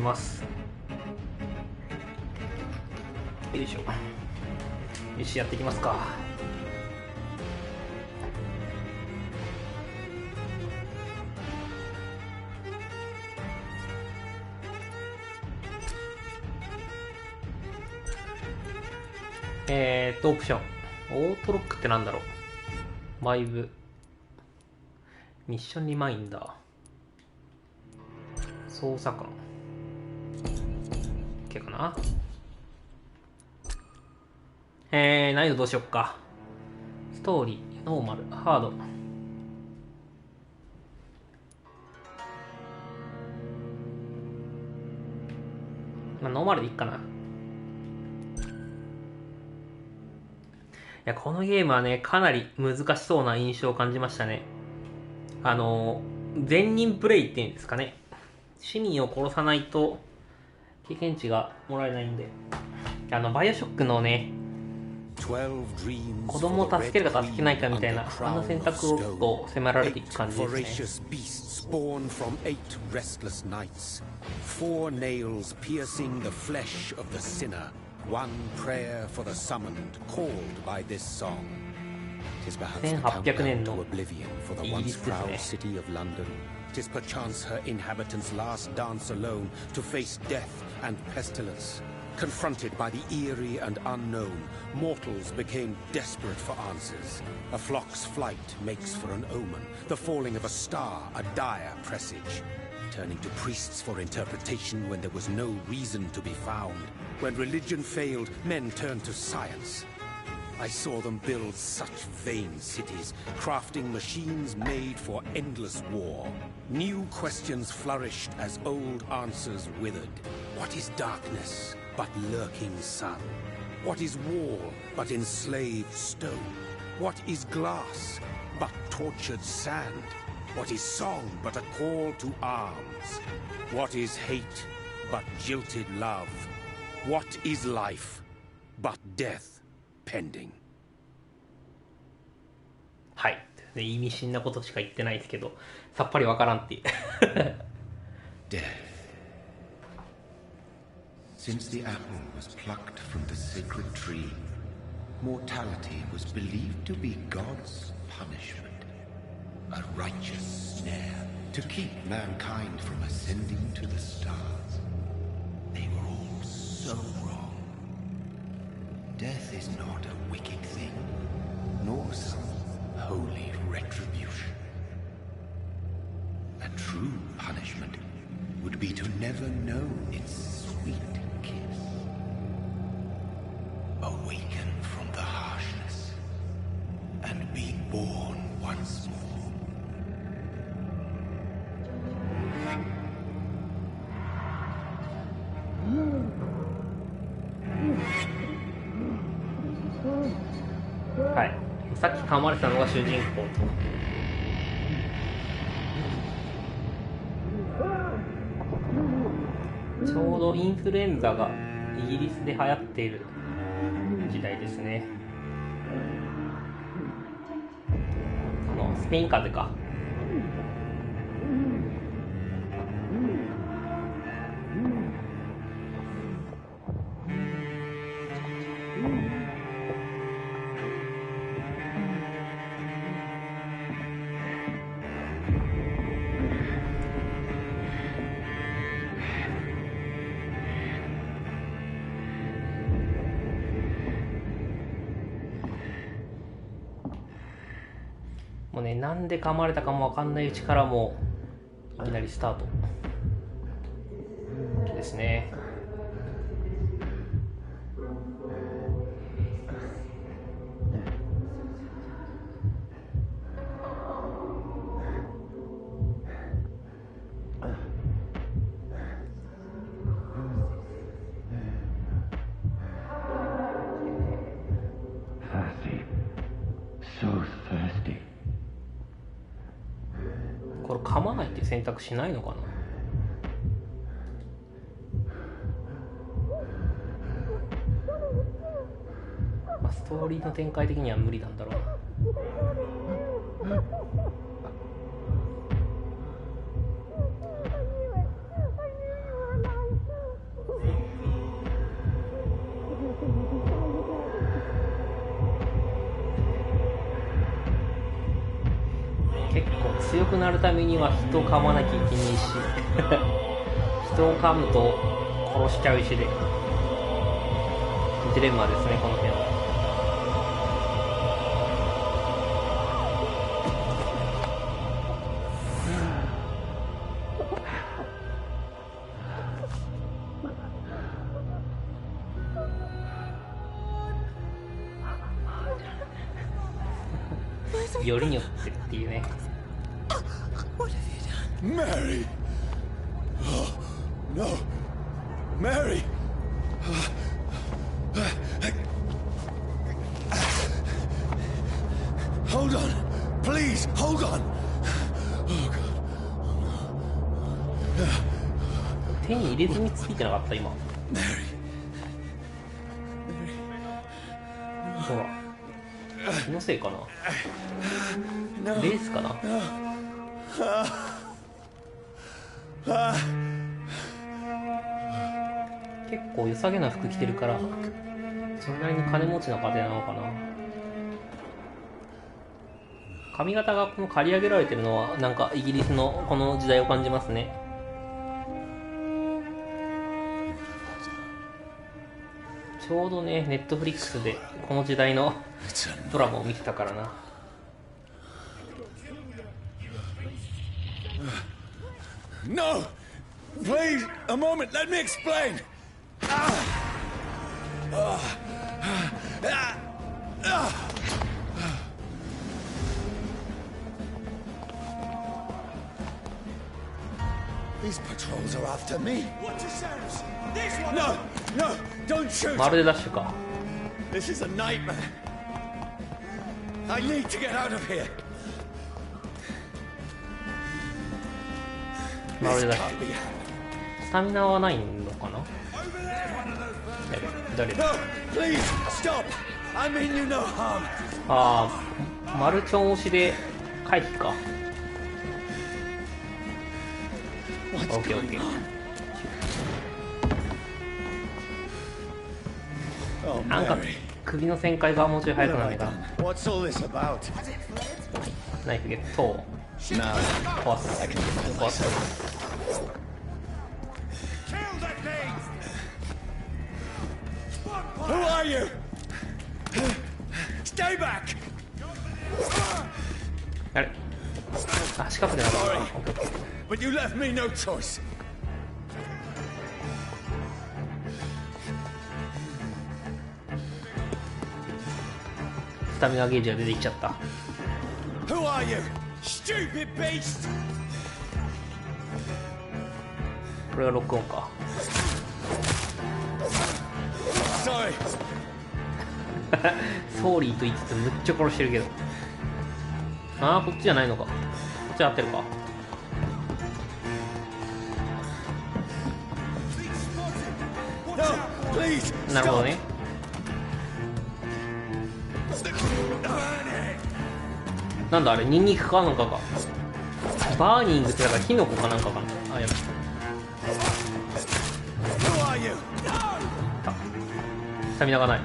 ます。よいしょ。よし、やっていきますか。オプション。オートロックってなんだろう。バイブ。ミッションリマインダー。捜査官。OK かな。難易度どうしよっか。ストーリー、ノーマル、ハード。まあ、ノーマルでいいかな。いや、このゲームはね、かなり難しそうな印象を感じましたね。全人プレイっていうんですかね。市民を殺さないと経験値がもらえないんで。バイオショックのね、子供を助けるか助けないかみたいな、あの選択を迫られていく感じですね。Born from 8 restless nights, 4 nails piercing the flesh of the sinner, 1 prayer for the summoned, called by this song. 'Tis perhaps the countdown to oblivion for the once proud city of London. 'Tis perchance her inhabitants' last dance alone to face death and pestilence. Confronted by the eerie and unknown, mortals became desperate for answers. A flock's flight makes for an omen, the falling of a star a dire presage. Turning to priests for interpretation when there was no reason to be found. When religion failed, men turned to science. I saw them build such vain cities, crafting machines made for endless war. New questions flourished as old answers withered. What is darkness but lurking sun? What is wall but enslaved stone? What is glass but tortured sand? What is song but a call to arms? What is hate but jilted love? What is life but death pending? はい。意味深なことしか言ってないですけど、さっぱりわからんっていう。Death. Since the apple was plucked from the sacred tree, mortality was believed to be God's punishment. A righteous snare to keep mankind from ascending to the stars. They were all so wrong. Death is not a wicked thing, nor some holy retribution. A true punishment would be to never know its sweet kiss. Awaken from the harshness and be born once more. はい。さっき噛まれたのが主人公と。ちょうどインフルエンザがイギリスで流行っている時代ですね。スペイン風邪か。もうね、なんで噛まれたかもわかんないうちからもういきなりスタートですね。これ噛まないって選択しないのかな。まあ、ストーリーの展開的には無理なんだろうな。強くなるためには人を噛まなきゃいけないし人を噛むと殺しちゃうしでジレンマですね、この辺は。よりによってっていうね。Mary! Oh, no! Mary! Hold on! Please, hold on! Oh, God. 手に入れずについてなかった今。Mary! ほら。気のせいかな。レースかな。結構良さげな服着てるからそれなりに金持ちな家庭なのかな。髪型がこの刈り上げられてるのはなんかイギリスのこの時代を感じますね。ちょうどね、ネットフリックスでこの時代のドラマを見てたからな。No! Please, a moment, let me explain! These patrols are after me. What to sense? This one! No! No! Don't shoot! まるでダッシュか。 This is a nightmare. I need to get out of here. まるでダッシュ。スタミナはないのかな。誰 No! Please, stop! I mean you no harm. ああ、マルチョン押しで回避か。オッケーオッケー。なんか首の旋回がもうちょい速くなるのかな。ナイフゲット。壊す。壊す。Who are you? Stay back! あれ、あ、四角でなかった。 But you left me no choice. スタミナゲージが出てきちゃった。 Who are you? Stupid beast! これがロックオンか。Sorry. ソーリーと言いつつむっちゃ殺してるけど。ああ、こっちじゃないのか。こっち合ってるか。なるほどね。なんだあれ、ニンニクかなんかか。バーニングってだからキノコかなんかかな。あ、やばい。スタミナがない。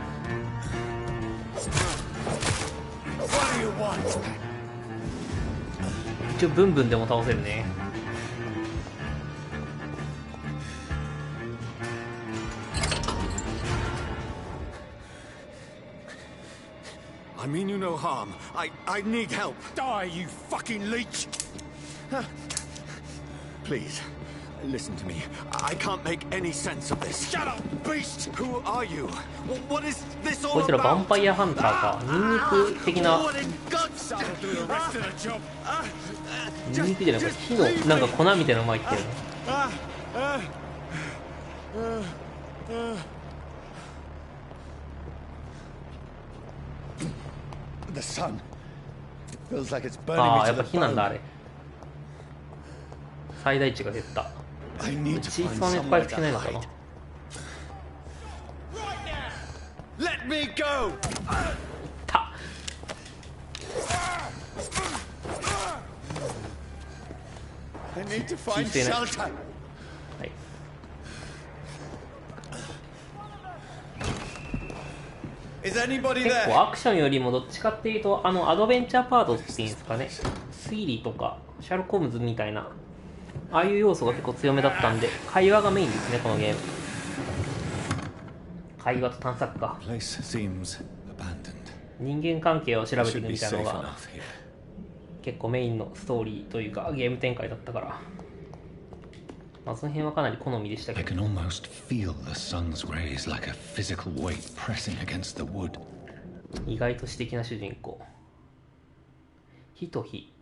一応ブンブンでも倒せるね。I mean you no harm. I need help. Die, you fucking leech! Please, listen to me. I can't make any sense of this. Shut up, beast! Who are you? What is this all about? こいつらヴァンパイアハンターか。ニンニク的な。ニンニクじゃない、これ火のなんか粉みたいなの巻いてる。ああ、やっぱ火なんだあれ。最大値が減った。小さな回復しないのかな。た小さいな。はい。結構アクションよりもどっちかっていうとアドベンチャーパートっていうんですかね。推理とかシャーロックホームズみたいなああいう要素が結構強めだったんで、会話がメインですね、このゲーム。会話と探索か。人間関係を調べていくみたいなのが結構メインのストーリーというかゲーム展開だったから、まあ、その辺はかなり好みでしたけど。意外と詩的な主人公。火と火。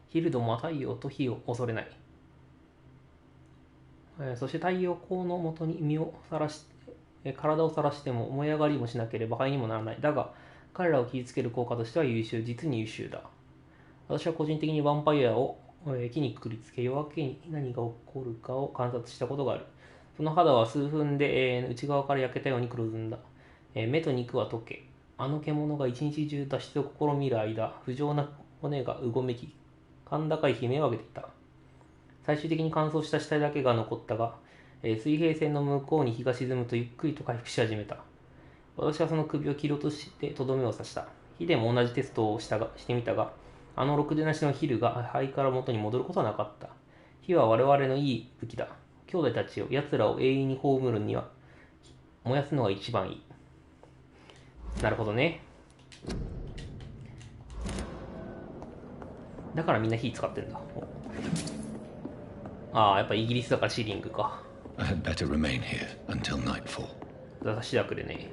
昼どもは太陽と火を恐れない。そして太陽光のもとに身をさらし体をさらしても燃え上がりもしなければ灰にもならない。だが彼らを傷つける効果としては優秀、実に優秀だ。私は個人的にヴァンパイアを木にくくりつけ、夜明けに何が起こるかを観察したことがある。その肌は数分で、内側から焼けたように黒ずんだ。目と肉は溶け、あの獣が一日中脱出を試みる間、不浄な骨がうごめき、甲高い悲鳴を上げていた。最終的に乾燥した死体だけが残ったが、水平線の向こうに日が沈むとゆっくりと回復し始めた。私はその首を切り落としてとどめを刺した。火でも同じテストをしてみたが、あのろくでなしのヒルが灰から元に戻ることはなかった。火は我々のいい武器だ。兄弟たちを、奴らを永遠に葬るには、燃やすのが一番いい。なるほどね。だからみんな火使ってんだ。ああ、やっぱイギリスだからシーリングか。私楽でね。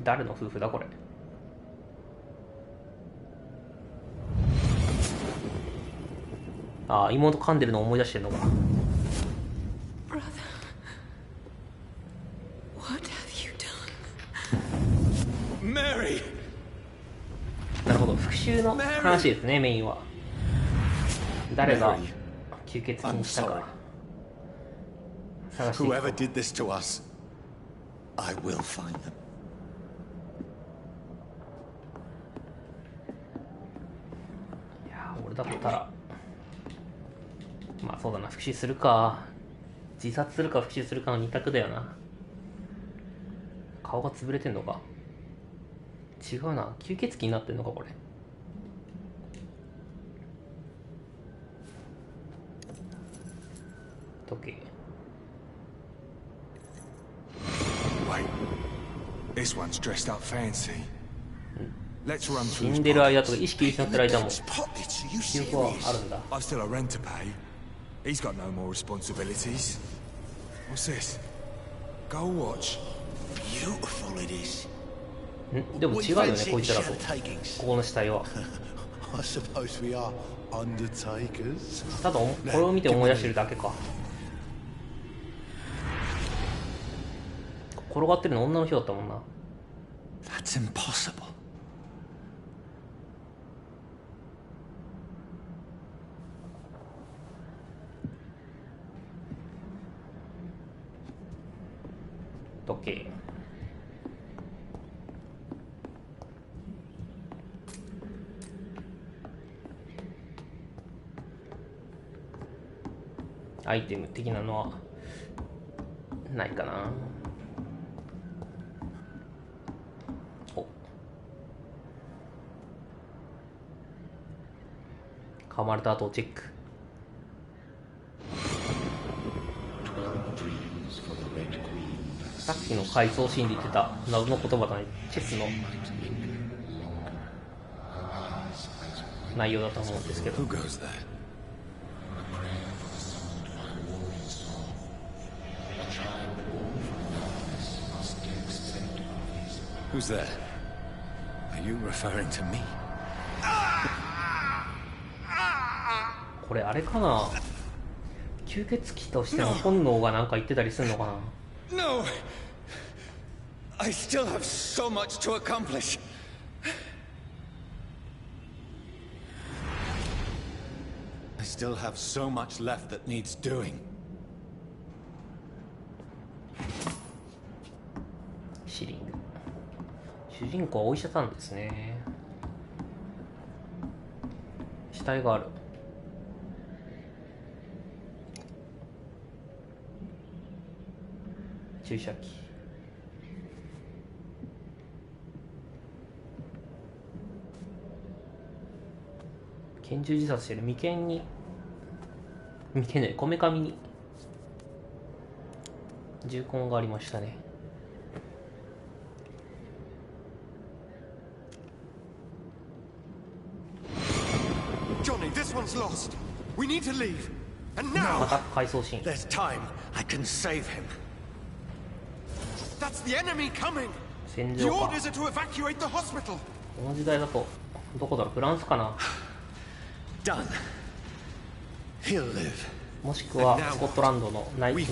誰の夫婦だこれ。ああ、妹噛んでるの思い出してんのか。なるほど、復讐の話ですね、メインは。誰が吸血鬼にしたか探していく。Whoever did this to us, I will find them. いや俺だったらまあそうだな、復讐するか自殺するか復讐するかの二択だよな。顔が潰れてんのか。違うな、吸血鬼になってんのかこれ。時計。Wait, this one's dressed up fancy. Let's run 死 through ん his でる間 pockets. とか意識失ってる間も Pockets? Are you 記憶は serious? あるんだ。 I've still a rent to pay. He's got no more responsibilities. What's this? Go watch. Beautiful it is. でも違うよね、こいつらと。ここの死体は。 I suppose we are undertakers. ただこれを見て思い出してるだけか。転がってるの女の人だったもんな。 That's impossible. 時計。アイテム的なのはないかな。お、噛まれた後をチェック。さっきの回想シーンで言ってた謎の言葉だね。チェスの内容だと思うんですけど。 Who goes there? Who's there? Are you referring to me? これあれかな、吸血鬼としての本能がなんか言ってたりするのかな。 No! I still have so much to accomplish. I still have so much left that needs doing. シリング。主人公はお医者さんですね。死体がある。注射器。拳銃自殺してる。眉間ね、こめかみに銃痕がありましたね。Johnny, this one's lost. We need to leave. And now. また回想シーン。 There's time. I can save him. That's the enemy coming. 戦 The 場か。 orders are to evacuate the hospital. この時代だとどこだろう、フランスかな。 Done. He'll live. もしくはスコットランドの内軍、イン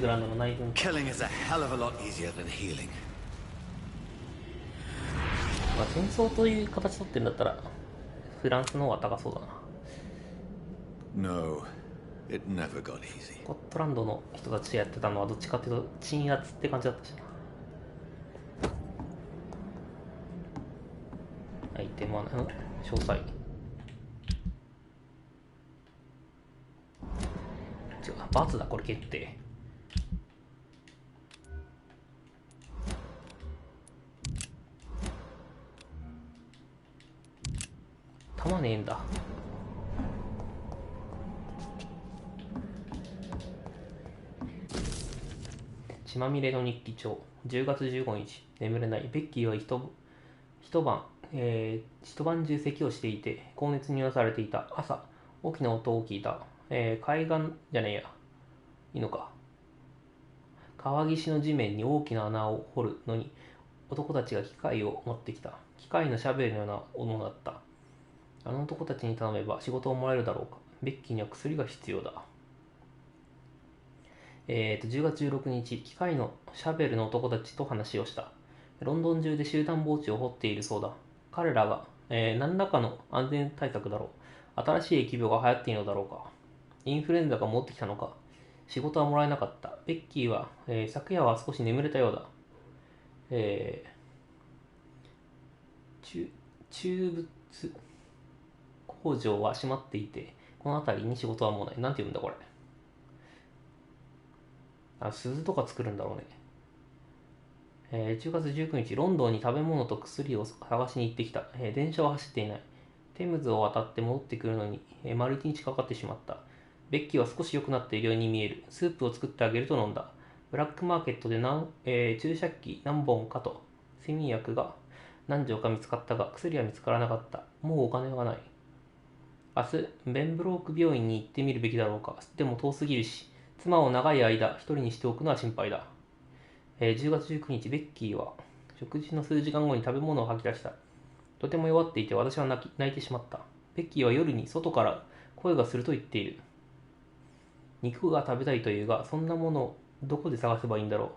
グランドの内軍。 Killing is a hell of a lot easier than healing. まあ、戦争という形取ってるんだったらフランスの方が高そうだな。 No, it never got easy. スコットランドの人たちがやってたのはどっちかっていうと鎮圧って感じだったしな。アイテムは詳細。違う、罰だこれ決定。弾ねえんだ。血まみれの日記帳。10月15日。眠れない。ベッキーは一晩中咳をしていて高熱にうなされていた。朝大きな音を聞いた。海岸じゃねえや、いいのか。川岸の地面に大きな穴を掘るのに男たちが機械を持ってきた。機械のシャベルのようなものだった。あの男たちに頼めば仕事をもらえるだろうか。ベッキーには薬が必要だ。10月16日、機械のシャベルの男たちと話をした。ロンドン中で集団墓地を掘っているそうだ。彼らが、何らかの安全対策だろう。新しい疫病が流行っているのだろうか。インフルエンザが戻ってきたのか。仕事はもらえなかった。ベッキーは、昨夜は少し眠れたようだ。中物工場は閉まっていて、この辺りに仕事はもうない。なんて言うんだこれ。鈴とか作るんだろうね。10月19日、ロンドンに食べ物と薬を探しに行ってきた。電車は走っていない。テムズを渡って戻ってくるのに、丸一日かかってしまった。ベッキーは少し良くなっているように見える。スープを作ってあげると飲んだ。ブラックマーケットで注射器何本かと睡眠薬が何錠か見つかったが、薬は見つからなかった。もうお金がない。明日、ベンブローク病院に行ってみるべきだろうか。でも遠すぎるし、妻を長い間一人にしておくのは心配だ。10月19日、ベッキーは食事の数時間後に食べ物を吐き出した。とても弱っていて私は泣いてしまった。ベッキーは夜に外から声がすると言っている。肉が食べたいというが、そんなものをどこで探せばいいんだろ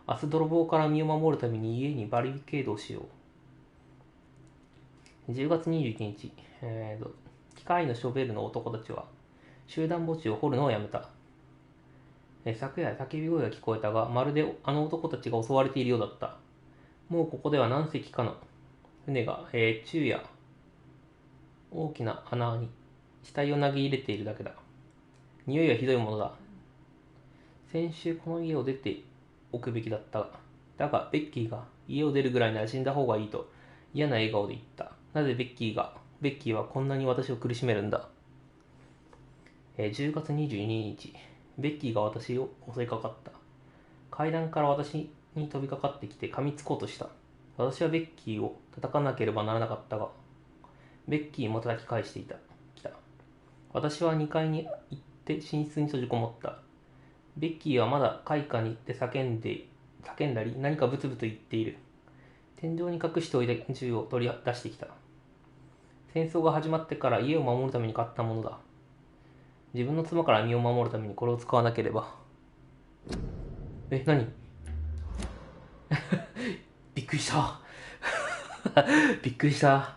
う。明日泥棒から身を守るために家にバリケードをしよう。10月21日、機械のショベルの男たちは集団墓地を掘るのをやめた。昨夜叫び声が聞こえたが、まるであの男たちが襲われているようだった。もうここでは何隻かの船が、昼夜大きな穴に死体を投げ入れているだけだ。匂いはひどいものだ。先週この家を出ておくべきだった。だがベッキーが家を出るぐらいなら死んだ方がいいと嫌な笑顔で言った。なぜベッキーはこんなに私を苦しめるんだ。10月22日、ベッキーが私を襲いかかった。階段から私に飛びかかってきて噛みつこうとした。私はベッキーを叩かなければならなかったが、ベッキーも叩き返してきた。私は2階に行って寝室に閉じこもった。ベッキーはまだ階下に行って叫んだり何かブツブツ言っている。天井に隠しておいた銃を取り出してきた。戦争が始まってから家を守るために買ったものだ。自分の妻から身を守るためにこれを使わなければ。何びっくりしたびっくりした。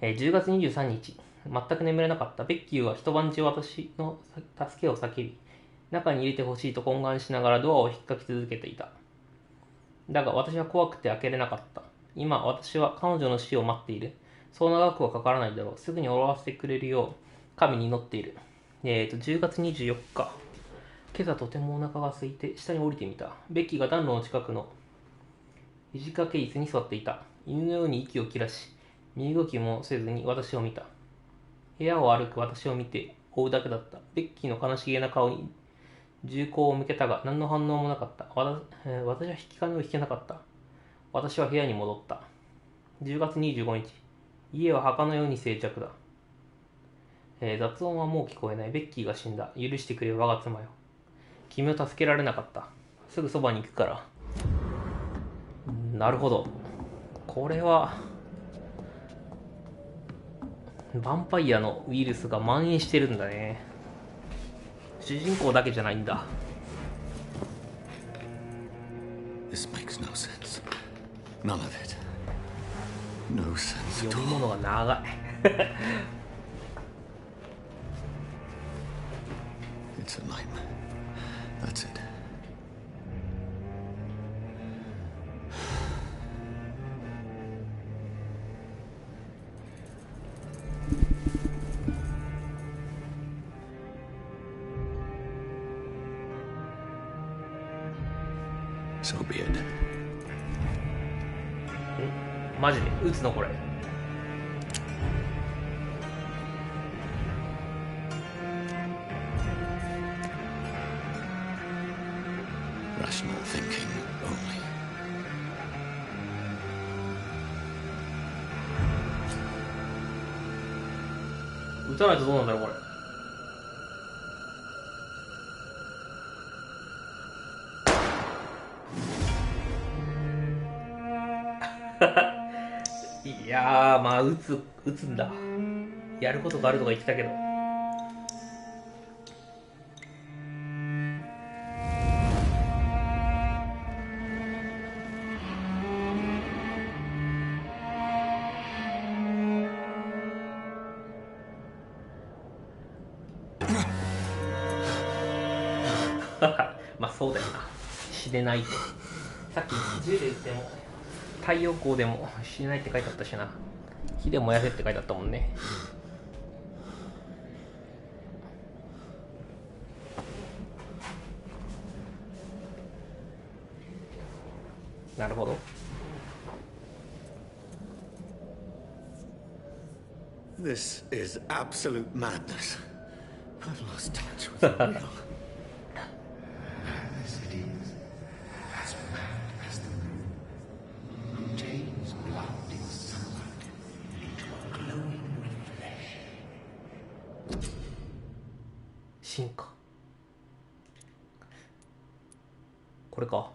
10月23日、全く眠れなかった。ベッキーは一晩中私の助けを叫び、中に入れてほしいと懇願しながらドアを引っかき続けていた。だが私は怖くて開けれなかった。今私は彼女の死を待っている。そう長くはかからないだろう。すぐに終わらせてくれるよう神に祈っている。10月24日、今朝とてもお腹が空いて下に降りてみた。ベッキーが暖炉の近くの肘掛け椅子に座っていた。犬のように息を切らし、身動きもせずに私を見た。部屋を歩く私を見て追うだけだった。ベッキーの悲しげな顔に銃口を向けたが何の反応もなかった。私は引き金を引けなかった。私は部屋に戻った。10月25日。家は墓のように静寂だ。雑音はもう聞こえない。ベッキーが死んだ。許してくれよ、我が妻よ。君を助けられなかった。すぐそばに行くから。なるほど。これはヴァンパイアのウイルスが蔓延してるんだね。主人公だけじゃないんだ。 This makes no sense. None of it. No sense at 読み all. 物が長いIt's a nightmare. That's it. So be it. マジで撃つのこれ。Rational thinking only. 撃たないとどうなんだろうこれ。いやー、まあ撃つんだ。やることがあるとか言ってたけど。まあそうだよな。死ねないと。さっき銃で撃っても太陽光でも死ねないって書いてあったしな。火で燃やせって書いてあったもんね。なるほど。This is absolute madness. I've lost touch with the real. Yes, it is. As mad as the moon. Contains blinding sunlight into a glowing flesh. 進化。これか。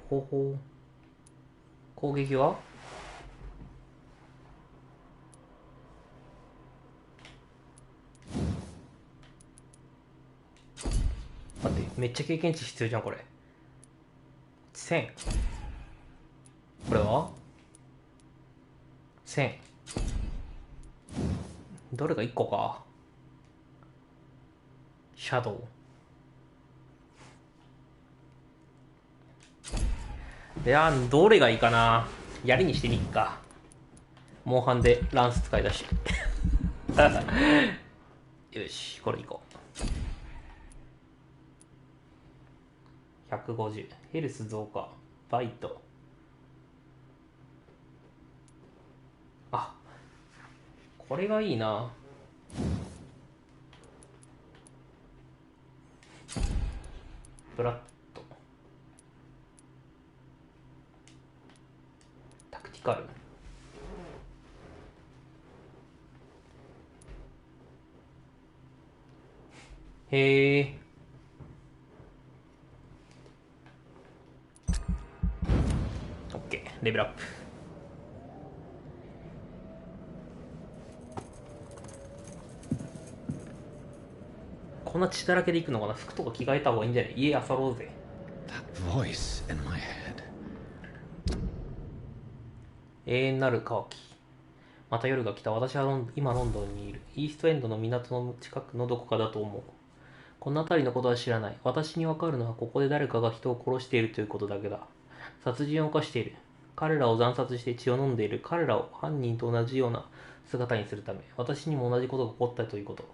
ほほう。攻撃は待って、めっちゃ経験値必要じゃんこれ。1000。これは1000。どれが1個か。シャドウ。いやー、どれがいいかな。槍にしてみっか。モンハンでランス使いだしよし、これいこう。150。ヘルス増加。バイト。あ、これがいいな。ブラッド。タクティカル。へえ。オッケー、レベルアップ。こんな血だらけでいくのかな。服とか着替えた方がいいんじゃない？家あさろうぜ。 That voice in my head. 永遠なる渇き。また夜が来た。私は今ロンドンにいる。イーストエンドの港の近くのどこかだと思う。この辺りのことは知らない。私にわかるのはここで誰かが人を殺しているということだけだ。殺人を犯している。彼らを惨殺して血を飲んでいる。彼らを犯人と同じような姿にするため、私にも同じことが起こったということ。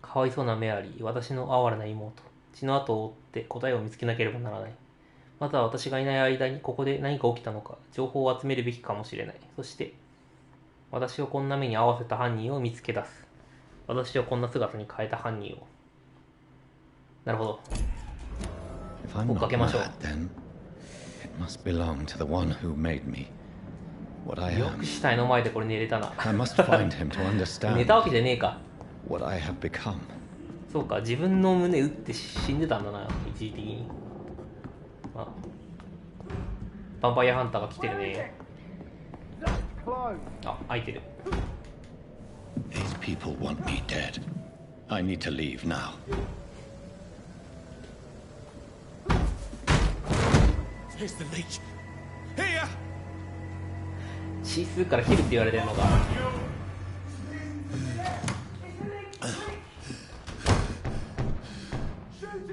かわいそうなメアリー、私の哀れな妹。血の跡を追って答えを見つけなければならない。まずは私がいない間にここで何か起きたのか、情報を集めるべきかもしれない。そして、私をこんな目に遭わせた犯人を見つけ出す。私をこんな姿に変えた犯人を。なるほど。追っかけましょう。よく死体の前でこれ寝れたな。寝たわけじゃねえか。そうか、自分の胸打って死んでたんだな、一時的に。あ、ヴァンパイアハンターが来てるね。あ、開いてる。These people want me dead. I need to leave now. Here's the leech. Here! 死数から切るって言われてるのか。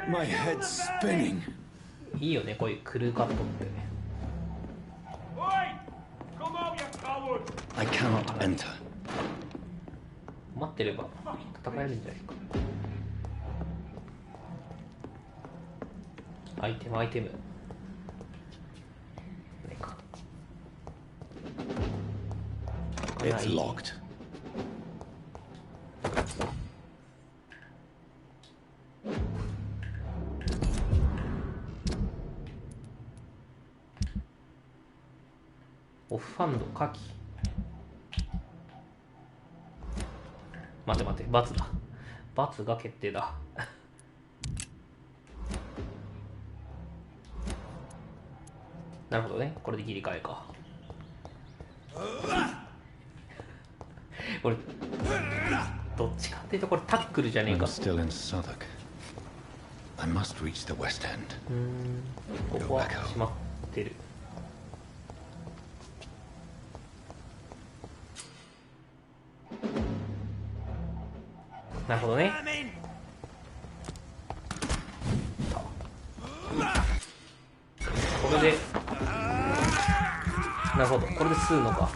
My head's spinning. いいよね、こういうクルーカットって。I cannot enter. 待ってれば戦えるんじゃないか。アイテムアイテム。ないか。 It's locked. オフファンド下記。待て待て、罰だ。罰が決定だ。なるほどね、これで切り替えか。これどっちかっていうとこれタックルじゃねえか。Still in Southwark. I must reach the West End. ここは閉まってる。なるほどね。これで、なるほど、これで吸うのか。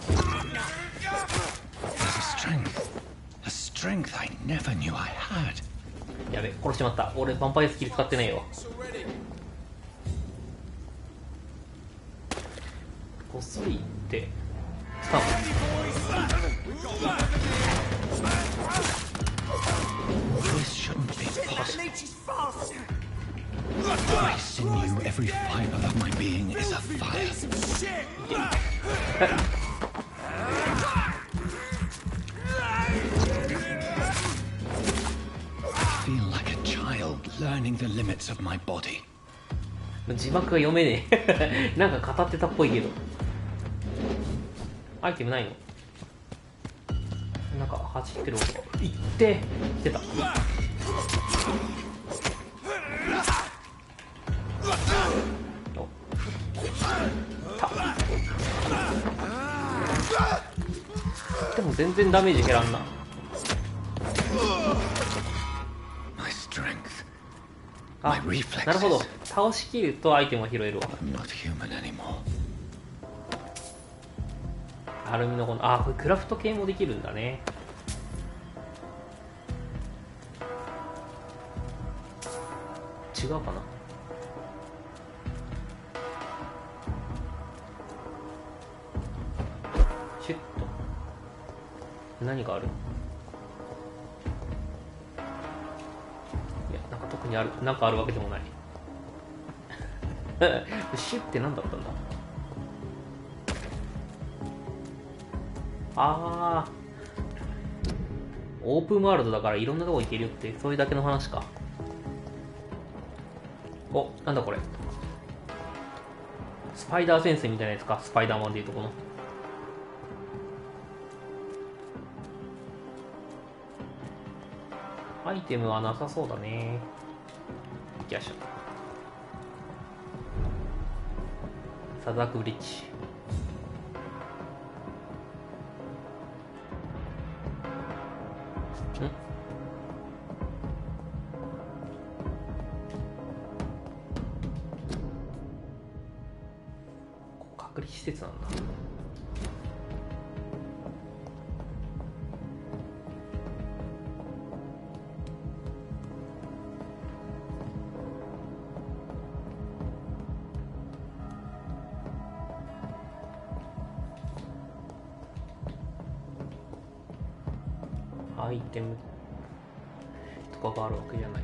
A strength I never knew I had. やべ、殺しまった。俺ヴァンパイアスキル使ってねえよ。こっそり行ってスタンプ。This shouldn't be possible. My sinew, every fiber of my being is afire. I feel like a child learning the limits of my body. 字幕が読めねえ。なんか語ってたっぽいけど。アイテムないの？なんか走ってる音。いって来てた。でも全然ダメージ減らんな。あ、なるほど。倒しきるとアイテムが拾えるわ。アルミのこの、あ、これクラフト系もできるんだね。違うかな。シュッと何がある？いや、なんか特にある、なんかあるわけでもない。シュッって何だったんだ？ああ、オープンワールドだからいろんなとこ行けるよって、そういうだけの話か。お、なんだこれ。スパイダーセンスみたいなやつか。スパイダーマンでいうとこの。アイテムはなさそうだね。行きましょう。サザークブリッジ。隔離施設なんだ。アイテムとかがあるわけじゃない。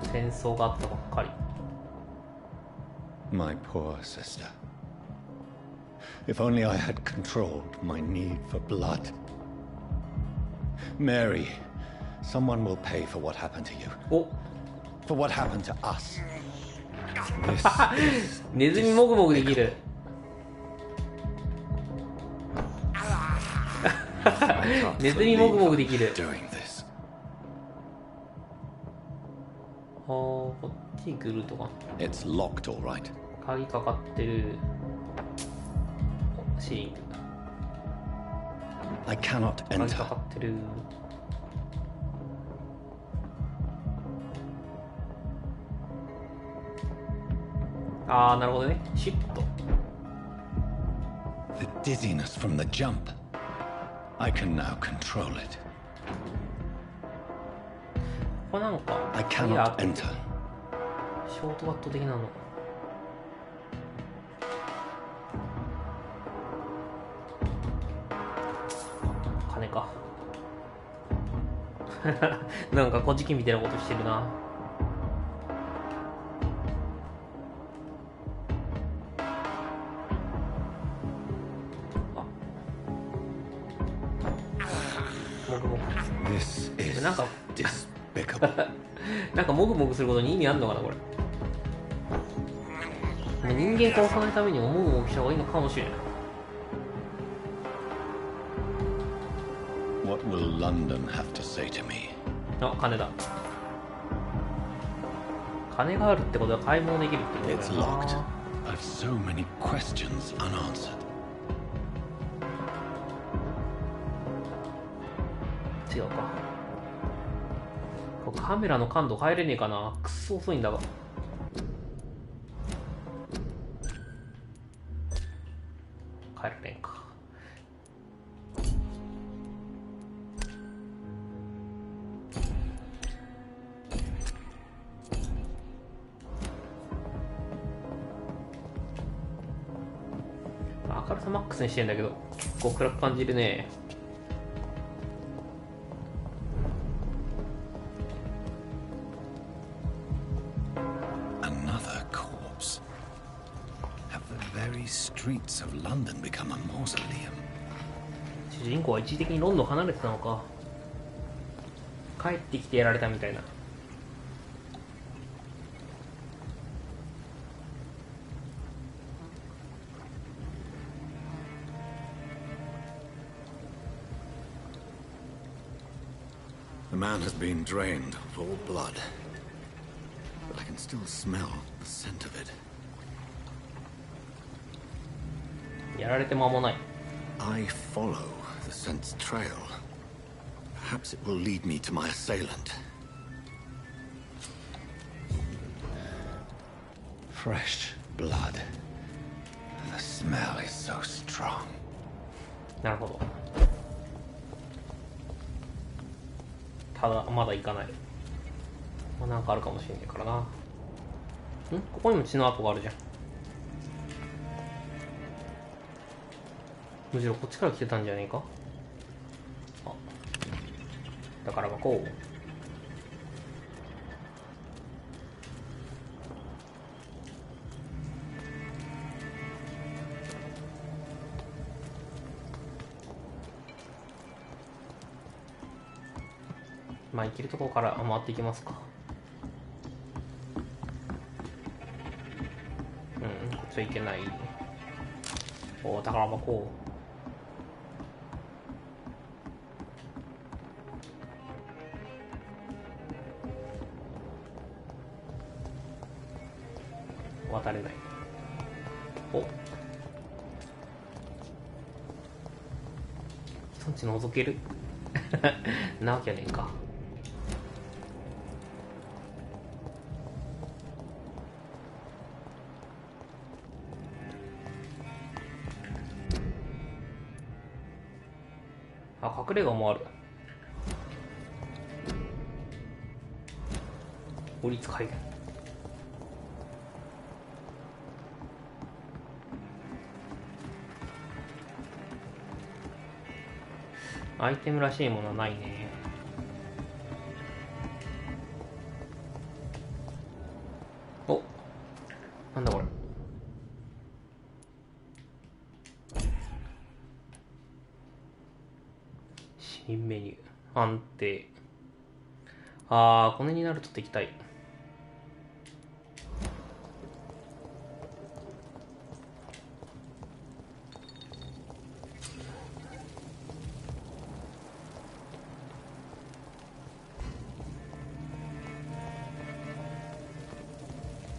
うん、戦争があったばっかり。 My poor sister. If only I had controlled my need for blood. Mary, someone will pay for what happened to you. お For what happened to us. This is ネズミもぐもぐできる。ネズミもぐもぐできる。 doing this. あー、こっち来るとか。 It's locked, all right. 鍵かかってる。シーリング。 I cannot 鍵 enter. かかってる。あー、なるほどね。シュッと。 The dizziness from the jump. I can now control it. これなんか I 鍵あ cannot って enter. ショートカット的なの。金か。なんかこじきみたいなことしてるな。もぐも This is なんか despicable. なんかもぐもぐすることに意味あんのかなこれ。人間殺さないためにももぐもぐした方がいいのかもしれない。 What will London have to say to me? あ、金だ。金があるってことは買い物できるってこと It's だよ locked. な。 I've so many questions unanswered. 違うか。これカメラの感度変えれねえかな。くっそ遅いんだが。変えられんか。明るさマックスにしてんだけど結構暗く感じるね。Another corpse. Have the very streets of London become a mausoleum? 主人公は一時的にロンドン離れてたのか。帰ってきてやられたみたいな。The man has been drained of all blood, but I can still smell the scent of it. やられて間もない。 I follow the scent's trail. Perhaps it will lead me to my assailant. Fresh blood. The smell is so strong. なるほど。ただまだ行かない。まあ、なんかあるかもしれないからな。ここにも血の跡があるじゃん。むしろこっちから来てたんじゃねえか。あ、だからこう。まあ行けるところから回っていきますか。こっちは行けない。おお、宝箱。渡れない。お、そっち覗けるなわけやねんか。あ、隠れ家もある。法律改元。アイテムらしいものはないね。お、なんだこれ。新メニュー安定。あー、これになると敵対。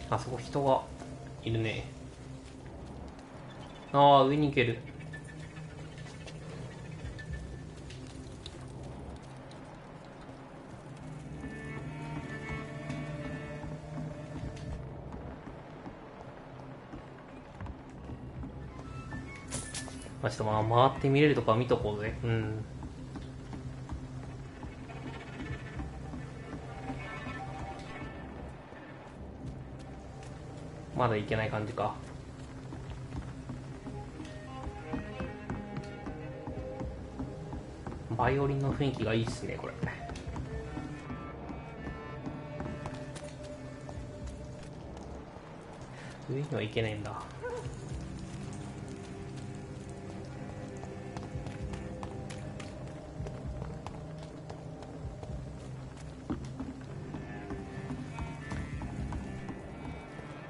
あそこ人がいるね。ああ、上に行ける。まあ、ちょっとまあ回って見れるとこは見とこうぜ。うん。まだいけない感じか。バイオリンの雰囲気がいいっすね、これ。上にはいけないんだ。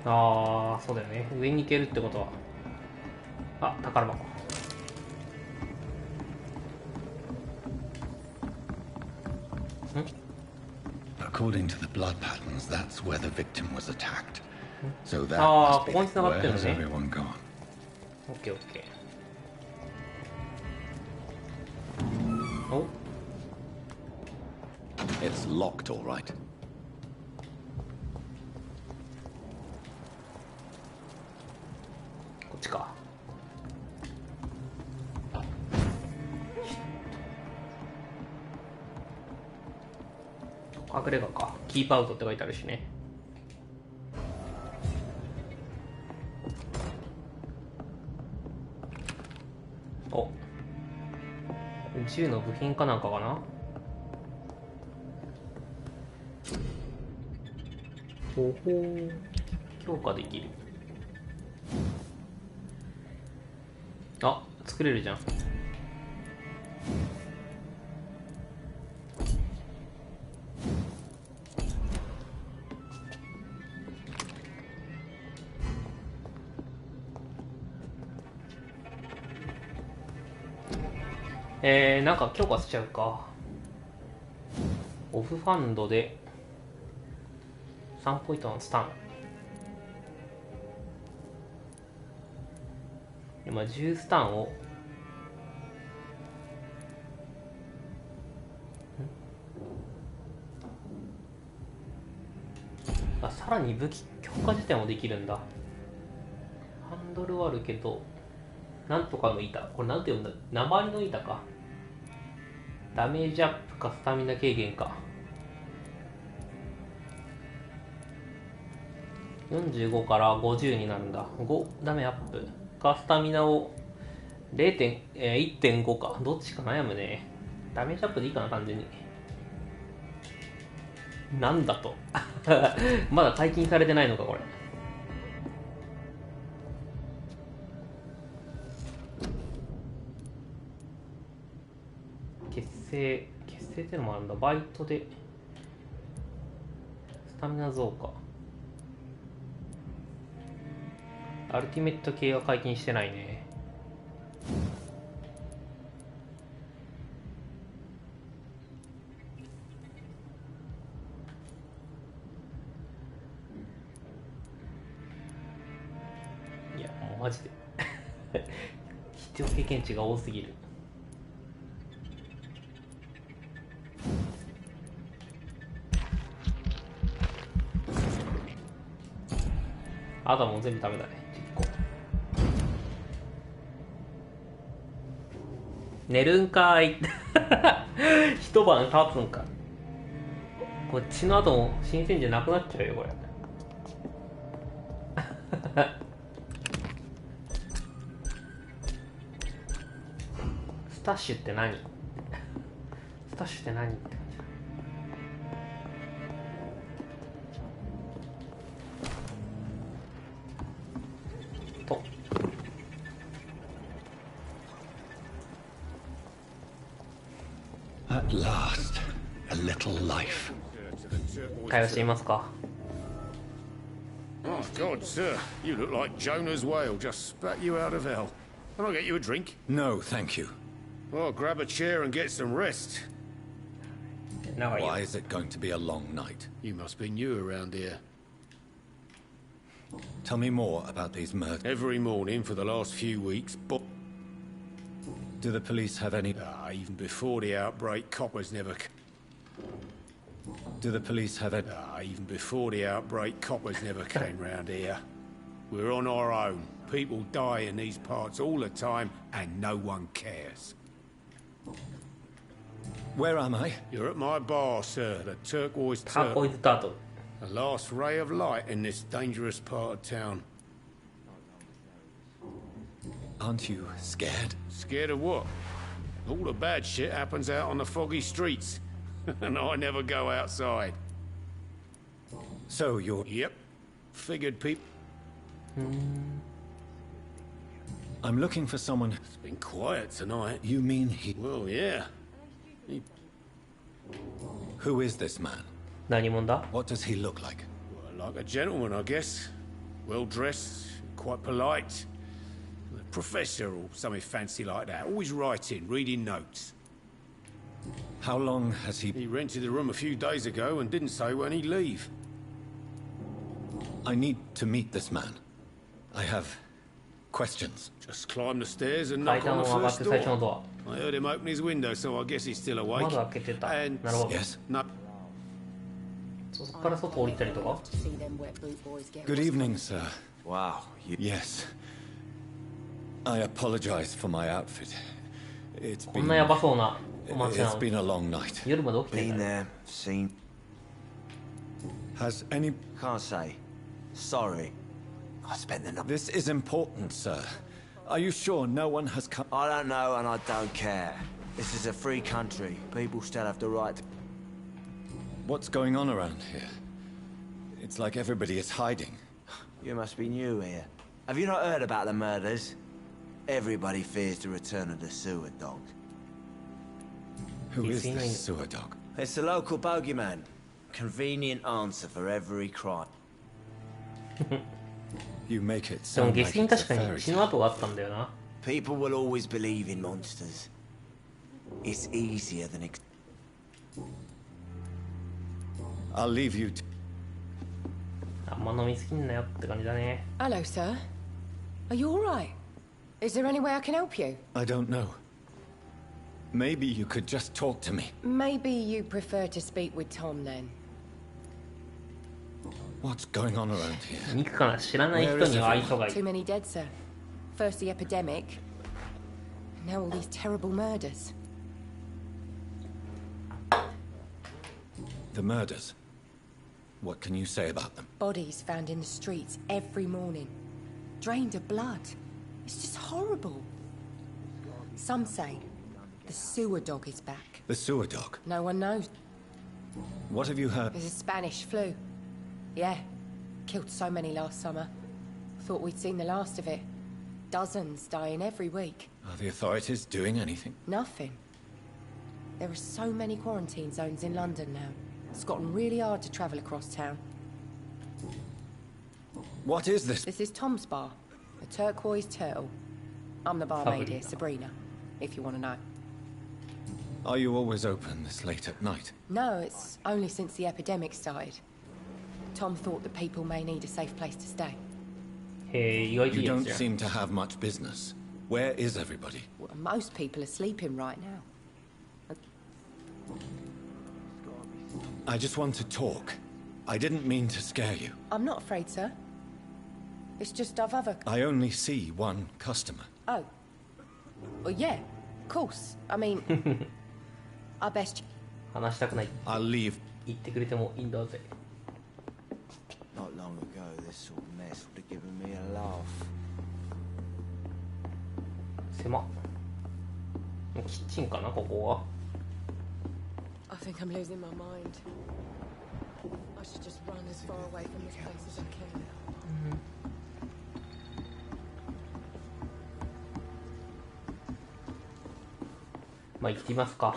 ああ、そうだよね。上に行けるってことは。あ、宝箱。According to the blood patterns, that's where the victim was attacked. So that ああ、 must ここに be. 繋がってるの Where's ね。everyone gone? オッケーオッケー。お、 It's locked, all right. こっちか。隠れ家か。キープアウトって書いてあるしね。お、銃の部品かなんかかな。ほほー、強化できる。あ、作れるじゃん。なんか強化しちゃうか。オフファンドで3ポイントのスタン。今10スタンをさらに武器強化自体もできるんだ。ハンドルはあるけど、なんとかの板、これなんて言うんだ、鉛の板か。ダメージアップかスタミナ軽減か。45から50になるんだ。5ダメアップかスタミナを1.5 か。どっちか悩むね。ダメージアップでいいかな、単純に。なんだとまだ解禁されてないのか、これ。結成ってのもあるんだ。バイトでスタミナ増加。アルティメット系は解禁してないね。いやもうマジで必要経験値が多すぎる。あとはもう全部ダメだね。10個寝るんかーい一晩経つんか。こっちの後も新鮮じゃなくなっちゃうよこれスタッシュって何スタッシュって何って感じだと。At last, a little life. 会話してみますか。Oh, God, sir. You look like Jonah's whale just spat you out of hell. Can I get you a drink? No, thank you. Well, grab a chair and get some rest. Why is it going to be a long night? You must be new around here. Tell me more about these murders. Every morning for the last few weeks, but Do the police have any... even before the outbreak, coppers never... Do the police have any... even before the outbreak, coppers never came round here. We're on our own. People die in these parts all the time, and no one cares. Where am I? You're at my bar, sir, the Turquoise ターコ Turtle. イズタートル。 The last ray of light in this dangerous part of town. Aren't you scared? Scared of what? All the bad shit happens out on the foggy streets. And I never go outside. So you're... Yep. Figured people... I'm looking for someone... It's been quiet tonight. You mean he... Well, yeah. Who is this man? 何者だ？ What does he look like? Well, like a gentleman, I guess. Well dressed, quite polite. A professor or something fancy like that. Always writing, reading notes. How long has he... He rented the room a few days ago and didn't say when he'd leave. I need to meet this man. I have questions. Just climb the stairs and 階 knock 段 on を the 上がっ first て最初の door. ドア。 I heard him open his window, so I guess he's still awake. 窓開けてた。 And なるほど。 Yes. no, そこから外降りたりとか。 Good evening, sir. Wow, you... Yes. I apologize for my outfit. It's こんなや been... ばそうなお街な It's の。 been a long night. 夜まで起きて been んだ。 there, seen... Has any... Can't say. Sorry. I spent the night... This is important, sir. Are you sure no one has come... I don't know and I don't care. This is a free country. People still have the right to... What's going on around here? It's like everybody is hiding. You must be new here. Have you not heard about the murders? Everybody fears the return of the sewer dog. Who is He's this seen- sewer dog? It's the local bogeyman. Convenient answer for every crime. You make it でも sound 下 like 水に it's a 確かに fairy 血の tale. 跡があったんだよな。 People will always believe in monsters. It's easier than... I'll leave you to... あんま飲みすぎんなよって感じだね。 Hello, sir. Are you all right? Is there any way I can help you? I don't know. Maybe you could just talk to me. Maybe you prefer to speak with Tom then. What's going on around here? 肉かな、知らない人には愛想がいい。 Too many dead, sir. First the epidemic, now all these terrible murders. The murders. What can you say about them? Bodies found in the streets every morning. Drained of blood. It's just horrible. Some say the sewer dog is back. The sewer dog. No one knows. What have you heard? There's a Spanish flu. Yeah. Killed so many last summer. Thought we'd seen the last of it. Dozens dying every week. Are the authorities doing anything? Nothing. There are so many quarantine zones in London now. It's gotten really hard to travel across town. What is this? This is Tom's bar, a Turquoise Turtle. I'm the barmaid here, Sabrina, if you want to know. Are you always open this late at night? No, it's only since the epidemic started. Tom thought that people may need a safe place to stay. へえ、意外とい You いやつ don't じゃん。 seem to have much business. Where is everybody? Well, most people are sleeping right now. I just want to talk. I didn't mean to scare you. I'm not afraid, sir. It's just I've other... I only see one customer. Oh. Well, yeah, of course. I mean... I best... 話したくない。 I'll leave. 言ってくれてもいいんだぜ。 Not long ago, this sort of mess would have given me a laugh. 狭っ。キッチンかな、ここは。I think I'm losing my mind. I should just run as far away from this place as I can. まあ行ってみますか。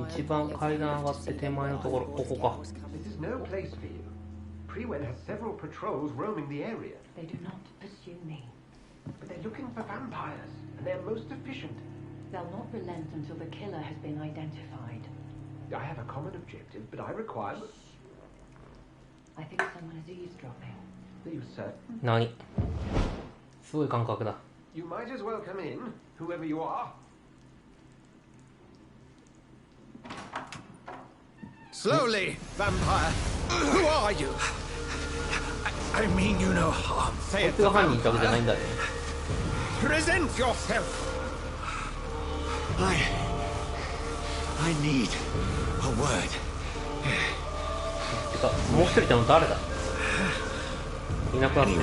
一番階段上がって手前のところ、ここか。This is no place for you. Prewed has several patrols roaming the area. They do not pursue me. But they're looking for vampires, and they're most efficient. They'll not relent until the killer has been identified. I have a common objective, but I require... I think someone is eavesdropping. Are you certain? 何？すごい感覚だ。You might as well come in, whoever you are. Slowly, vampire. Who are you? I mean you no harm. こいつが犯人ってわけじゃないんだね。Present yourself. I need a word. てか、もう一人っての誰だ？いなくなってる。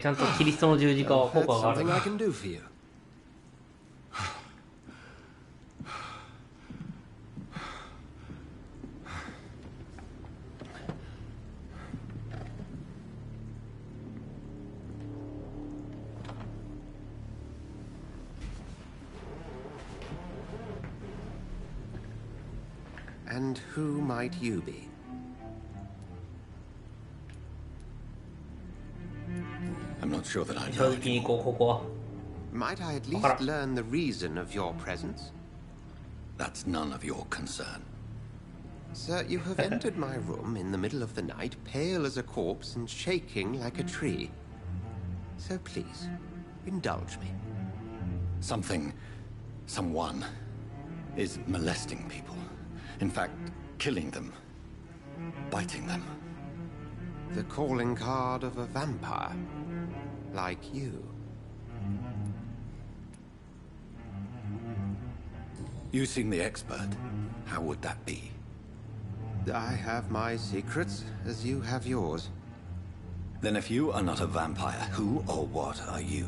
ちゃんとキリストの十字架は効果がある。 Something I can do for you. And who might you be? I'm not sure that I 正 know 直に anymore. ここは。 Might I at least Para. learn the reason of your presence? That's none of your concern. Sir, you have entered my room in the middle of the night, pale as a corpse and shaking like a tree. So please, indulge me. Someone is molesting people. In fact, killing them. Biting them. The calling card of a vampire. Like you. You seem the expert. How would that be? I have my secrets, as you have yours. Then if you are not a vampire, who or what are you?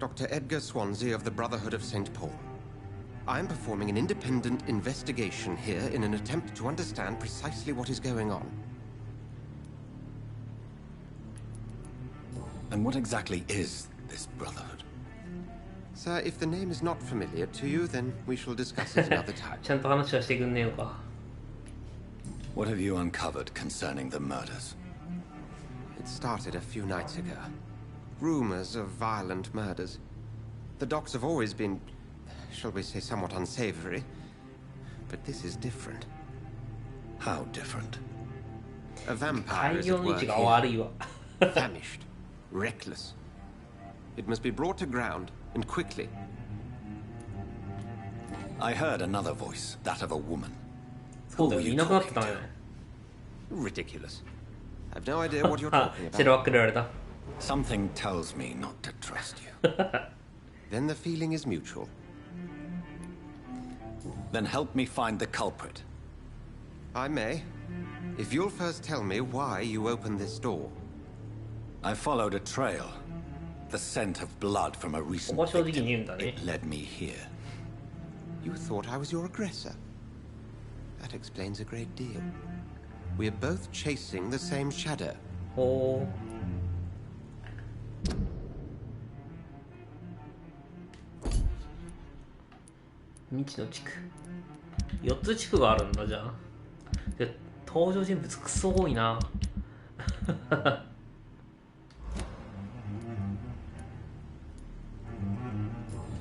Dr. Edgar Swansea of the Brotherhood of St. Paul. I am performing an independent investigation here in an attempt to understand precisely what is going on. And what exactly is this Brotherhood? Sir, if the name is not familiar to you, then we shall discuss it another time. ちゃんと話はしてくんねえのか。 What have you uncovered concerning the murders? It started a few nights ago. Rumors of violent murders. The docks have always been, shall we say, somewhat unsavory. But this is different. How different? A vampire 開 is 業 at の位 work 置が here. 悪いわ。 Famished. Reckless. It must be brought to ground, and quickly. I heard another voice, that of a woman. そうだよ、いなくなってたね。 Ridiculous. I've no idea what you're talking 白 about. ばっかりられた。 Something tells me not to trust you. Then the feeling is mutual. Then help me find the culprit. I may. If you'll first tell me why you opened this door. I followed a trail. The scent of blood from a こ recent こは正直に victim. 言うんだね。 It led me here. You thought I was your aggressor. That explains a great deal. We're both chasing the same shadow. おー。未知の地区。4つ地区があるんだじゃあ。で、登場人物クソ多いな。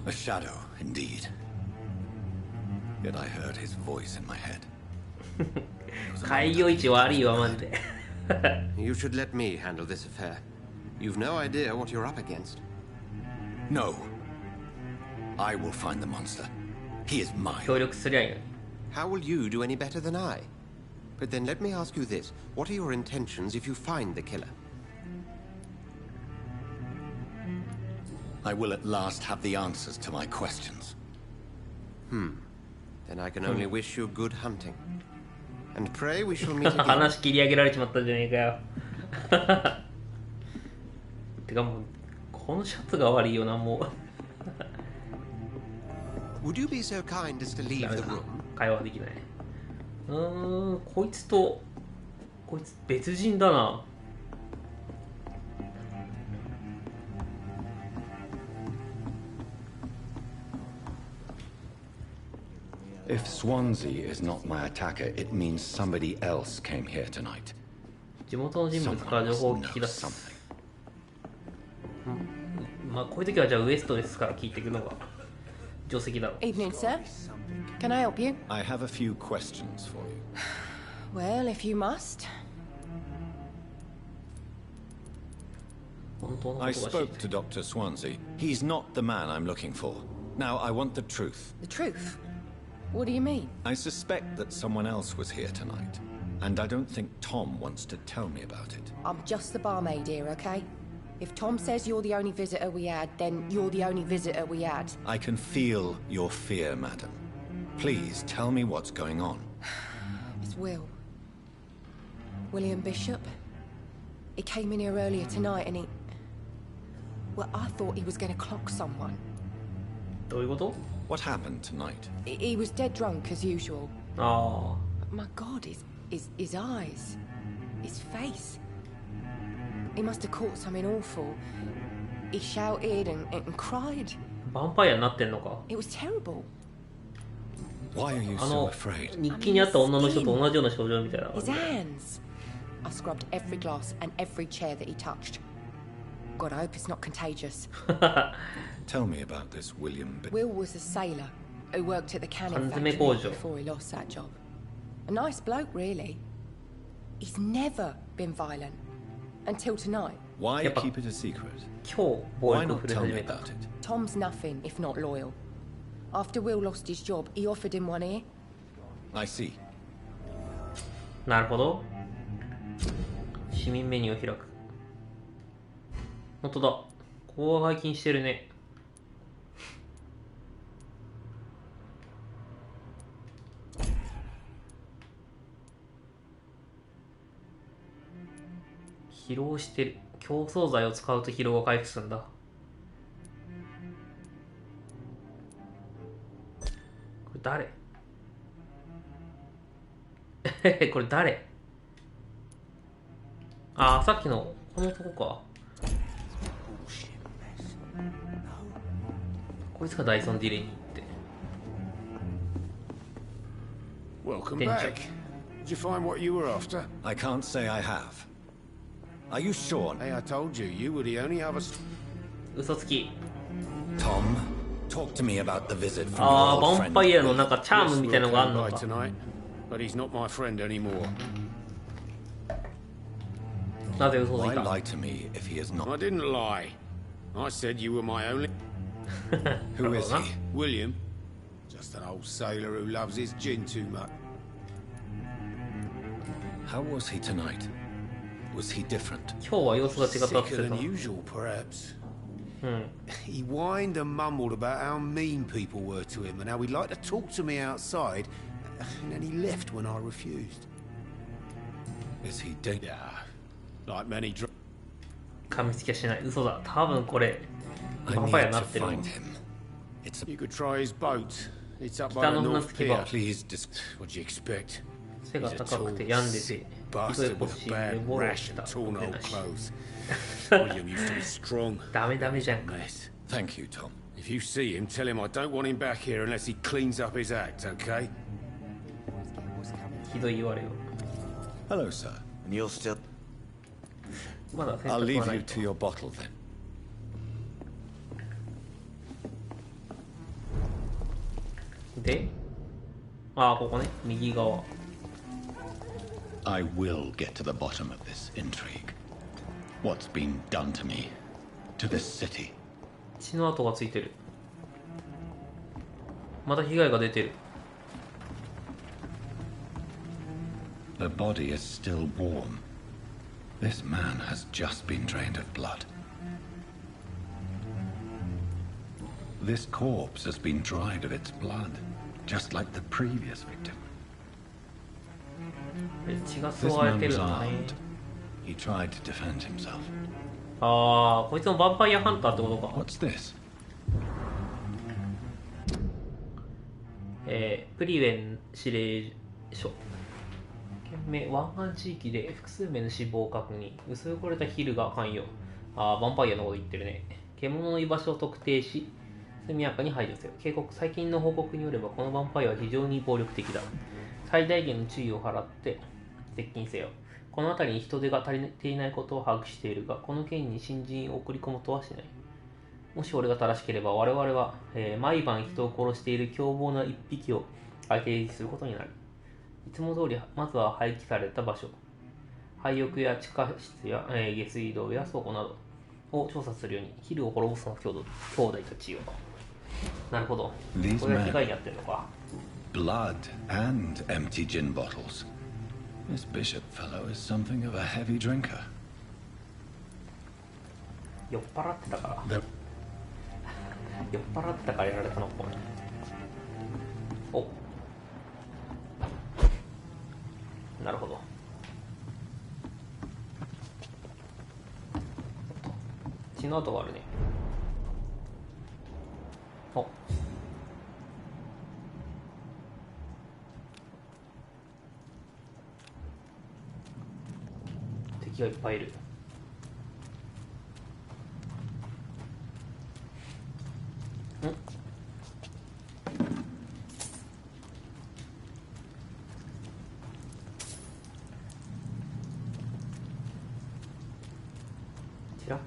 A shadow, indeed. Yet I heard his voice in my head. 開業位置悪いわマジで。 You should let me handle this affair. You've no idea what you're up against. No. I will find the monster. He is mine. 協力すりゃいいのに。 How will you do any better than I? But then let me ask you this. What are your intentions if you find the killer? I will at last have the answers to my questions. Then I can only wish you good hunting. and pray we shall meet again. 話切り上げられちまったじゃねえかよ。てかもうこのシャツが悪いよなもう。Would you be so kind as to leave the room? 会話できない。こいつ別人だな。If Swansea is not my attacker, it means somebody else came here tonight. 地元の人物から情報を聞き出す。まあこういう時はじゃあウエストですから聞いていくのが定石だろう。 Evening, sir. Can I help you? I have a few questions for you. Well, if you must. 本当のこと I が知り spoke たい。 to Dr. Swansea. He's not the man I'm looking for. Now, I want the truth. The truth? What do you mean? I suspect that someone else was here tonight, and I don't think Tom wants to tell me about it. I'm just the barmaid here, okay? If Tom says you're the only visitor we had, then you're the only visitor we had. I can feel your fear, madam. Please tell me what's going on. It's Will. William Bishop. He came in here earlier tonight and he... Well, I thought he was going to clock someone. どういうこと？ What happened tonight? He was dead drunk as usual. あ My God, his eyes, his face. He must have caught something awful. He shouted and cried. あ、ヴァンパイアになってんのか。 It was terrible. Why are you あ so の afraid? 日記にあった女の人と同じような症状みたいな。 His hands. I scrubbed every glass and every chair that he touched. God, I hope it's not contagious. Tell me about this, William. Will was a sailor who worked at the canning 缶詰 factory 工場。 before he lost that job. A nice bloke, really. He's never been violent until tonight. Why Yep. keep it a secret? 今日暴 Why 力を not 振り tell 始 me めた。 about it? Tom's nothing if not loyal. After Will lost his job, he offered him one ear. I see. なるほど。市民メニューを開く。本当だ。ここは解禁してるね。疲労してる。競争剤を使うと疲労が回復するんだ。これ誰？これ誰？ああ、さっきのこの男か。こいつがダイソンディレイに行って。 Welcome Didn't back. Did you find what you were after? I can't say I have. Are you sure? Hey, I told you, you were the only other... 嘘つき。 Tom, talk to me about the visit from ああ、 your old ヴァン friend. パイアのなんかチャー Yes, ムみたい Will のがあ came んの by か。 tonight, but he's not my friend anymore. なぜ嘘つい Why た？ lie to me if he is I not? didn't lie. I said you were my only... Who is he? William. Just an old sailor who loves his gin too much. How was he tonight? Was he different? 今日は様子が違ったって Sicker 言って than た。 usual, perhaps. うん。 He whined and mumbled about how mean people were to him and how he'd like to talk to me outside, and then he left when I refused. Is he dead? Yeah, like many 噛みつきはしない。嘘だ。多分これ、ヴ I ァンパイア need にな to ってる。 find him. It's a... You could try his boat. It's up by 北 the の船 North 着き場。 Pier. Please dis... What do you expect? 背が高くて病んでて、ひどい Bastard 腰 with で a bad ボロ rash し and た。 torn 腕 old なし clothes. William used to be strong. ダメダメじゃんか。 Mess. Thank you, Tom. If you see him, tell him I don't want him back here unless he cleans up his act, okay? ひどい言われよ。 Hello, sir. And you'll still... まだ選 I'll 択 leave はな you い。 to your bottle then. で、ああ、ここね。右側。 I will get to the bottom of this intrigue. What's been done to me, to this city. 血の跡がついてる。また被害が出てる。 The body is still warm. This man has just been drained of blood. This corpse has been dried of its blood, just like the previous victim. 血が吸われてるんだね。 He tried to defend himself. ああ、こいつもヴァンパイアハンターってことか。 What's this? プリウェン指令書。件名、湾岸地域で複数名の死亡を確認。薄汚れたヒルが関与。ああ、ヴァンパイアのこと言ってるね。獣の居場所を特定し、速やかに排除せよ。警告、最近の報告によれば、このヴァンパイアは非常に暴力的だ。最大限の注意を払って接近せよ。この辺りに人手が足りていないことを把握しているが、この県に新人を送り込むとはしない。もし俺が正しければ、我々は、毎晩人を殺している凶暴な一匹を相手にすることになる。いつも通り、まずは廃棄された場所、廃屋や地下室や、下水道や倉庫などを調査するように、ヒルを滅ぼすの兄弟たちよ。なるほど。これが被害に遭ってるのか。Blood and empty gin bottles. This bishop fellow is something of a heavy drinker. 酔っ払ってたから。酔っ払ってたからやられたのか。お、なるほど。血の跡があるね。お、敵がいっぱいいる。ちら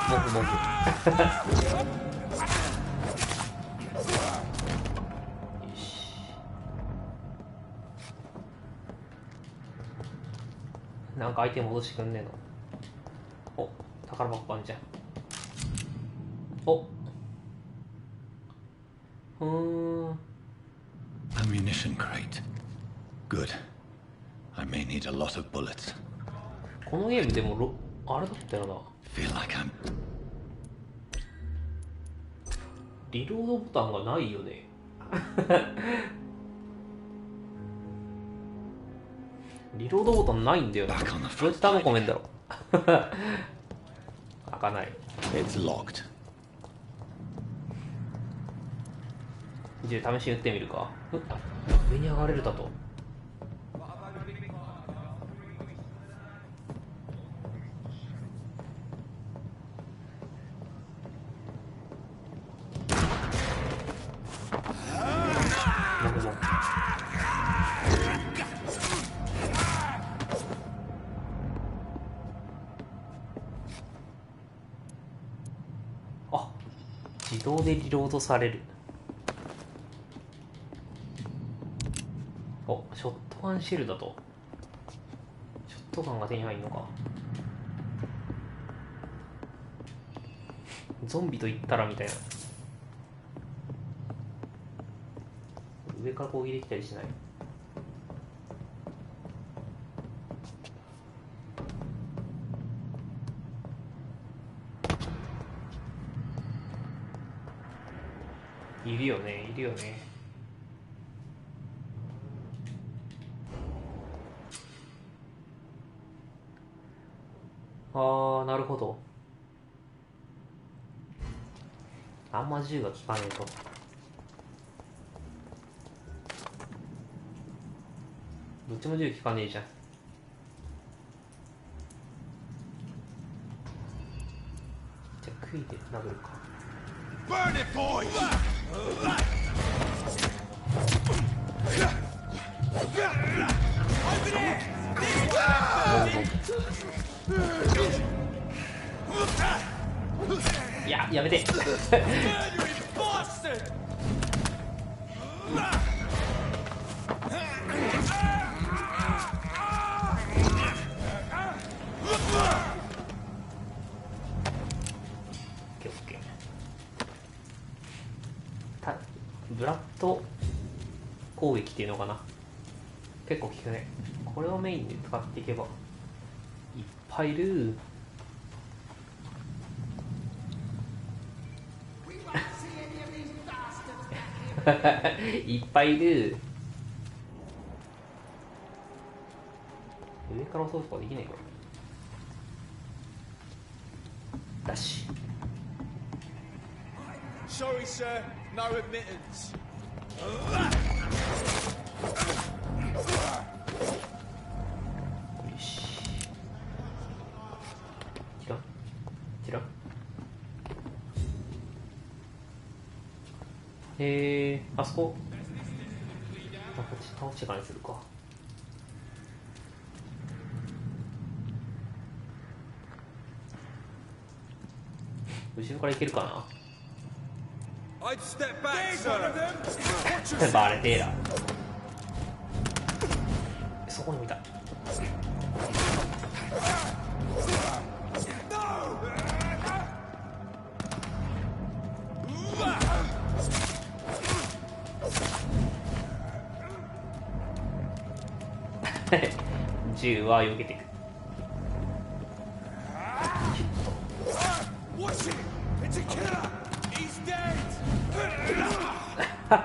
モフモフよし、なんか相手戻してくんねえの。お、宝箱あんじゃん。お、Ammunition crate. Good. I may need a lot of bullets. このゲームでもあれだったよな。 Feel like I'm リロードボタンがないよね。リロードボタンないんだよな。どうやって弾込めんだろう。開かない。 It's locked. じゃあ試しに撃ってみるか。上に上がれるだと。あ、自動でリロードされる。お、ショットガンシェルだと。ショットガンが手に入るのか。ゾンビと言ったらみたいな。上から攻撃できたりしない。いるよね、いるよね。ああ、なるほど。あんま銃が効かねえと。どっちも銃効かねえじゃん。じゃあ杭で殴るか。Burn it, boys! いや、やめて。ブラッド攻撃っていうのかな。結構効くね。これをメインで使っていけばいいぱいいる。いっぱいいる。上から襲うとかできないか。ダッシュ。 Sorry, sir. No admittance. よし。チラチラ。あそこ。あ、こっち倒してからにするか。後ろから行けるかな。I'd step back, sir. バレてーら。そこに見た。銃は避けていく。What's it? It's a killer. He's dead. オッ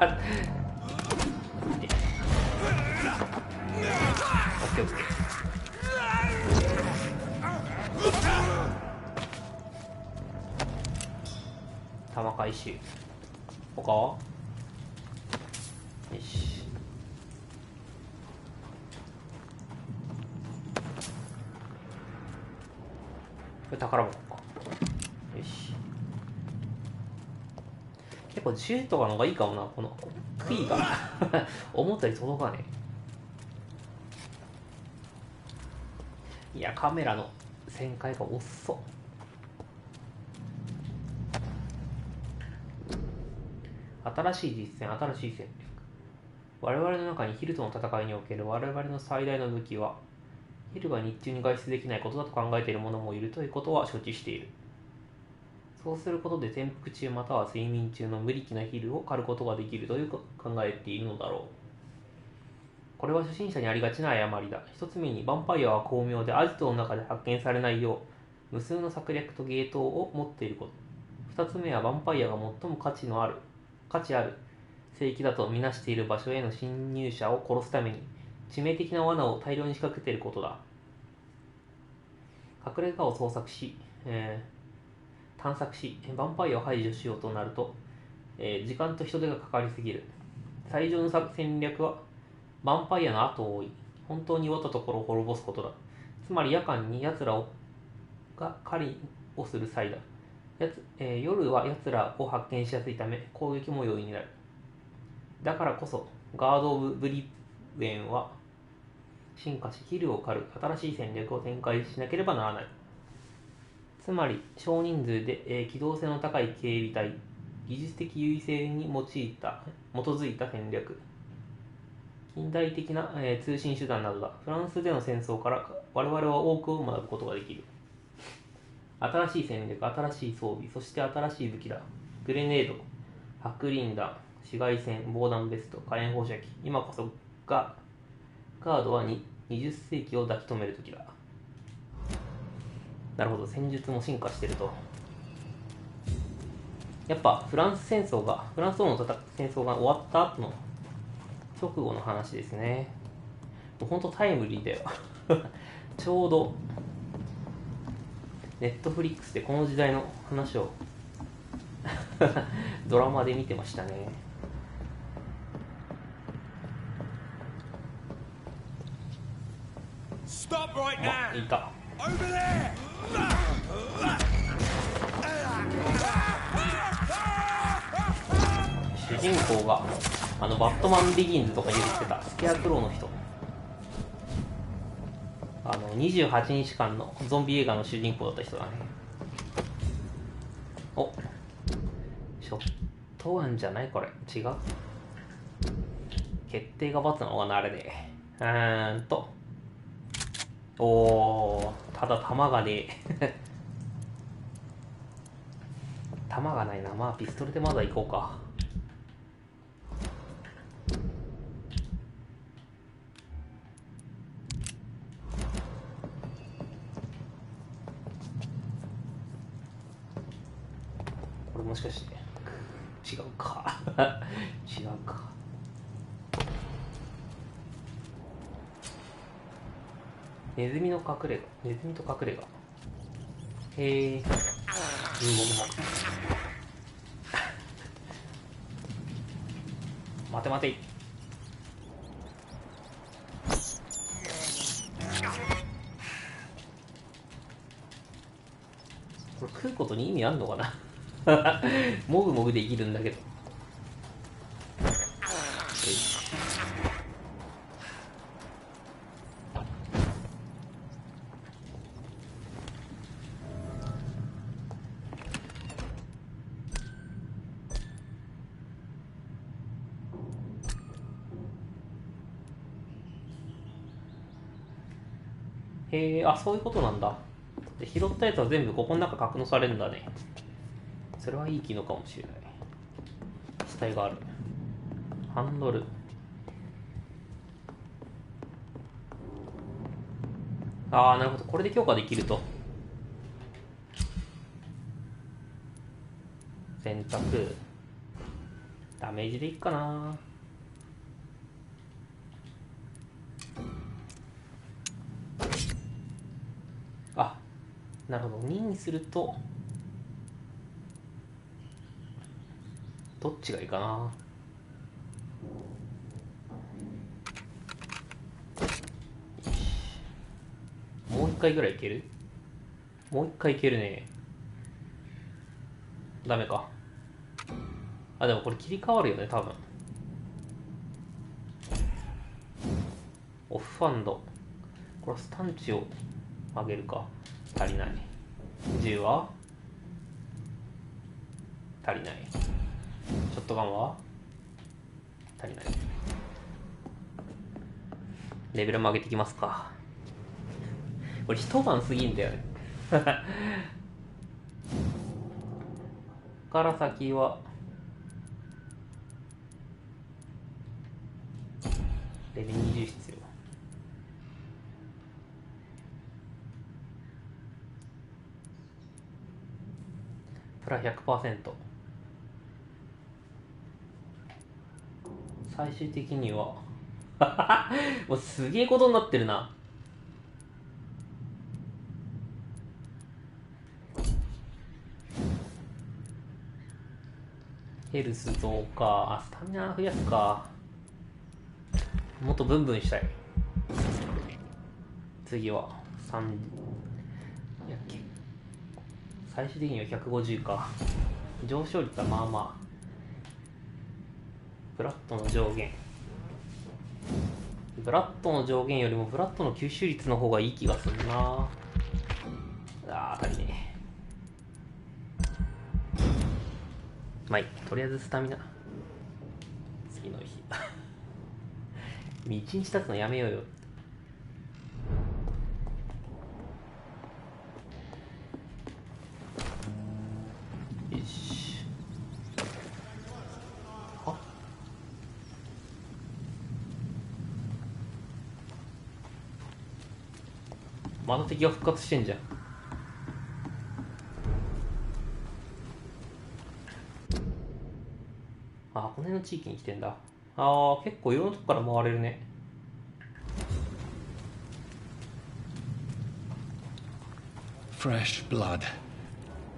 ケーオッケー。弾回収。他は？よし。これ宝箱か。よし。結構銃とかの方がいいかもな。この杭が思ったより届かねえ。いや、カメラの旋回が遅っ。新しい実践、新しい戦略。我々の中にヒルとの戦いにおける我々の最大の武器は、ヒルが日中に外出できないことだと考えている者もいるということは承知している。そうすることで転覆中または睡眠中の無力なヒルを狩ることができるという考えているのだろう。これは初心者にありがちな誤りだ。一つ目に、ヴァンパイアは巧妙でアジトの中で発見されないよう、無数の策略とゲートを持っていること。二つ目は、ヴァンパイアが最も価値ある聖域だとみなしている場所への侵入者を殺すために、致命的な罠を大量に仕掛けていることだ。隠れ家を探索し、ヴァンパイアを排除しようとなると、時間と人手がかかりすぎる。最上の戦略は、ヴァンパイアの後を追い、本当に弱ったところを滅ぼすことだ。つまり夜間に奴らが狩りをする際だ。夜は奴らを発見しやすいため、攻撃も容易になる。だからこそ、ガード・オブ・ブリウェンは進化し、ヒルを狩る新しい戦略を展開しなければならない。つまり、少人数で、機動性の高い警備隊、技術的優位性に基づいた戦略、近代的な、通信手段などだ。フランスでの戦争から我々は多くを学ぶことができる。新しい戦略、新しい装備、そして新しい武器だ。グレネード、白リン弾、紫外線、防弾ベスト、火炎放射器。今こそガードは20世紀を抱き留めるときだ。なるほど、戦術も進化してると。やっぱフランスとの戦争が終わった後の直後の話ですね。もうほんとタイムリーだよ。ちょうどネットフリックスでこの時代の話をドラマで見てましたね。あ、いた。主人公がバットマンビギンズとかに出てきてたスケアクローの人、28日間のゾンビ映画の主人公だった人だね。お、ショットガンじゃないこれ。違う。決定が×なのかなあれで。おー、ただ弾がねえ。弾がないな。まあピストルでまだ行こうか。これもしかして違うか違うか。ネズミの隠れ家、ネズミと隠れ家。へえ。待て待て。これ食うことに意味あんのかなもぐもぐできるんだけど。へえ、あ、そういうことなんだ。で、拾ったやつは全部ここの中格納されるんだね。それはいい機能かもしれない。死体がある。ハンドル。ああ、なるほど。これで強化できると。選択。ダメージでいいかな。あ、なるほど。2にするとどっちがいいかな。もう一回ぐらいいける？もう一回いけるね。ダメか。あ、でもこれ切り替わるよね、多分。オフファンド。これスタンチを上げるか。足りない。10は足りない。ショットガンは足りない。レベルも上げていきますか。これ一晩過ぎんだよねから先はレベル20必要。プラ 100%。 最終的にはもうすげえことになってるな。ヘルス増加。スタミナ増やすか。もっとブンブンしたい。次は3。いや、最終的には150か。上昇率はまあまあ。ブラッドの上限。ブラッドの上限よりもブラッドの吸収率の方がいい気がするな。あー、足りねえ。まあいい。とりあえずスタミナ。次の日。道に立つのやめようよ。よし。は？まだ敵が復活してんじゃん。あ、この辺の地域に来てんだ。ああ、結構いろんなとこから回れるね。Fresh blood.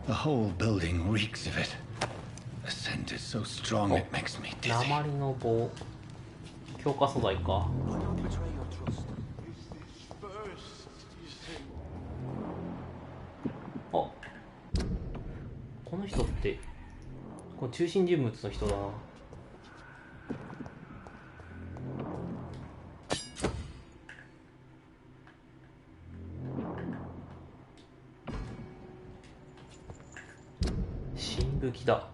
The whole building reeks of it. The scent is so strong it makes me dizzy. 鉛の棒。強化素材か。あ、この人ってこの中心人物の人だな。新武器だ。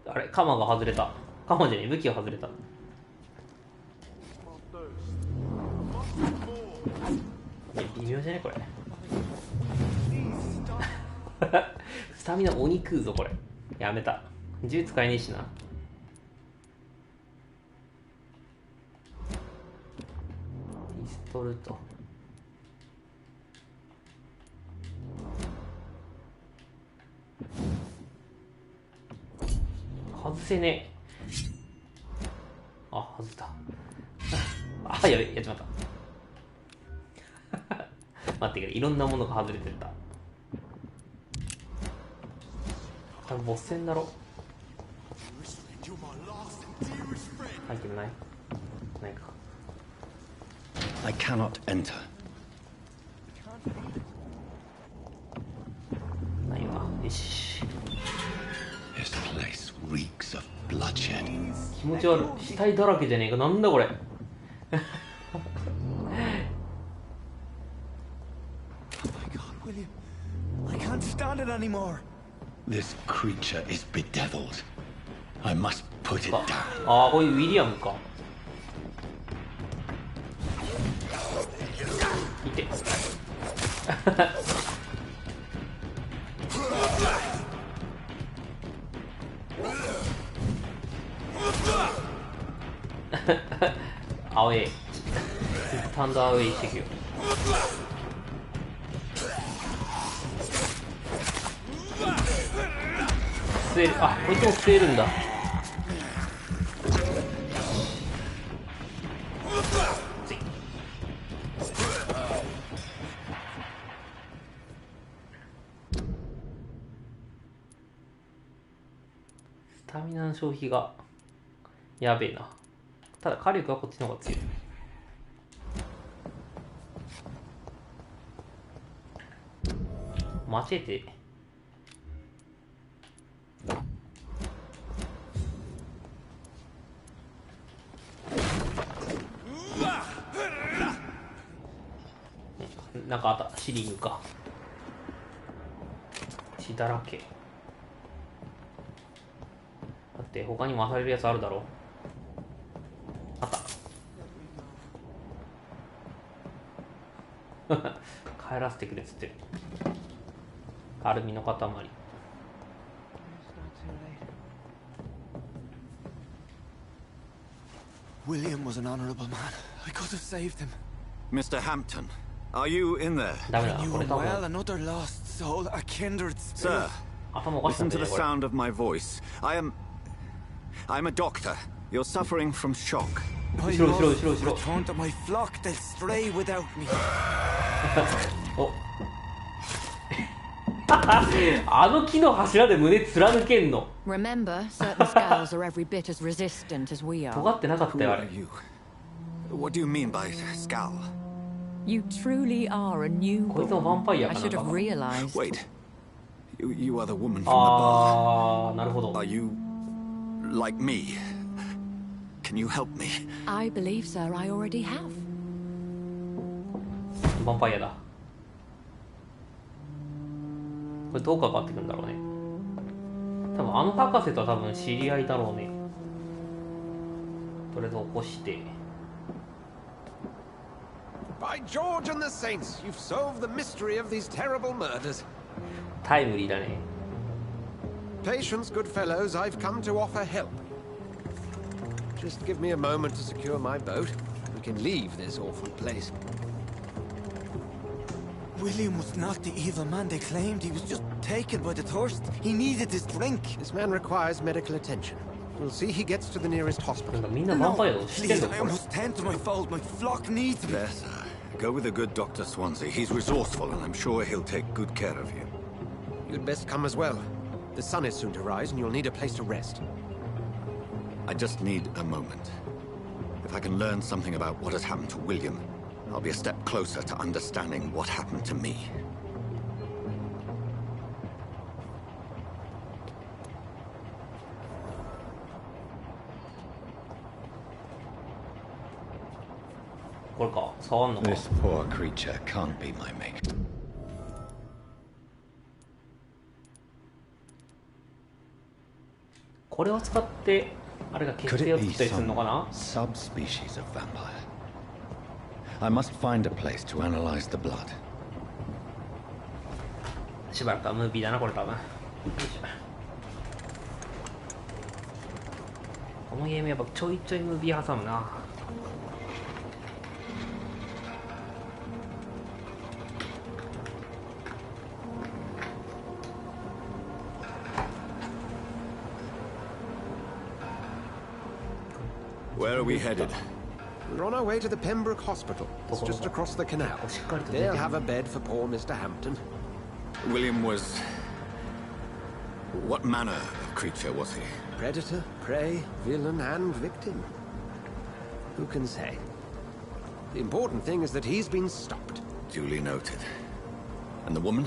あれ、鎌が外れた。鎌じゃねえ、武器が外れた。微妙じゃねこれスタミナ鬼食うぞこれ。やめた。銃使えねえしな。ピストルと外せねえ。あ、外せた。あ、やべ、やっちまった。待ってくれ、いろんなものが外れてった。多分ボス戦だろ。入ってないないか。I cannot enter. ないわ。よし。This place reeks of bloodshed. 気持ち悪い。死体だらけじゃねえか。なんだこれ。Oh my God, William! I can't stand it anymore. This creature is bedeviled. I must put it down. ああ、こういうウィリアムか。いて。アウェイ。一旦アウェイしていくよ。吸える。あ、こいつも吸えるんだ。スタミナの消費がやべえな。ただ火力はこっちの方が強い。マチェテ。なんかあった。シリングか。血だらけ。だって他にも漁れるやつあるだろ。あった帰らせてくれっつってる。アルミの塊。William was an honorable man. I could have saved him. Mr. Hampton, are you in there? ダメだ、 You これ were 多 well, 分 another lost soul, a kindred spirit. Sir, 頭おかしくな listen って to る the よこれ。 sound of my voice. I'm a doctor. You're suffering from shock. My 後ろ後ろ love, 後ろ後ろ。 return to my flock, they'll stray without me. おあの木の柱で胸貫けんの。 Remember, certain scales are every bit as resistant as we 尖 are. ってなかったよあ Who れ are。you? What do you mean by scowl? You truly are a new こいつもヴァンパイア I かな should ん have か。 realized. Wait, you are the woman from the bar. あー、なるほど。 Are you like me? Can you help me? I believe, sir, I already have. ヴァンパイアだ。これどう関わってくるんだろうね。多分あの博士とは多分知り合いだろうね。とりあえず起こして。 By George and the Saints, you've solved the mystery of these terrible murders. タイムリーだね。 Patience, good fellows, I've come to offer help. Just give me a moment to secure my boat. We can leave this awful place. William was not the evil man they claimed. He was just taken by the thirst. He needed his drink. This man requires medical attention. We'll see he gets to the nearest なん hospital. かみんなヴァンパイアを知ってん Please, の I これ。 must tend to my fold. My flock needs me. There, sir. Go with the good Dr. Swansea. He's resourceful, and I'm sure he'll take good care of you. You'd best come as well. The sun is soon to rise and you'll need a place to rest. I just need a moment. If I can learn something about what has happened to William, I'll be a step closer to understanding what happened to me. これか、触んのか。 This poor creature can't be my mate. これを使ってあれが血 Could 清を it 作 be ったりするのか some な。 subspecies of vampire? I must find a place to analyze the blood. しばらくはムービーだなこれ多分。よいしょ。このゲームやっぱちょいちょいムービー挟むな。Where are we headed? We're on our way to the Pembroke Hospital. It's just across the canal. They'll have a bed for poor Mr. Hampton. William was... What manner of creature was he? Predator, prey, villain, and victim. Who can say? The important thing is that he's been stopped. Duly noted. And the woman?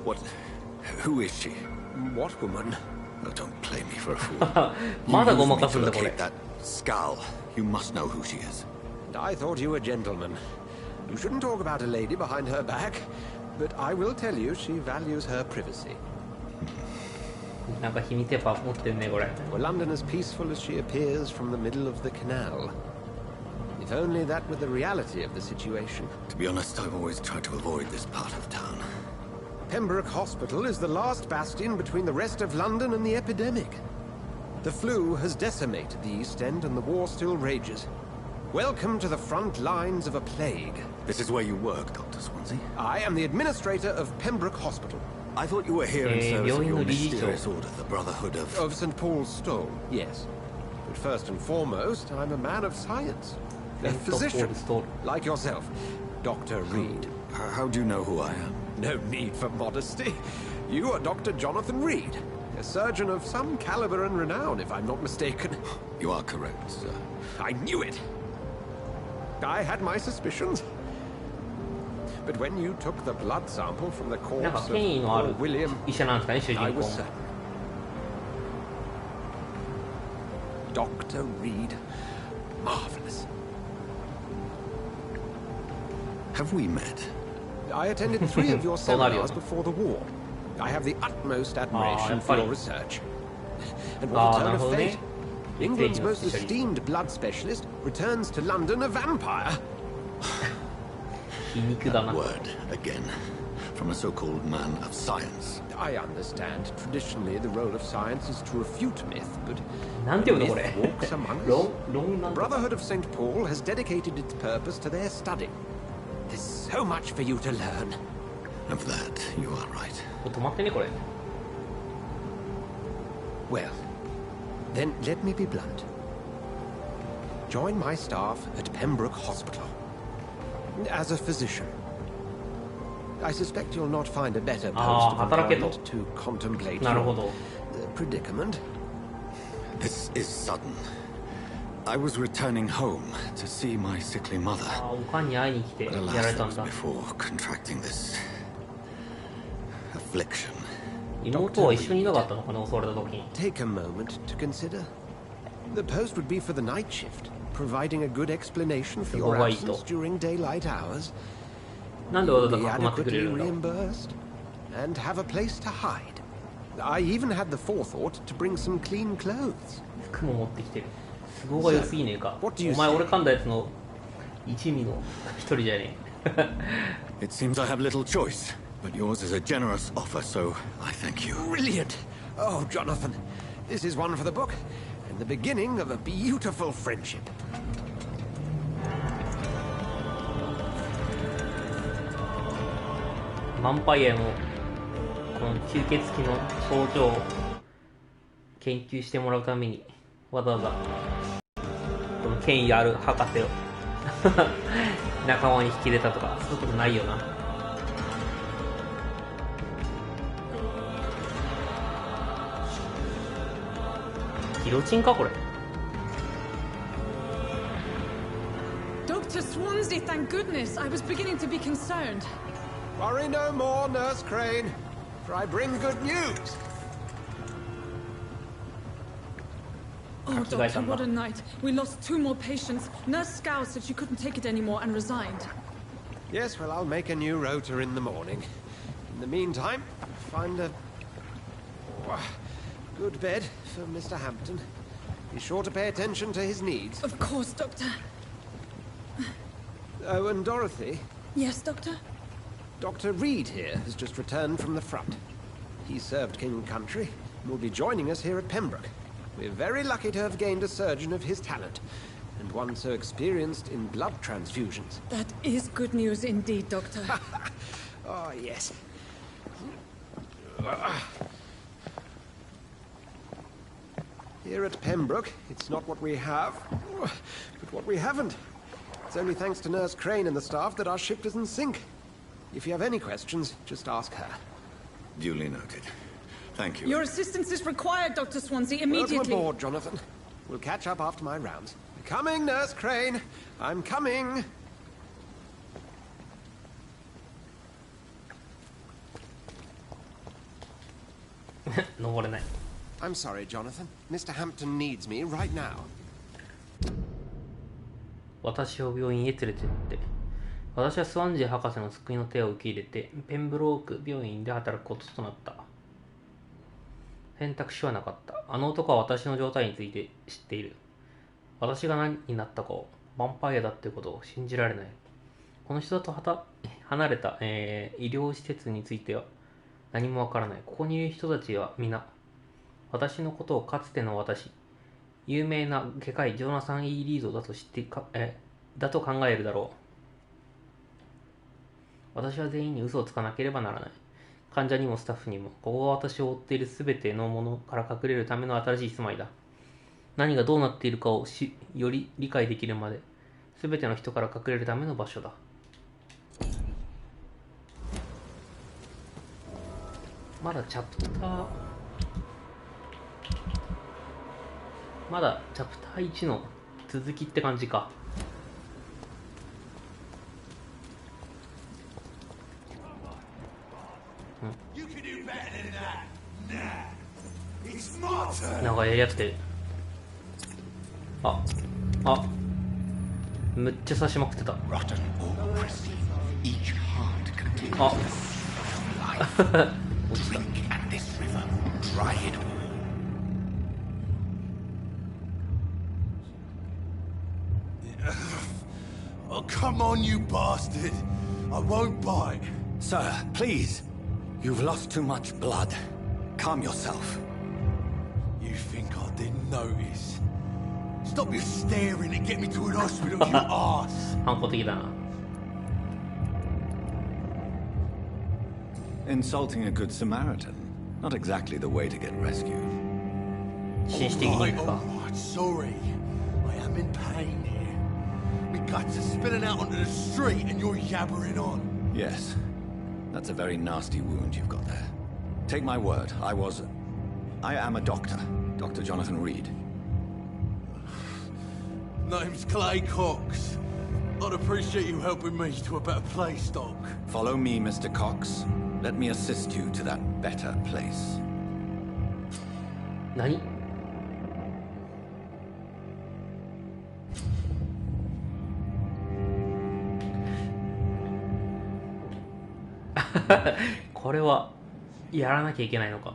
What... Who is she? What woman? Oh, don't play me for a fool. まだごま You か moved す me ん to だこれ locate that skull. You must know who she is. I thought you were gentlemen. You shouldn't talk about a lady behind her back. But I will tell you, she values her privacy. なんか秘密やっぱ持ってるねこれ。 Were London as peaceful as she appears from the middle of the canal? If only that were the reality of the situation. To be honest, I've always tried to avoid this part of town. Pembroke Hospital is the last bastion between the rest of London and the epidemic. The flu has decimated the East End and the war still rages. Welcome to the front lines of a plague. This is where you work, Dr. Swansea? I am the administrator of Pembroke Hospital. I thought you were here in service of your 病院の理事長。 mysterious order, the Brotherhood of... Of St. Paul's Stole, yes. But first and foremost, I'm a man of science. A physician, like yourself, Dr. Reed. How do you know who I am? No need for modesty. You are Dr. Jonathan Reed, a surgeon of some caliber and renown, if I'm not mistaken. You are correct, sir. I knew it! I had my suspicions. But when you took the blood sample from the なんか corpse 権威のあ of る poor William, 医者なんですかね、主人 I 公 was も。 certain. Dr. Reed. Marvelous. Have we met? I attended 3 of your seminars そうなるよ。 before the war. I have the utmost admiration やっ for ぱり。 your research. And what a な turn る of ほどね。 fate. England's most 血液のスペシャリスト。 esteemed blood specialist returns to London a vampire. 皮肉だな。 Word, again. From a so-called man of science. I understand. Traditionally, the role of science is to refute myth, but なんていうのこ myth れ。 walks among ロ us. ン、ロンなんとか。 Brotherhood of St. Paul has dedicated its purpose to their study. There's so much for you to learn. Of that, you are right. 止まってねこれ。 Well, then let me be blunt. Join my staff at Pembroke Hospital. As a physician. I suspect you'll not find a better post of 働けと。 employment to contemplate なるほ your ど。 predicament. This is sudden. I was returning home to see my sickly mother. あ、おかんに会いに来て But やら alas, れ that たん was だ。 before contracting this affliction. 妹は一緒にいなかったのかな、襲われた時に。 Take a moment to consider. The post would be for the night shift, providing a good explanation for your absence during daylight hours. なんでわざ Be わざかくまってくれ adequately るんだ。 reimbursed and have a place to hide. I even had the forethought to bring some clean clothes. 服も持ってきてる。都合が良すぎねえか。 What do you お前 say? 俺噛んだやつの一味の一人じゃねえ。 It seems I have little choice, but yours is a generous offer, so I thank you. Brilliant! Oh, Jonathan, this is one for the book and the beginning of a beautiful friendship. バンパイアのこの吸血鬼の症状を研究してもらうためにわざわざこの権威ある博士を仲間に引き入れたとかそういうことないよな。ギロチンかこれ。 Dr. Swansea, thank goodness. I was beginning to be concerned. Worry no more, Nurse Crane, for I bring good news. Oh, Doctor, what a night. We lost 2 more patients. Nurse Scow said she couldn't take it anymore and resigned. Yes, well, I'll make a new rota in the morning. In the meantime, find a good bed for Mr. Hampton. Be sure to pay attention to his needs. Of course, Doctor. Oh, and Dorothy, Yes, Doctor? Dr. Reed here has just returned from the front. He served King and Country and will be joining us here at Pembroke. We're very lucky to have gained a surgeon of his talent, and one so experienced in blood transfusions. That is good news indeed, Doctor. Oh, yes. Here at Pembroke, it's not what we have, but what we haven't. It's only thanks to Nurse Crane and the staff that our ship doesn't sink. If you have any questions, just ask her. Duly noted. Thank you. Your assistance is required, Dr. Swansea, immediately. Welcome aboard, Jonathan. We'll catch up after my rounds. Coming, Nurse Crane. I'm coming. I'm sorry, Jonathan. Mr. Hampton needs me right now. 私を病院へ連れてって。私はスワンジー博士の救いの手を受け入れて、ペンブローク病院で働くこととなった。選択肢はなかった。あの男は私の状態について知っている。私が何になったかを、ヴァンパイアだっていうことを信じられない。この人と離れた、医療施設については何もわからない。ここにいる人たちは皆、私のことをかつての私、有名な外科医ジョナサン・イー・リードだとだと考えるだろう。私は全員に嘘をつかなければならない。患者にもスタッフにも、ここが私を追っているすべてのものから隠れるための新しい住まいだ。何がどうなっているかをより理解できるまで、すべての人から隠れるための場所だ。まだチャプター1の続きって感じか。なんかやりやってる。むっちゃ刺しまくってた。あ落ちた。Oh, come on, you bastard. I won't bite. Sir, please. You've lost too much blood. Calm yourself. You think I didn't notice? Stop your staring and get me to an hospital, you ass. 反抗的だな。Insulting a good Samaritan. Not exactly the way to get rescued. Alright, sorry. I am in pain here. My guts are spilling out onto the street and you're yabbering on. Yes. That's a very nasty wound you've got there. Take my word, I am a doctor. Dr. Jonathan Reed. Name's Clay Cox. I'd appreciate you helping me to a better place, Doc. Follow me, Mr. Cox. Let me assist you to that better place. 何？これはやらなきゃいけないのか。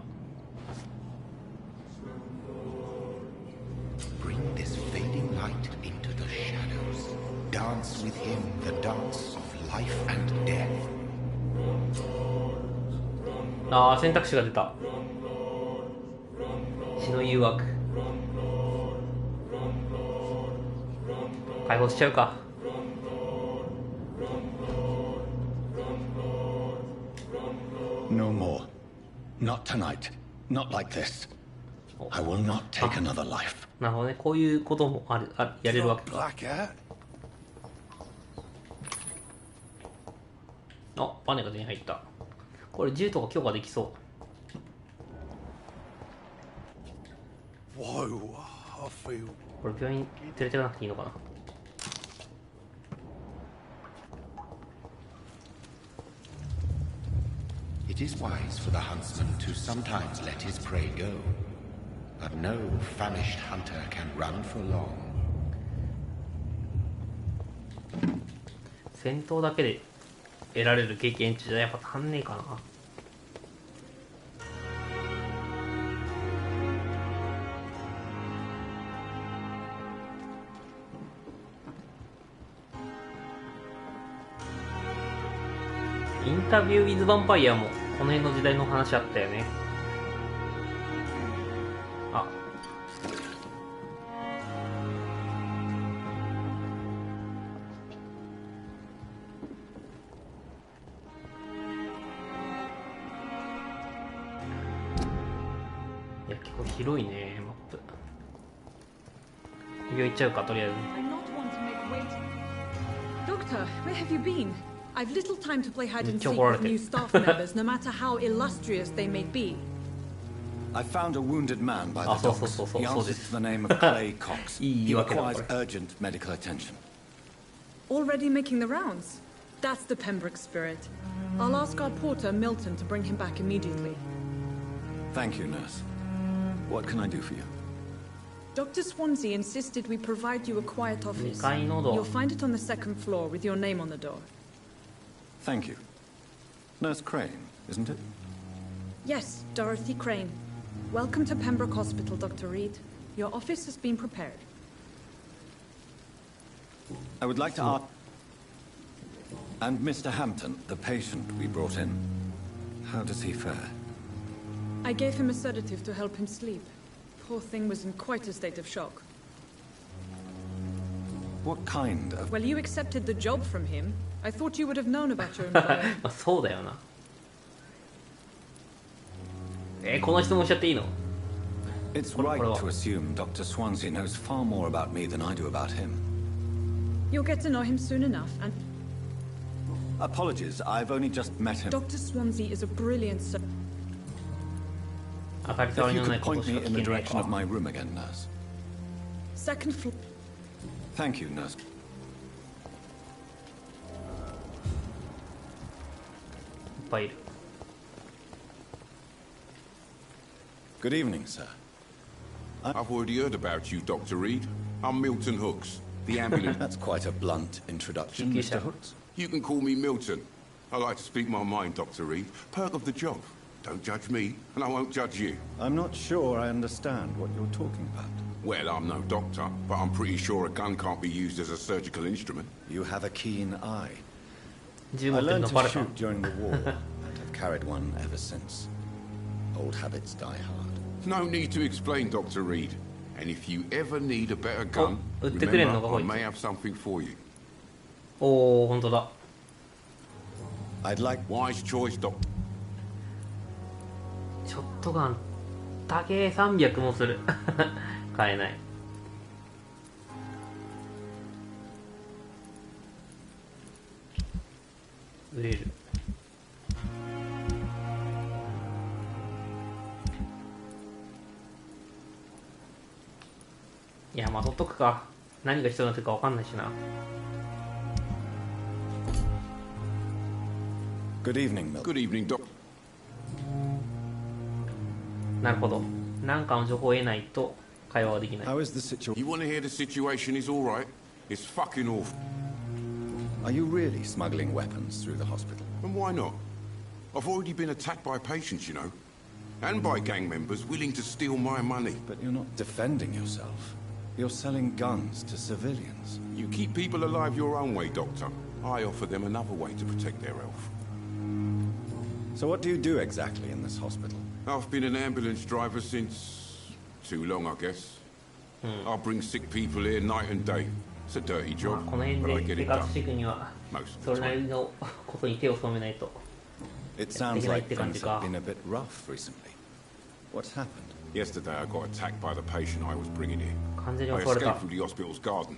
Bring this fading light into the shadows. Dance with him the dance of life and death. 選択肢が出た。死の誘惑。解放しちゃうか。No more. Not tonight. Not like this. I will not take another life. なるほどね。こういうこともやれるわけか。バネが手に入った。これ銃とか強化できそう。これ病院連れてかなくていいのかな。It is wise for the huntsman to sometimes let his prey go, but no famished hunter can run for long. 戦闘だけで得られる経験値じゃやっぱ足んねえかな。インタビュー・ウィズ・ヴァンパイアもこの辺の時代の話あったよね。いや結構広いねマップ。医療行っちゃうか、とりあえず。 I'm not one to make wait. Doctor, where have you been? I've little time to play hide and seek with new staff members, no matter how illustrious they may be. I found a wounded man by the docks. He answers to the name of Clay Cox. He requires urgent medical attention. Already making the rounds? That's the Pembroke spirit. I'll ask our porter, Milton, to bring him back immediately. Thank you, nurse. What can I do for you? Dr. Swansea insisted we provide you a quiet office. 2階のドア。 You'll find it on the second floor with your name on the door. Thank you. Nurse Crane, isn't it? Yes, Dorothy Crane. Welcome to Pembroke Hospital, Dr. Reed. Your office has been prepared. I would like to ask... And Mr. Hampton, the patient we brought in. How does he fare? I gave him a sedative to help him sleep. Poor thing was in quite a state of shock. What kind of... Well, you accepted the job from him. I thought you would have known about your employer. そうだよな。この質問しちゃっていいの？ It's right to assume Dr. Swansea knows far more about me than I do about him. You'll get to know him soon enough, and... Apologies, I've only just met him. Dr. Swansea is a brilliant sir. If you could point me in the direction of my room again, nurse. Second floor. Thank you, nurse. Good evening, sir. I've already heard about you, Dr. Reed. I'm Milton Hooks, the ambulance. That's quite a blunt introduction, Mr. Hooks. You can call me Milton. I like to speak my mind, Dr. Reed. Perk of the job. Don't judge me, and I won't judge you. I'm not sure I understand what you're talking about. Well, I'm no doctor, but I'm pretty sure a gun can't be used as a surgical instrument. You have a keen eye. I 銃持ってる learned の to バレた。 shoot during the war, and have carried one ever since. Old habits die hard. No need to explain, Dr. Reed. And if you ever need a better gun, 売ってくれんのか remember, こ I い may have something for you. つ。おお、本当だ。 I'd like... Wise choice, Doc. ショットガン、高え300もする。買えない。売れる。いや、まあ取っとくか。何が必要になってるか分かんないしな。 Good evening, Milton. Good evening, Doc. なるほど。何かの情報を得ないと会話はできない。 How is the situation? You want to hear the situation is all right? It's fucking awful. Are you really smuggling weapons through the hospital? And why not? I've already been attacked by patients, you know. And by gang members willing to steal my money. But you're not defending yourself. You're selling guns to civilians. You keep people alive your own way, Doctor. I offer them another way to protect their health. So what do you do exactly in this hospital? I've been an ambulance driver since... too long, I guess. I bring sick people here night and day. It's a dirty job, この辺 but I で get 生 it 活してい done. くには Most そ of れ the なり time. のことに手を染めないと。 It sounds like things have been a bit rough recently. What's happened? Yesterday I got attacked by the patient I was bringing here. 完全に I 襲われた escaped。through the hospital's garden,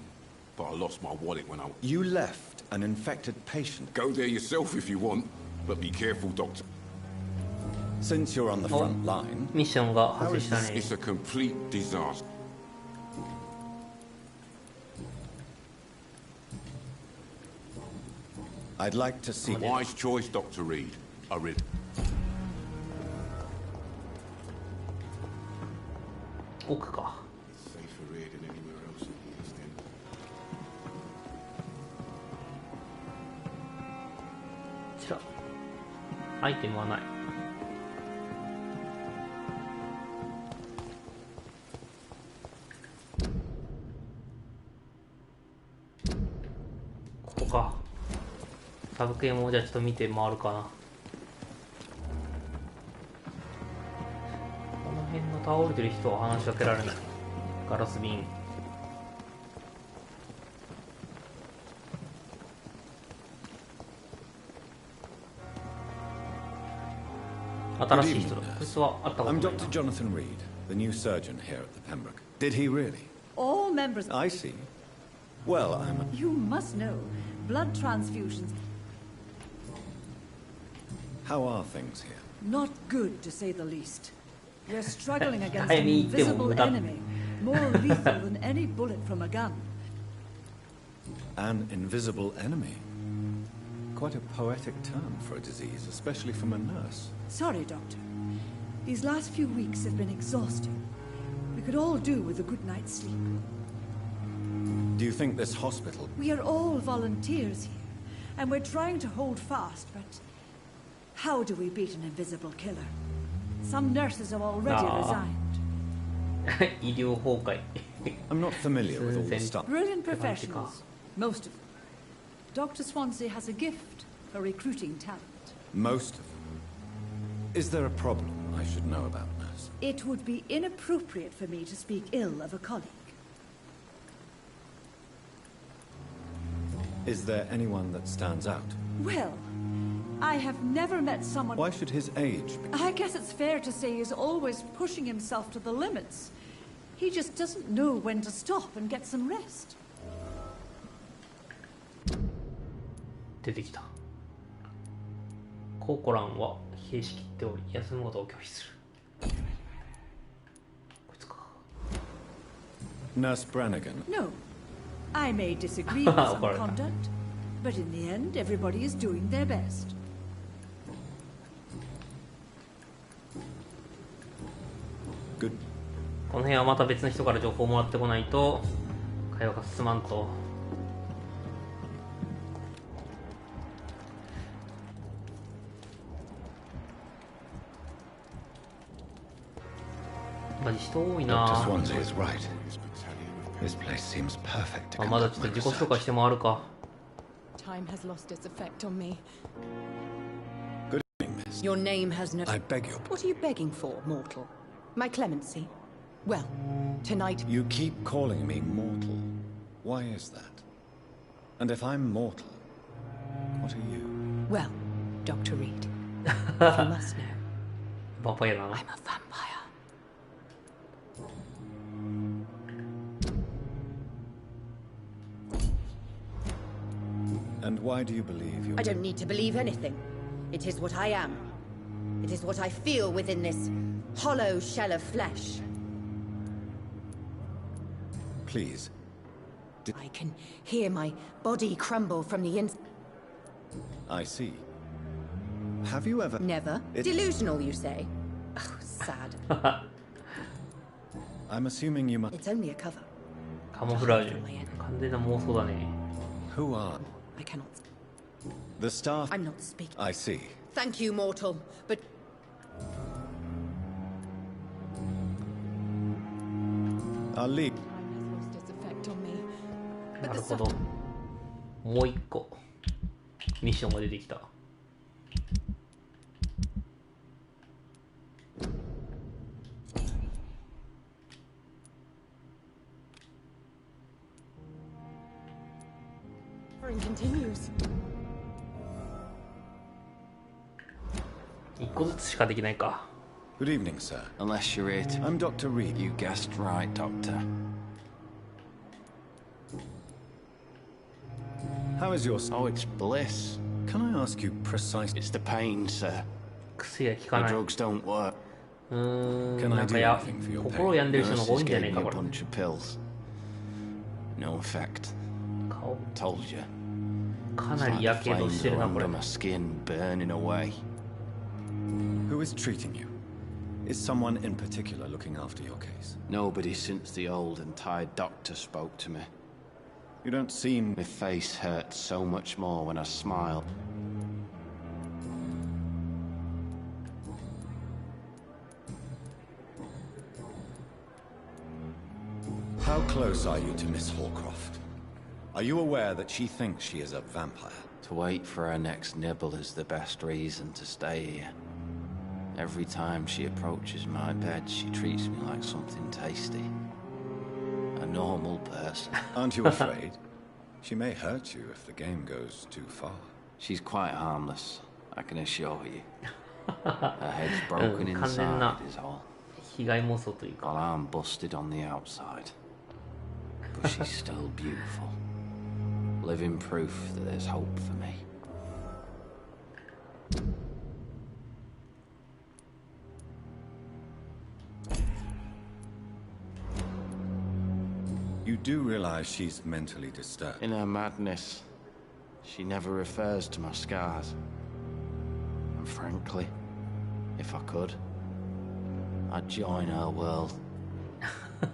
but I lost my wallet when I... You left an infected patient. Go there yourself if you want, but be careful, Doctor. Since you're on the front line, ミッションが How 発生 is した this? ね。 It's a complete disaster. I'd like to see... Wise choice, Dr. Reed. I read. 奥か。 Safer here than anywhere else in the East End. こちら。アイテムはない。ここか。サブ系もじゃあちょっと見て回るかな。この辺の倒れてる人は話しかけられない。ガラス瓶。新しい人だ。こいつは会ったことないな。 I'm Dr. Jonathan Reed, the new surgeon here at the Pembroke. Did he really? Oh, all members. I see. Well, I'm... You must know, blood transfusions... How are things here? Not good, to say the least. We're struggling against an invisible enemy, more lethal than any bullet from a gun. An invisible enemy? Quite a poetic term for a disease, especially from a nurse. Sorry, Doctor. These last few weeks have been exhausting. We could all do with a good night's sleep. Do you think this hospital... We are all volunteers here, and we're trying to hold fast, but... How do we beat an invisible killer? Some nurses have already resigned. 医療崩壊 I'm not familiar with all the stuff. Brilliant professionals, most of them. Dr. Swansea has a gift for recruiting talent. Most of them? Is there a problem I should know about, nurse? It would be inappropriate for me to speak ill of a colleague. Is there anyone that stands out? Well, I have never met someone... Why should his age be... I guess it's fair to say he's always pushing himself to the limits. He just doesn't know when to stop and get some rest. 出てきた。コーコランは冷えしきっており、休むことを拒否する。こいつか。Nurse Brannigan? No. I may disagree with some conduct, but in the end, everybody is doing their best. Good. この辺はまた別の人から情報をもらってこないと会話が進まんと。マジ人多いな。あ、まだちょっと自己紹介してもあるか。Time has lost its effect on me. Good evening, miss. Your name has no... I beg your... What are you begging for, mortal? My clemency? Well, tonight... You keep calling me mortal. Why is that? And if I'm mortal, what are you? Well, Dr. Reed, you must know. Vampire. I'm a vampire. And why do you believe you... I don't need to believe anything. It is what I am. It is what I feel within this hollow shell of flesh. Please. I can hear my body crumble from the inside. I see. Have you ever... Never. Delusional, you say? Oh, sad. I'm assuming you must... It's only a cover. カモフラージュ。完全な妄想だね。Who are... I cannot... The staff... I'm not speaking. I see. Thank you, mortal, but... I'll leave. Time has lost its effect on me. なるほど。もう一個ミッションが出てきた。Continues. 一個ずつしかできないか。Good evening, sir. Unless you're it. I'm Dr. Reed. You guessed right, Doctor. How is your... Oh, it's bliss. Can I ask you precisely... It's the pain, sir. 薬が効かない。 The drugs don't work. なんかや心を病んでる人の方が多いんじゃないかこれ。 A bunch of pills. No effect. 顔 Told you. かなりやけどしてるなこれ。 My skin burning away. Who is treating you? Is someone in particular looking after your case? Nobody since the old and tired doctor spoke to me. You don't seem... My face hurts so much more when I smile. How close are you to Miss Hallcroft? Are you aware that she thinks she is a vampire? To wait for her next nibble is the best reason to stay here. Every time she approaches my bed, she treats me like something tasty. A normal person. Aren't you afraid? She may hurt you if the game goes too far. She's quite harmless, I can assure you. Her head's broken inside is all. 被害妄想というか。 While I'm busted on the outside. but she's still beautiful. Living proof that there's hope for me. You do realize she's mentally disturbed. In her madness, she never refers to my scars. And frankly, if I could, I'd join her world.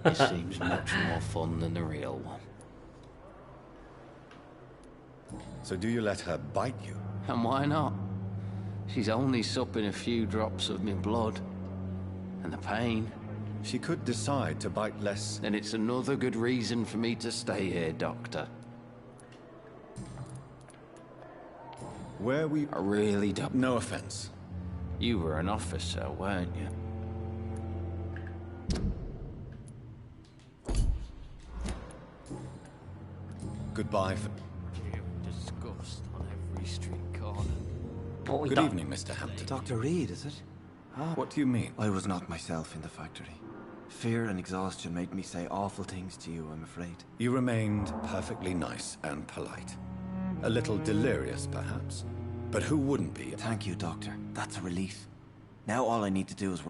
It seems much more fun than the real one. So do you let her bite you? And why not? She's only supping a few drops of my blood. And the pain. She could decide to bite less. Then it's another good reason for me to stay here, Doctor. Where we... I really don't... No offense. You were an officer, weren't you? Goodbye for... Disgust on every street corner. Oh, Good evening, Mr. Hampton. Dr. Reed, is it? What do you mean? I was not myself in the factory. Fear and exhaustion made me say awful things to you, I'm afraid. You remained perfectly nice and polite. A little delirious, perhaps. But who wouldn't be? Thank you, Doctor. That's a relief. Now all I need to do is...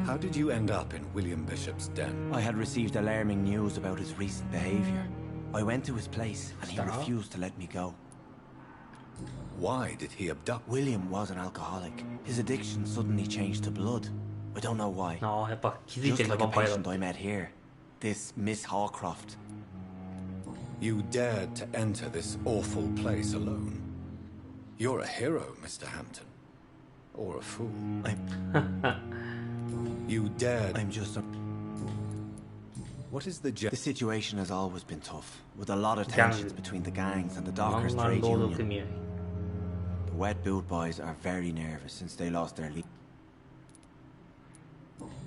How did you end up in William Bishop's den? I had received alarming news about his recent behavior. I went to his place, and he refused to let me go. Why did he abduct? William was an alcoholic. His addiction suddenly changed to blood. I don't know why. No, Just like a patient I met here. This Miss Hawcroft. You dared to enter this awful place alone. You're a hero, Mr. Hampton. Or a fool. You dared... I'm just a... What is the... The situation has always been tough, with a lot of tensions between the gangs and the Dockers trade union. The Wet Boot Boys are very nervous since they lost their lead.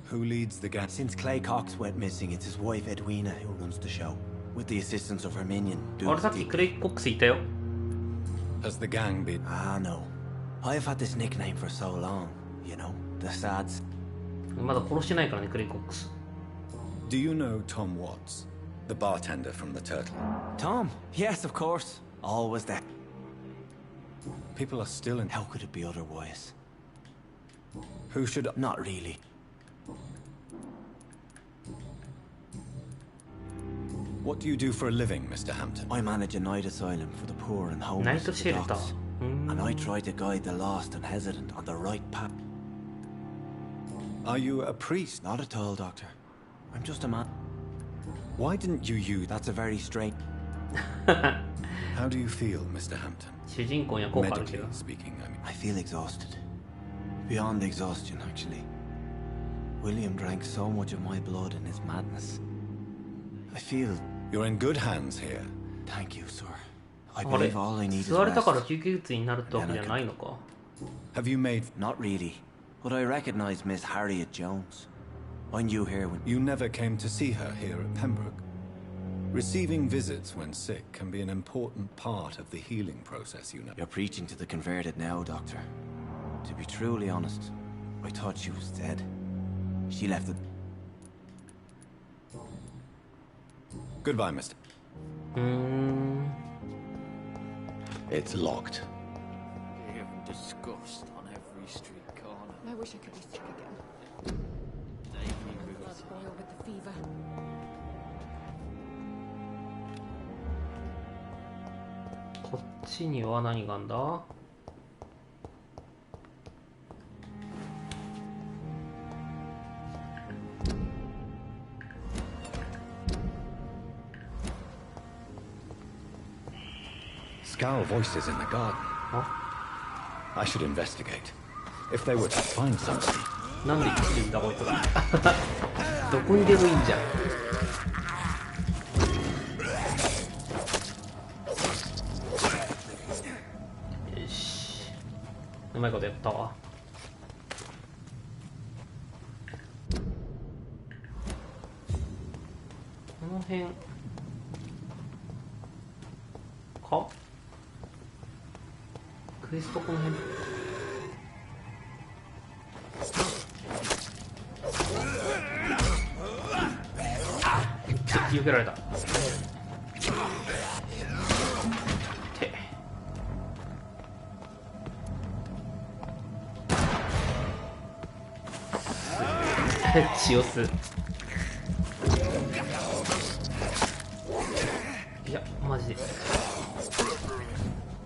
Who leads the gang? Since Clay Cox went missing, it's his wife Edwina who runs the show, with the assistance of her minion. Has the gang been... Ah, no. I've had this nickname for so long, you know, the Sads. Do you know Tom Watts, the bartender from the Turtle? Tom? Yes, of course. Always there. People are still in... How could it be otherwise? Who should... Not really. What do you do for a living, Mr. Hampton? I manage a night asylum for the poor and homeless of the docks. And I try to guide the lost and hesitant on the right path. Are you a priest? Not at all, Doctor. I'm just a man. Why didn't you use... That's a very strange... How do you feel, Mr. Hampton? Medically speaking, I mean. I feel exhausted. Beyond exhaustion, actually. William drank so much of my blood in his madness. I feel... You're in good hands here. Thank you, sir. I believe all I need is rest. Have you made... Not really. But I recognize Miss Harriet Jones. I knew her when... You never came to see her here at Pembroke. Receiving visits when sick can be an important part of the healing process, you know. You're preaching to the converted now, Doctor. To be truly honest, I thought she was dead. She left it... Goodbye, mister. It's locked. Disgust on every street corner. I wish I could be sick again. Blood boil with the fever. Scowl voices in the garden. Huh? I should investigate. If they were to find somebody. なんで生きてんだこいつがどこにでもいいんじゃんよしうまいことやったわこの辺かクエストこの辺けられた。血を吸う。いやマジで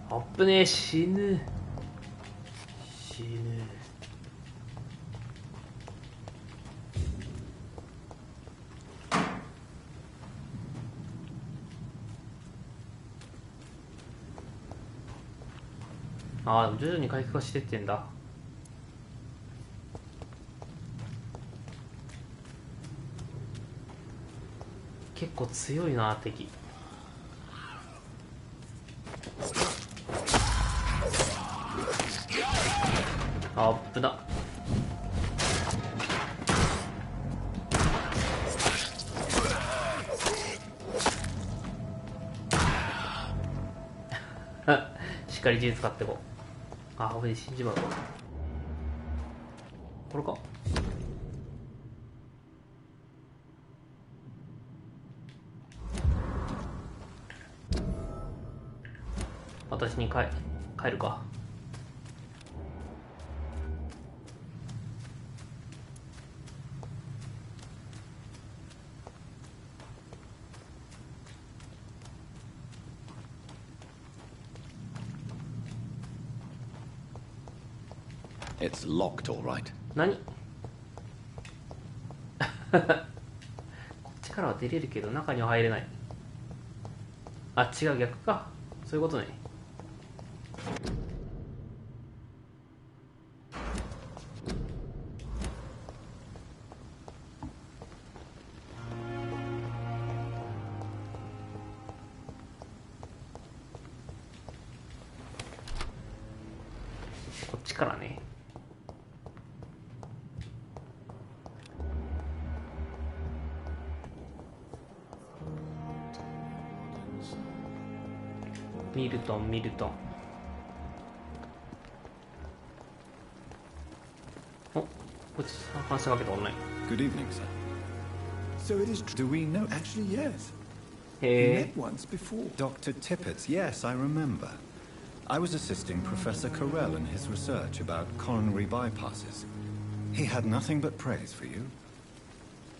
あっぶねえ。死ぬ。ああ、徐々に回復はしてってんだ。結構強いな敵。あっぶな。しっかり銃使ってこう。あ、俺死んじまう。これか。私に帰るか。It's locked, all right. 何こっちからは出れるけど中には入れない。あ、違う、逆か。そういうことね。こっちからね。ミルトン。お、こっち話しかけたオンライン。 Good evening, sir. So it is true. Do we know? Actually, yes. We met once before. Dr. Tippett, yes, I remember. I was assisting Professor Carell in his research about coronary bypasses. He had nothing but praise for you.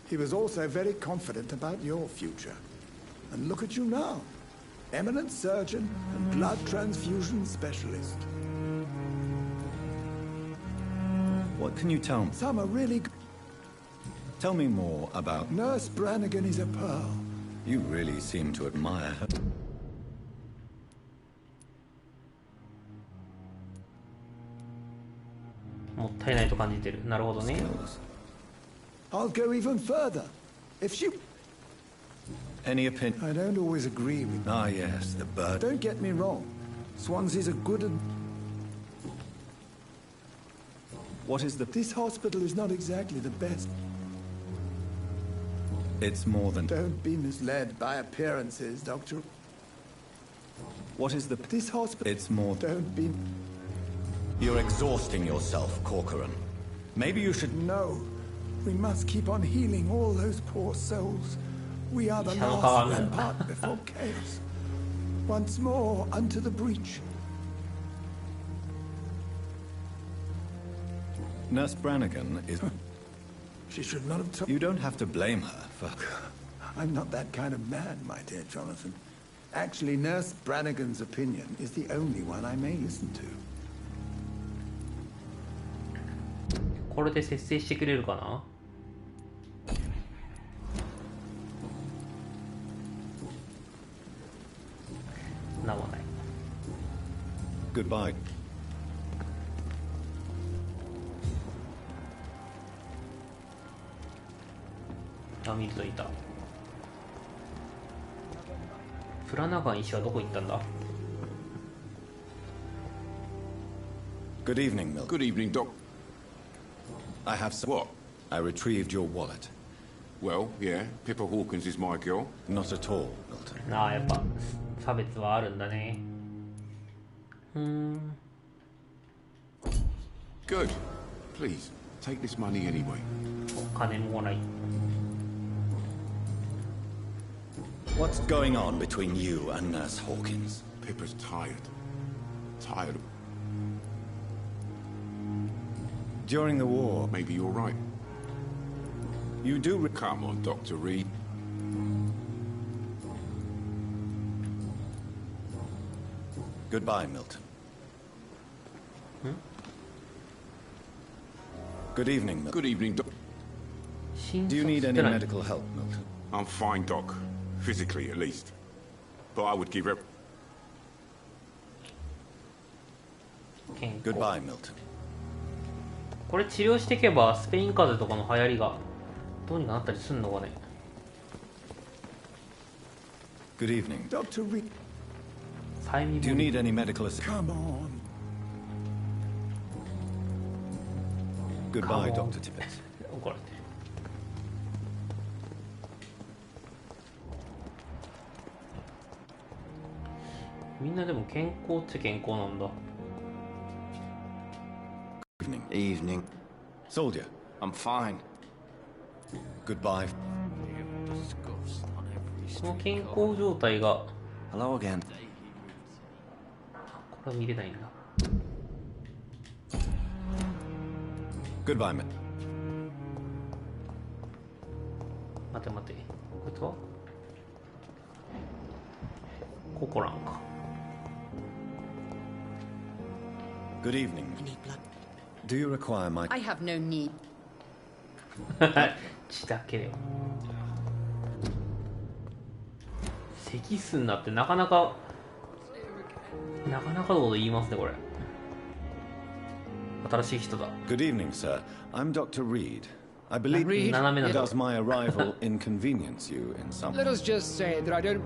He was also very confident about your future. And look at you now. Eminent surgeon and blood transfusion specialist. What can you tell me? Some are really good. Tell me more about... Nurse Brannigan is a pearl. You really seem to admire her. もったいないと感じてる。なるほどね。I'll go even further. If she... Any opinion? I don't always agree with... Ah, yes, the bird. Don't get me wrong. Swansea's a good and... What is the... This hospital is not exactly the best. It's more than... Don't be misled by appearances, Doctor. What is the... This hospital... It's more... Don't be... You're exhausting yourself, Corcoran. Maybe you should... No. We must keep on healing all those poor souls. We are the last rampart before chaos. Once more unto the breach. Nurse Brannigan is... She should not have told... You don't have to blame her for... I'm not that kind of man, my dear Jonathan. Actually, Nurse Brannigan's opinion is the only one I may listen to. これで節制してくれるかな。なんもない。 Goodbye. あ、見るといた。フラナガン医師はどこ行ったんだ。 Good evening, Milton. Good evening, Doc. I have some... What? I retrieved your wallet. Well, yeah, Pippa Hawkins is my girl. Not at all, Milton. ああ、やっぱ差別はあるんだね。Good. Please, take this money anyway. お金ももらい。What's going on between you and Nurse Hawkins? Pippa's tired. Tired. During the war... Maybe you're right. You do... Come on, Dr. Reed. Goodbye, Milton. Good evening, Milton. Good evening, Doc. Do you need any medical help, Milton? I'm fine, Doc. Physically, at least. But I would give every... Goodbye, Milton. これ治療していけばスペイン風邪とかの流行りがどうにかなったりすんのかね。 Good evening. Dr. Reed. Do you need any medical assistance? Come on. Goodbye, Dr. Tippett. 怒られてる。みんなでも健康っちゃ健康なんだ。 Evening. Soldier. I'm fine. Goodbye. その健康状態が Hello again. これは見れないんだ。 Goodbye, man. 待て待て。こいつはココランか。 Good evening. Do you require my... I have no need. 血だけでよ。咳すんなってなかなかのこと言いますねこれ。新しい人だ。 Good evening, sir. I'm Dr. Reed. I believe... Reed? Does my arrival inconvenience you in some... Let us just say that I don't...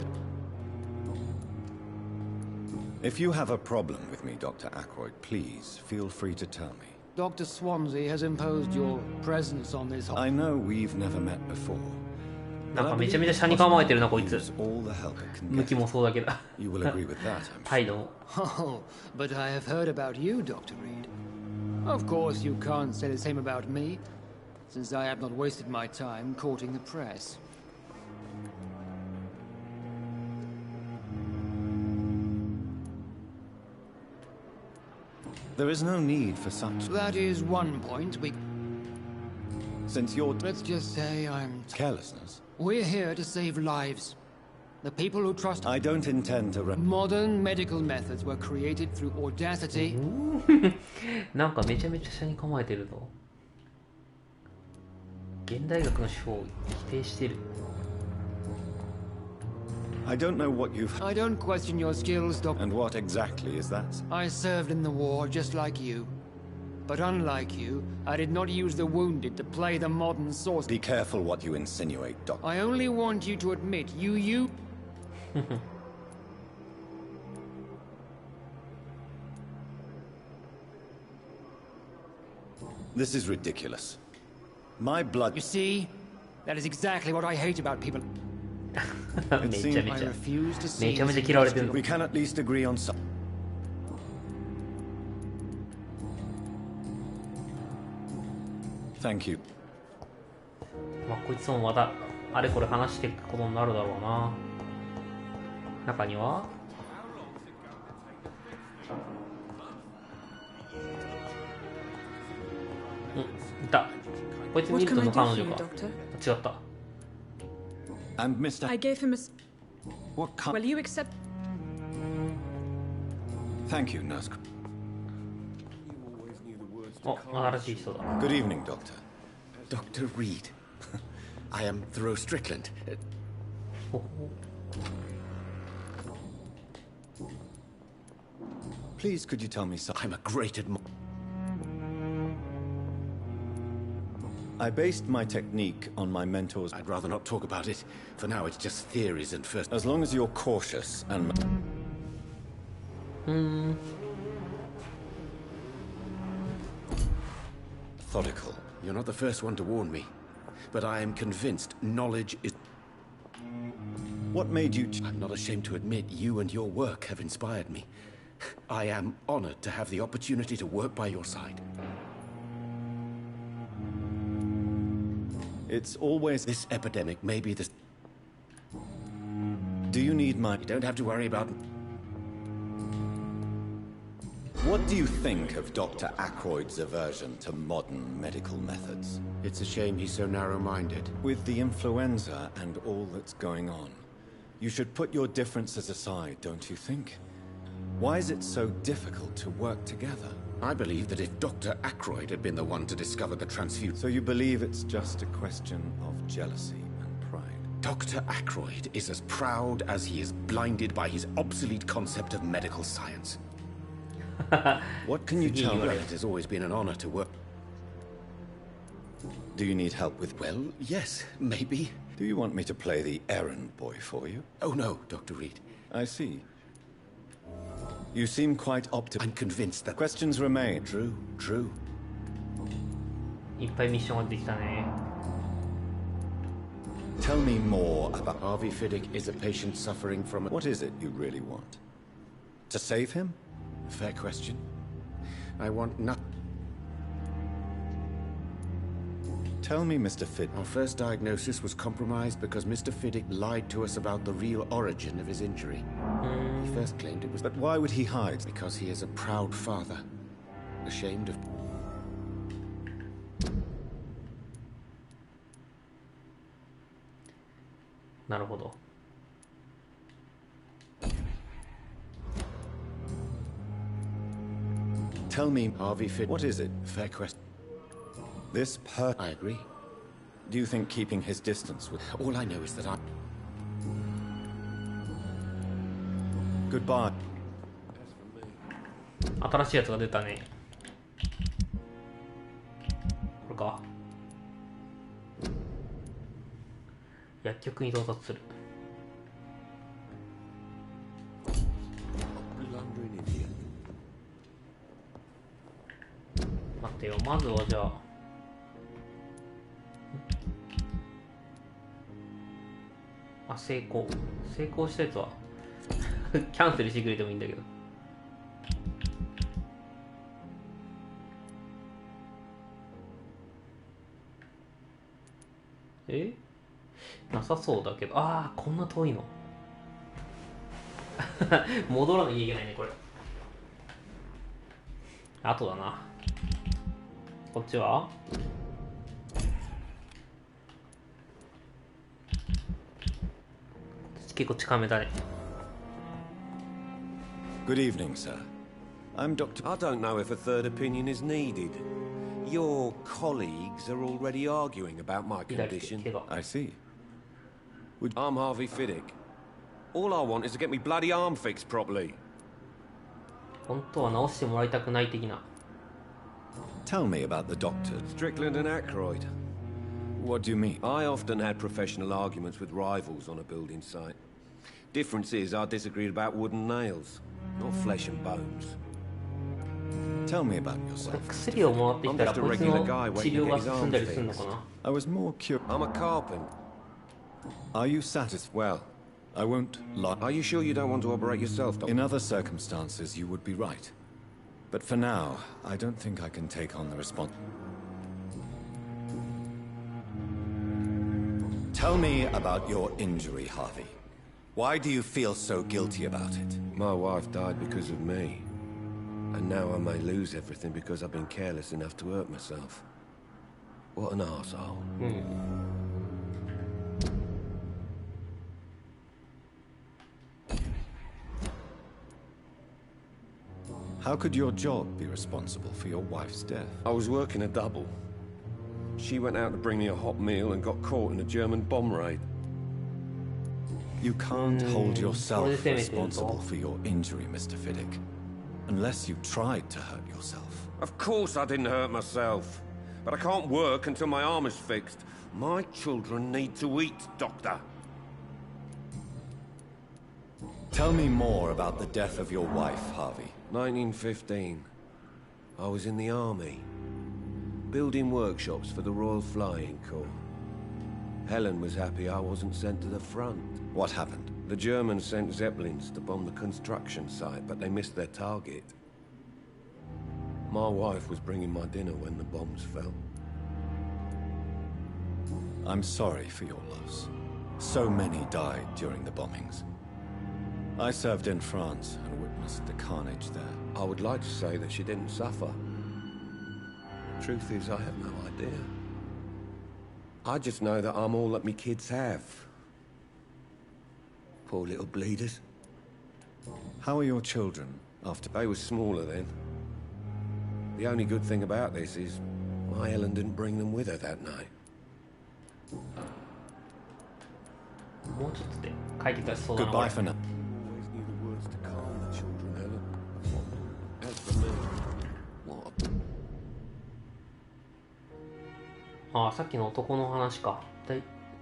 If you have a problem with me, Dr. Ackroyd, please feel free to tell me. Dr. Swansea has imposed your presence on this... I know we've never met before. なんかめちゃめちゃ車に構えてるなこいつ。 All the help it can 向きもそうだけど。 You will agree with that, I'm sure. 態度も。 Oh, but I have heard about you, Dr. Reed. Of course, you can't say the same about me, since I have not wasted my time courting the press. There is no need for such... That is one point we... Since you're... Let's just say I'm... Carelessness. We're here to save lives. The people who trust... I don't intend to... Modern medical methods were created through audacity. なんかめちゃめちゃ車に構えてるぞ。現代学の手法を否定してる。 I don't know what you've... I don't question your skills, Doctor. And what exactly is that? I served in the war just like you. But unlike you, I did not use the wounded to play the modern source. Be careful what you insinuate, Doctor. I only want you to admit you... This is ridiculous. My blood... You see? That is exactly what I hate about people. It seems... I refuse to see... めちゃめちゃ嫌われてる。 We can at least agree on some... Thank you. まあこいつもまたあれこれ話していくことになるだろうな。中にはいた。こいつミルトンの彼女か。違った。 And Mr. I gave him a... What kind... Will you accept... Thank you, nurse. お、新しい人だ。 Good evening, Doctor. Dr. Reed. I am Thoreau Strickland. Please, could you tell me something? I'm a great admirer. I based my technique on my mentor's... I'd rather not talk about it. For now, it's just theories and first... As long as you're cautious and... Methodical. You're not the first one to warn me. But I am convinced knowledge is... What made you... I'm not ashamed to admit you and your work have inspired me. I am honored to have the opportunity to work by your side. It's always... This epidemic may be the... Do you need my... You don't have to worry about... What do you think of Dr. Ackroyd's aversion to modern medical methods? It's a shame he's so narrow-minded. With the influenza and all that's going on, you should put your differences aside, don't you think? Why is it so difficult to work together? I believe that if Dr. Ackroyd had been the one to discover the transfusion... So you believe it's just a question of jealousy and pride? Dr. Ackroyd is as proud as he is blinded by his obsolete concept of medical science. What can you tell me? It has always been an honor to work. Do you need help with... Well, yes, maybe. Do you want me to play the errand boy for you? Oh no, Dr. Reed. I see. You seem quite optimistic. I'm convinced that... Questions remain. True. いっぱいミッションができたね。Tell me more about... Harvey Fiddick is a patient suffering from... What is it you really want? To save him? Fair question. I want nothing. Tell me, Mr. Fiddick. Our first diagnosis was compromised because Mr. Fiddick lied to us about the real origin of his injury. He first claimed it was... But why would he hide? Because he is a proud father. Ashamed of...なるほど。Tell me, Harvey Fiddick. What is it? Fair question. This per... I agree. Do you think keeping his distance would... All I know is that I... Goodbye. 新しいやつが出たね。これか。薬局に到達する。待ってよ、まずはじゃあ成功したやつはキャンセルしてくれてもいいんだけど。なさそうだけど、こんな遠いの戻らなきゃいけないね、これ。あとだな。こっちは結構近めだね。Good evening, sir. I'm Dr. I don't know if a third opinion is needed. Your colleagues are already arguing about my condition. I see. I'm Harvey Fiddick. All I want is to get me bloody arm fixed properly. 本当は直してもらいたくない的な。Tell me about the doctor. Strickland and Ackroyd. What do you mean? I often had professional arguments with rivals on a building site. Difference is I disagreed about wooden nails, not flesh and bones. Tell me about yourself. 薬をもらってきたらこいつの治療が進んだりするのかな。I was more curious. I'm a carpenter. Are you satisfied? Well, I won't lie. Are you sure you don't want to operate yourself, Doctor? In other circumstances, you would be right. But for now, I don't think I can take on the response. Tell me about your injury, Harvey. Why do you feel so guilty about it? My wife died because of me. And now I may lose everything because I've been careless enough to hurt myself. What an arsehole. How could your job be responsible for your wife's death? I was working a double. She went out to bring me a hot meal and got caught in a German bomb raid. You can't hold yourself responsible for your injury, Mr. Fiddick. Unless you tried to hurt yourself. Of course I didn't hurt myself. But I can't work until my arm is fixed. My children need to eat, Doctor. Tell me more about the death of your wife, Harvey. 1915. I was in the army. Building workshops for the Royal Flying Corps. Helen was happy I wasn't sent to the front. What happened? The Germans sent Zeppelins to bomb the construction site, but they missed their target. My wife was bringing my dinner when the bombs fell. I'm sorry for your loss. So many died during the bombings. I served in France and witnessed the carnage there. I would like to say that she didn't suffer. Truth is, I have no idea. I just know that I'm all that me kids have. Poor little bleeders. How are your children after? They were smaller then. The only good thing about this is my Ellen didn't bring them with her that night. もうちょっとで帰ってきたそうだな。 Goodbye for now. Always knew the words to calm the children, Ellen. As for me, what? ああ、さっきの男の話か。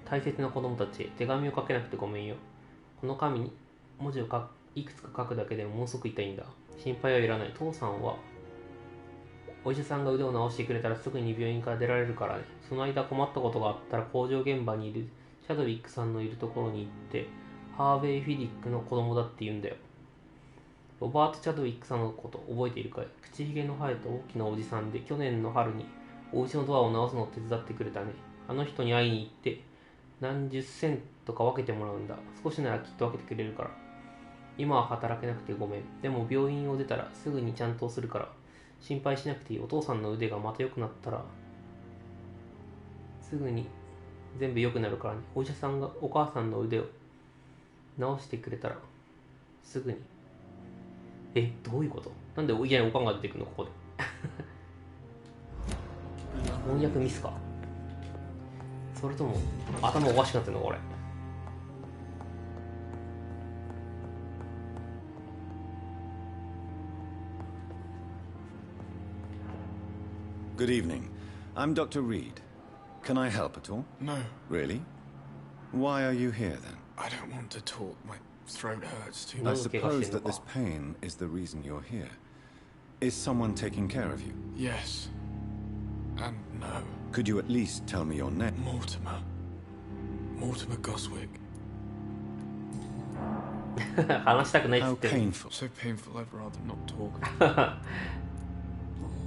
大切な子供たちへ手紙を書けなくてごめんよ。この紙に文字をいくつか書くだけでもものすごく痛いんだ。心配はいらない。父さんはお医者さんが腕を治してくれたらすぐに病院から出られるからね。その間困ったことがあったら工場現場にいるシャドウィックさんのいるところに行ってハーベイ・フィディックの子供だって言うんだよ。ロバート・チャドウィックさんのこと覚えているかい？口ひげの生えた大きなおじさんで去年の春にお家のドアを直すのを手伝ってくれたね。あの人に会いに行って何十セントか分けてもらうんだ。少しならきっと分けてくれるから。今は働けなくてごめん。でも病院を出たらすぐにちゃんとするから心配しなくていい。お父さんの腕がまた良くなったらすぐに全部良くなるからね。お医者さんがお母さんの腕を直してくれたらすぐに。どういうこと？なんでいきなりおかんが出てくるのここで。翻訳ミスか？それとも頭おかしくなってんのか俺。Good evening. I'm Dr. Reed. Can I help at all? No. Really? Why are you here then? I don't want to talk. My throat hurts too I much. suppose that this pain is the reason you're here. Is someone taking care of you? Yes. And no. Could you at least tell me your name? Mortimer. Mortimer Goswick. How painful. So painful I'd rather not talk.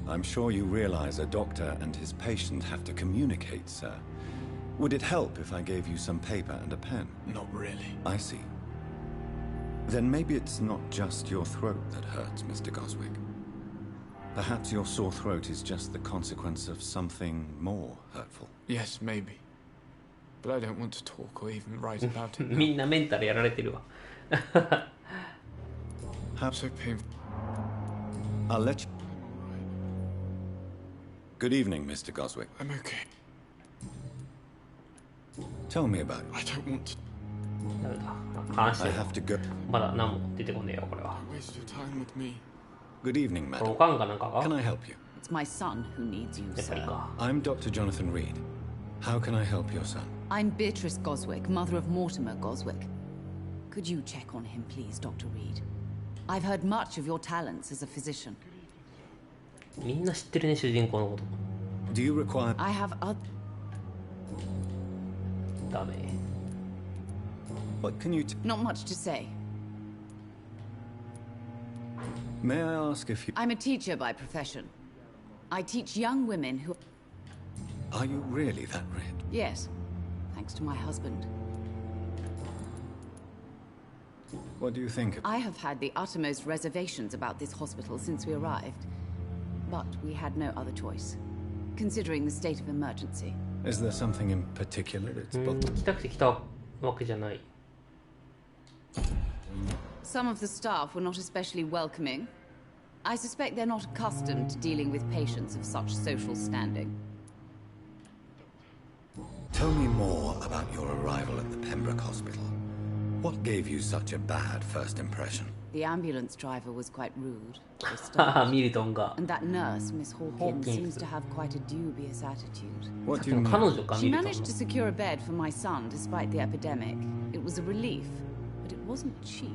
I'm sure you realize a doctor and his patient have to communicate, sir. Would it help if I gave you some paper and a pen? Not really. I see. Then maybe it's not just your throat that hurts, Mr. Goswick. Perhaps your sore throat is just the consequence of something more hurtful. Yes, maybe. But I don't want to talk or even write about it. みんなメンタルやられてるわ。How so painful. I'll let you. Good evening, Mr. Goswick. I'm okay. Tell me about it. I don't want to. I have to go. まだ何も出てこねえよこれは。 Waste your time with me. Good evening, madam. おかんがなんかが Can I help you? It's my son who needs you, sir. I'm Dr. Jonathan Reed. How can I help your son? I'm Beatrice Goswick, mother of Mortimer Goswick. Could you check on him, please, Dr. Reed? I've heard much of your talents as a physician. みんな知ってるね主人公のこと。 Do you require? I have other. ダメ。 What can you? Not much to say. May I ask if you? I'm a teacher by profession. I teach young women who. Are you really that red? Yes, thanks to my husband. What do you think? I have had the uttermost reservations about this hospital since we arrived. But we had no other choice, considering the state of emergency. Is there something in particular that's 来たくて来たわけじゃない。 Some of the staff were not especially welcoming. I suspect they're not accustomed to dealing with patients of such social standing. Tell me more about your arrival at the Pembroke Hospital. What gave you such a bad first impression? The ambulance driver was quite rude. for a start. ミリトンが。 And that nurse, Miss Hawkins, seems to have quite a dubious attitude. What do you mean? 彼女か She ミリトン。 managed to secure a bed for my son despite the epidemic. It was a relief, but it wasn't cheap.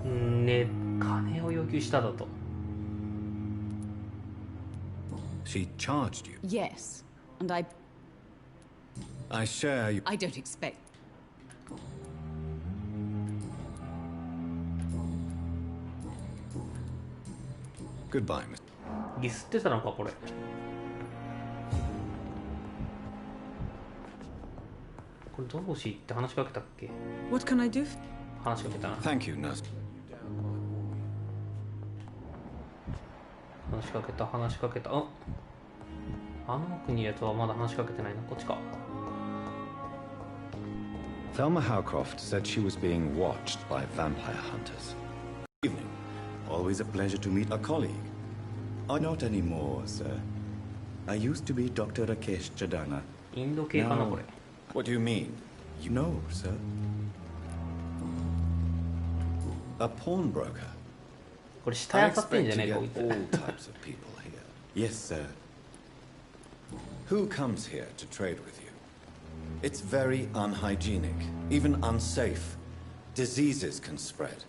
ね、金を要求しただと。 She charged you. Yes, and I share you. don't expect. Goodbye, Miss. ディスってたのかこれ。これどうしって話しかけたっけ？ What can I do? 話しかけたな。 Thank you, nurse. 話しかけた話しかけた。あの奥にいるやつはまだ話しかけてないな。こっちか。 Thelma Howcroft said she was being watched by vampire hunters. Evening. Always a pleasure to meet a colleague. Not anymore, sir. I used to be Dr. Rakesh Chadana. インド系かなこれ。 What do you mean? You know, sir. A pawnbroker. これ下 I やさってん expect じゃ to ねえか get こいつ。 all types of people here. Yes, sir. Who comes here to trade with you? It's very unhygienic, even unsafe. Diseases can spread.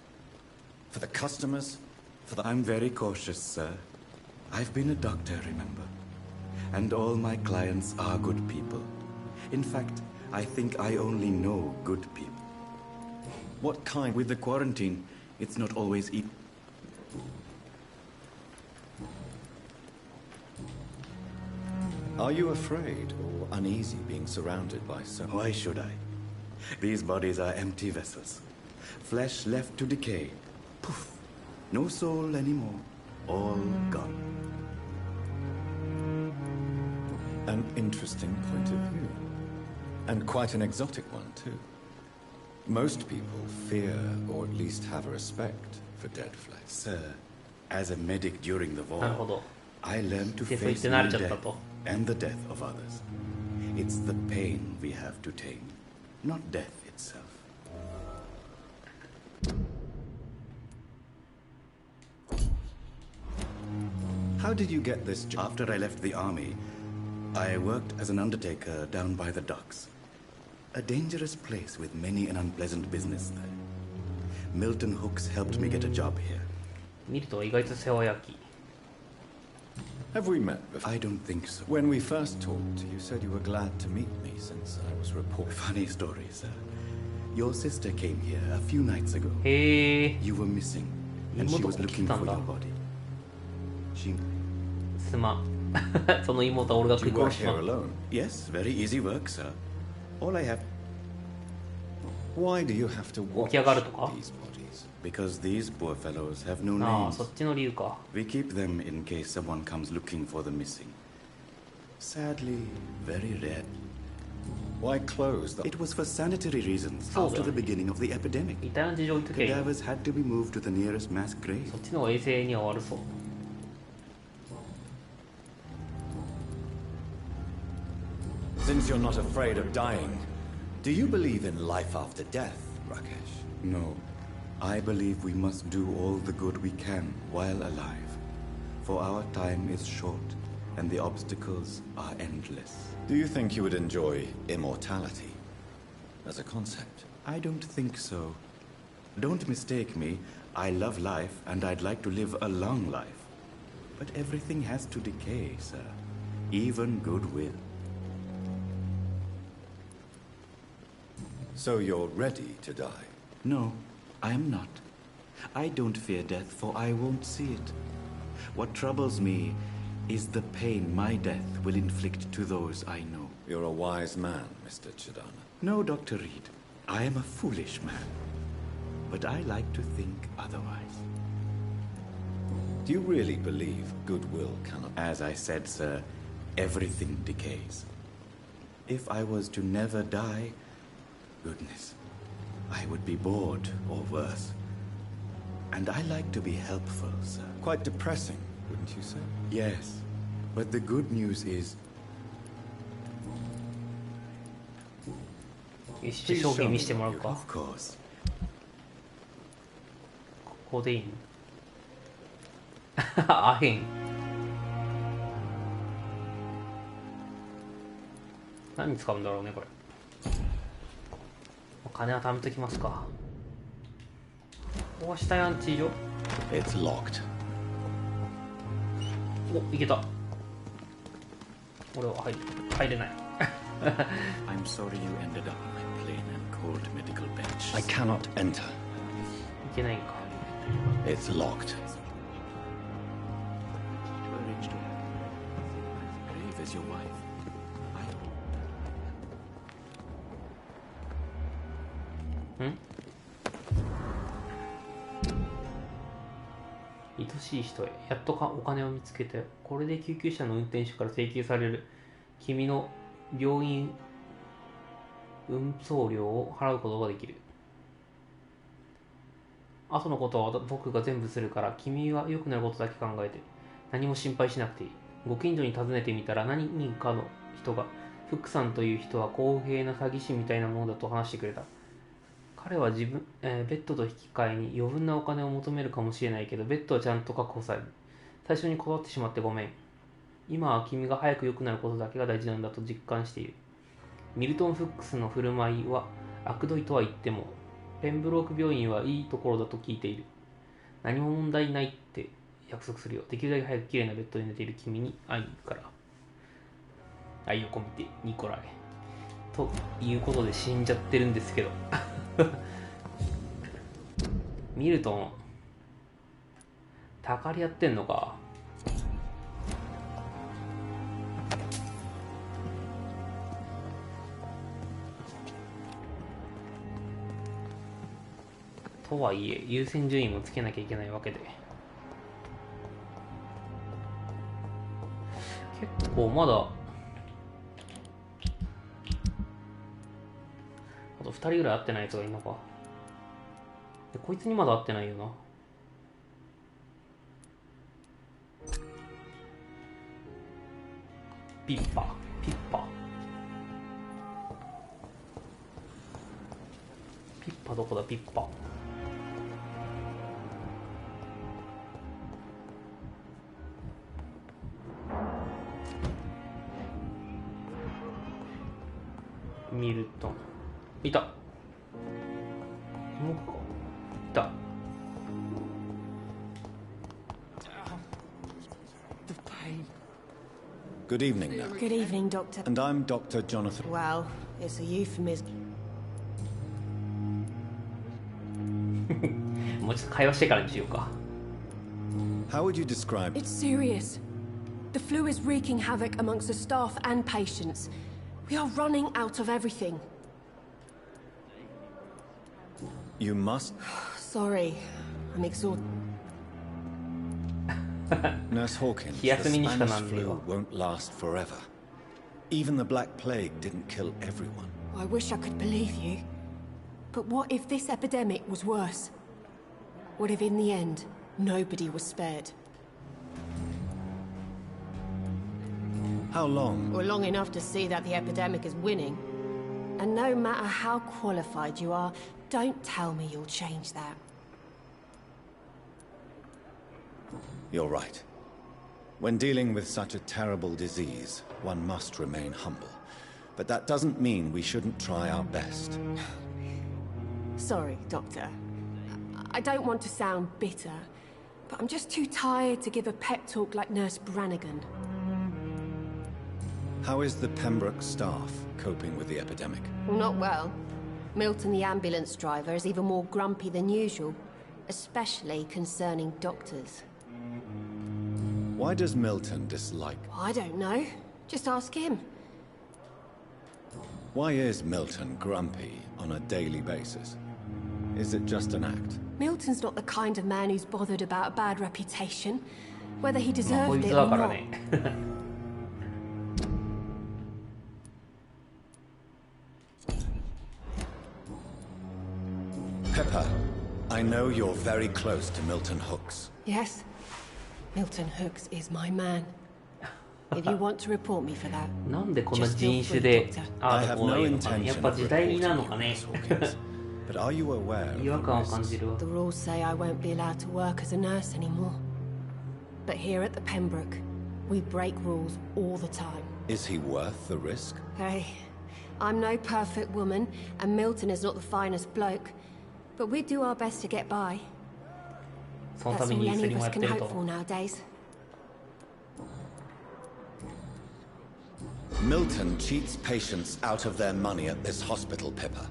For the customers, for the... I'm very cautious, sir. I've been a doctor, remember? And all my clients are good people. In fact, I think I only know good people. What kind? With the quarantine, it's not always easy. Are you afraid or uneasy being surrounded by so... Why should I? These bodies are empty vessels. Flesh left to decay. Poof. No soul anymore. All gone. An interesting point of view. And quite an exotic one, too. Most people fear, or at least have a respect, for dead flesh. Sir, as a medic during the war, なるほど。 I learned to でそう言っ face て慣 my れちゃった death と。 and the death of others. It's the pain we have to tame, not death itself. How did you get this job? After I left the army, I worked as an undertaker down by the docks. A dangerous place with many an unpleasant business there. Milton Hooks helped me get a job here. 見ると意外と世話焼き。 Have we met before? I don't think so. When we first talked, you said you were glad to meet me since I was reported. Funny story, sir. Your sister came here a few nights ago. へえ。 You were missing, and she was looking for your body. She... すまん。その妹は俺が食い You work 殺しま here う。 alone? Yes, very easy work, sir. All I have... Why do you have to 起 watch き上がるとか these bodies? Because these poor fellows have no ああ、 names. そっちの理由か。 We keep them in case someone comes looking for the missing. Sadly, very rare. Why close the... It was for sanitary reasons そうだ after よ the ね。 beginning of the epidemic. 遺体の事情言っとけよ。 Cadavers had to be moved to the nearest mass grave. そっちの方が衛生には悪そう。 Since you're not afraid of dying, do you believe in life after death, Rakesh? No. I believe we must do all the good we can while alive. For our time is short, and the obstacles are endless. Do you think you would enjoy immortality as a concept? I don't think so. Don't mistake me. I love life, and I'd like to live a long life. But everything has to decay, sir. Even goodwill. So you're ready to die? No, I'm not. I don't fear death, for I won't see it. What troubles me is the pain my death will inflict to those I know. You're a wise man, Mr. Chidana. No, Dr. Reed. I am a foolish man. But I like to think otherwise. Do you really believe goodwill cannot... As I said, sir, everything decays. If I was to never die, goodness, I would be bored or worse. And I like to be helpful, sir. Quite depressing, wouldn't you say? Yes, but the good news is... よし、商品見せてもらうか。 Of course. ここでいいのアヘン。何に使うんだろうね、これ。お金は貯めときますか。ここは死体安置所。 It's locked. お、いけた。俺は入れない。I'm sorry you ended up on my plain and cold medical bench. I cannot enter. いけないんか。 It's locked. Arranged to grave as your wife. しい人へ。やっとお金を見つけて、これで救急車の運転手から請求される君の病院運送料を払うことができる。後のことは僕が全部するから、君は良くなることだけ考えて何も心配しなくていい。ご近所に尋ねてみたら、何人かの人がフックさんという人は公平な詐欺師みたいなものだと話してくれた。彼はベッドと引き換えに余分なお金を求めるかもしれないけど、ベッドはちゃんと確保される。最初に断ってしまってごめん。今は君が早く良くなることだけが大事なんだと実感している。ミルトン・フックスの振る舞いは悪どいとは言っても、ペンブローク病院はいいところだと聞いている。何も問題ないって約束するよ。できるだけ早く綺麗なベッドで寝ている君に会いに行くから。愛を込めてニコライ。ということで死んじゃってるんですけど。ミルトン、たかりやってんのか。とはいえ優先順位もつけなきゃいけないわけで、結構まだあと2人ぐらい会ってないやつがいるのか。でこいつにまだ会ってないよな。ピッパピッパピッパどこだ。ピッパミルトンいた。いた。Good evening, now. Good evening, Doctor. And I'm Dr. Jonathan. Well, it's a euphemism. もうちょっと会話してからにしようか。How would you describe? It's serious. The flu is wreaking havoc amongst the staff and patients. We are running out of everything. You must. Sorry, I'm exhausted. Nurse Hawkins, the Spanish flu won't last forever. Even the Black Plague didn't kill everyone. I wish I could believe you. But what if this epidemic was worse? What if in the end, nobody was spared? How long? Well, long enough to see that the epidemic is winning. And no matter how qualified you are, don't tell me you'll change that. You're right. When dealing with such a terrible disease, one must remain humble. But that doesn't mean we shouldn't try our best. Sorry, Doctor. I don't want to sound bitter, but I'm just too tired to give a pep talk like Nurse Brannigan. How is the Pembroke staff coping with the epidemic? Well, not well. Milton, the ambulance driver, is even more grumpy than usual, especially concerning doctors. Why does Milton dislike? I don't know. Just ask him. Why is Milton grumpy on a daily basis? Is it just an act? Milton's not the kind of man who's bothered about a bad reputation, whether he deserved it or not. Pepper, I know you're very close to Milton Hooks. Yes. Milton Hooks is my man. If you want to report me for that, なんでこんな人種でああこういうのかね。やっぱ時代なのかね。But are you aware? 違和感を感じるわ。 The rules say I won't be allowed to work as a nurse anymore. But here at the Pembroke, we break rules all the time. Is he worth the risk? Hey, I'm no perfect woman, and Milton is not the finest bloke. But we do our best to get by. その That's た all めに any そ of れも us やって can る hope と。 for nowadays. Milton cheats patients out of their money at this hospital, Pippa.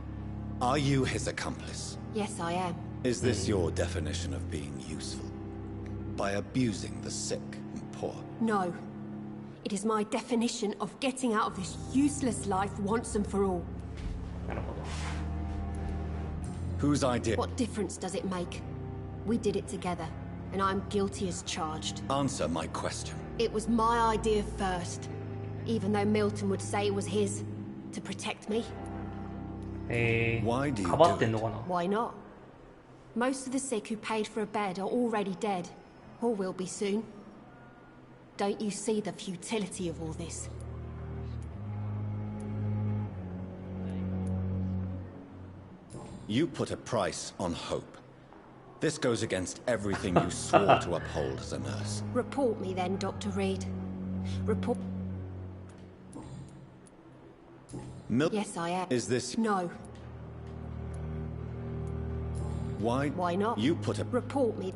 Are you his accomplice? Yes, I am. Is this your definition of being useful? By abusing the sick and poor? No. It is my definition of getting out of this useless life once and for all. Whose idea? What difference does it make? We did it together, and I'm guilty as charged. Answer my question. It was my idea first, even though Milton would say it was his, to protect me. Why do you do it? Why not? Most of the sick who paid for a bed are already dead, or will be soon. Don't you see the futility of all this? You put a price on hope. This goes against everything you swore to uphold as a nurse. Report me then, Dr. Reed. Report... Yes, I am. Is this... No. Why not? You put a... Report me.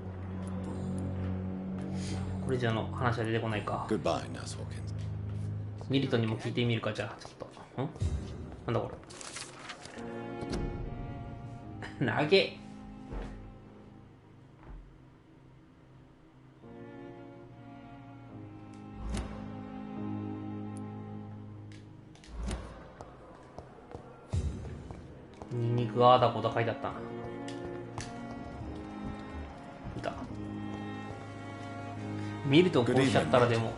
これじゃの話は出てこないか。 Goodbye, Nurse Hawkins. ミリトンにも聞いてみるか、じゃあ、ちょっと。なんだこれ。投げ。ニンニクがあだこだ書いてあったな。見た。ミルトン殺しちゃったらでも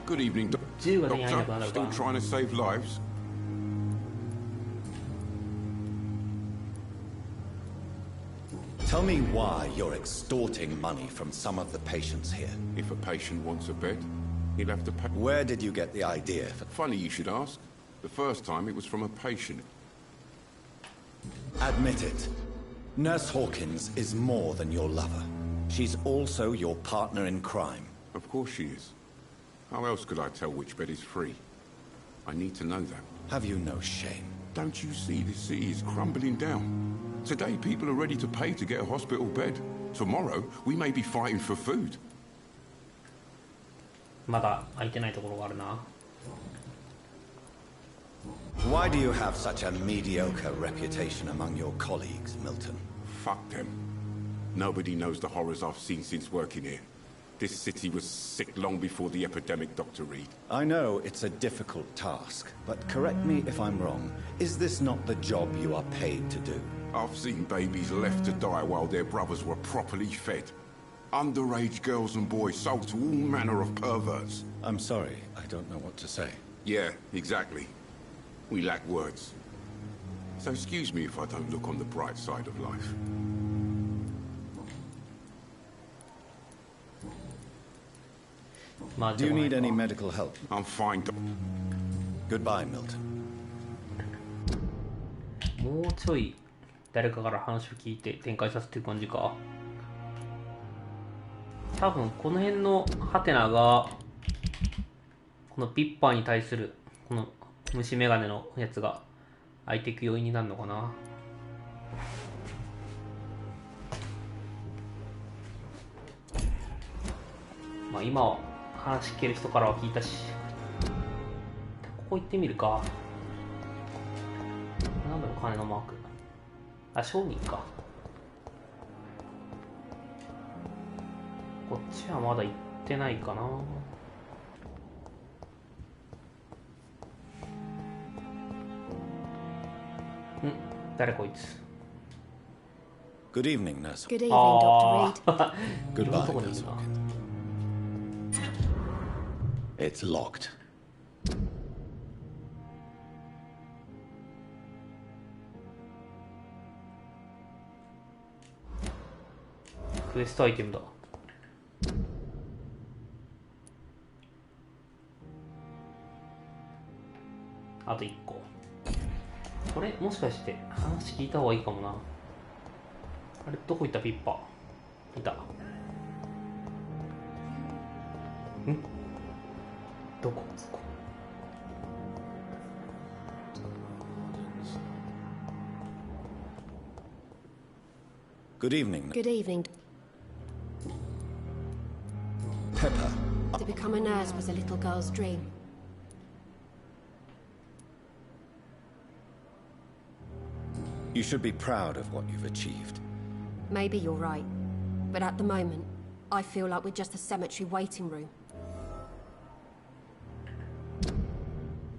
銃が手に入らなくなるから。 Tell me why you're extorting money from some of the patients here. If a patient wants a bed, he'll have to pay. Where did you get the idea for... Funny you should ask. The first time it was from a patient. Admit it. Nurse Hawkins is more than your lover. She's also your partner in crime. Of course she is. How else could I tell which bed is free? I need to know that. Have you no shame? Don't you see this city is crumbling down? Today people are ready to pay to get a hospital bed. Tomorrow we may be fighting for food. まだ空いてないところがあるな。 Why do you have such a mediocre reputation among your colleagues, Milton? Fuck them. Nobody knows the horrors I've seen since working here. This city was sick long before the epidemic, Dr. Reed. I know it's a difficult task, but correct me if I'm wrong. Is this not the job you are paid to do? I've seen babies left to die while their brothers were properly fed. Underage girls and boys sold to all manner of perverts. I'm sorry, I don't know what to say. Yeah, exactly. We lack words. So excuse me if I don't look on the bright side of life. Do you need any medical help? I'm fine. Goodbye, Milton. もうちょい誰かから話を聞いて展開させていく感じか。多分この辺のハテナがこのピッパーに対するこの虫眼鏡のやつが開いていく要因になるのかな。まあ今は話聞ける人からは聞いたし、ここ行ってみるか。なんだろう、金のマーク。あ、商人か。こっちはまだ行ってないかな。誰こいつ。 Good evening, Nurse. Good evening, Dr. Reed. Goodbye, Nurse Hawkins. It's locked. Quest アイテムだ。あと1個。これもしかして話聞いた方がいいかもな。あれどこ行ったピッパー。いた。ん？どこ？そこ。Good evening. Good evening. Pepper. To become a nurse was a little girl's dream. You should be proud of what you've achieved. Maybe you're right. But at the moment, I feel like we're just a cemetery waiting room.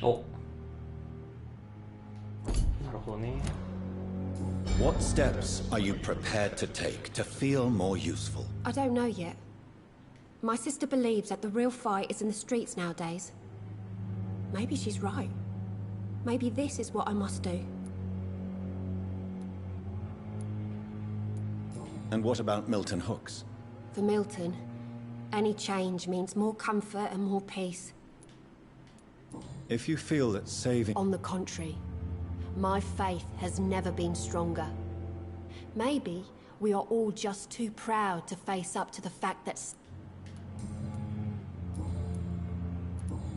Oh. なるほどね。 What steps are you prepared to take to feel more useful? I don't know yet. My sister believes that the real fight is in the streets nowadays. Maybe she's right. Maybe this is what I must do. And what about Milton Hooks? For Milton, any change means more comfort and more peace. If you feel that saving... On the contrary, my faith has never been stronger. Maybe we are all just too proud to face up to the fact that...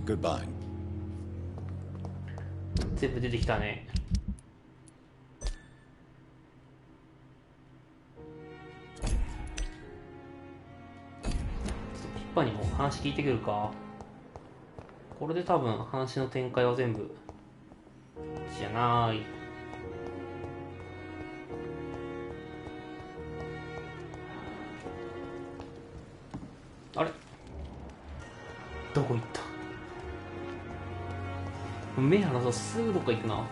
Goodbye. 全部出てきたね。ピッパにも話聞いてくるか。これで多分話の展開は全部じゃない。あれどこ行った。目離そうすぐどっか行くな。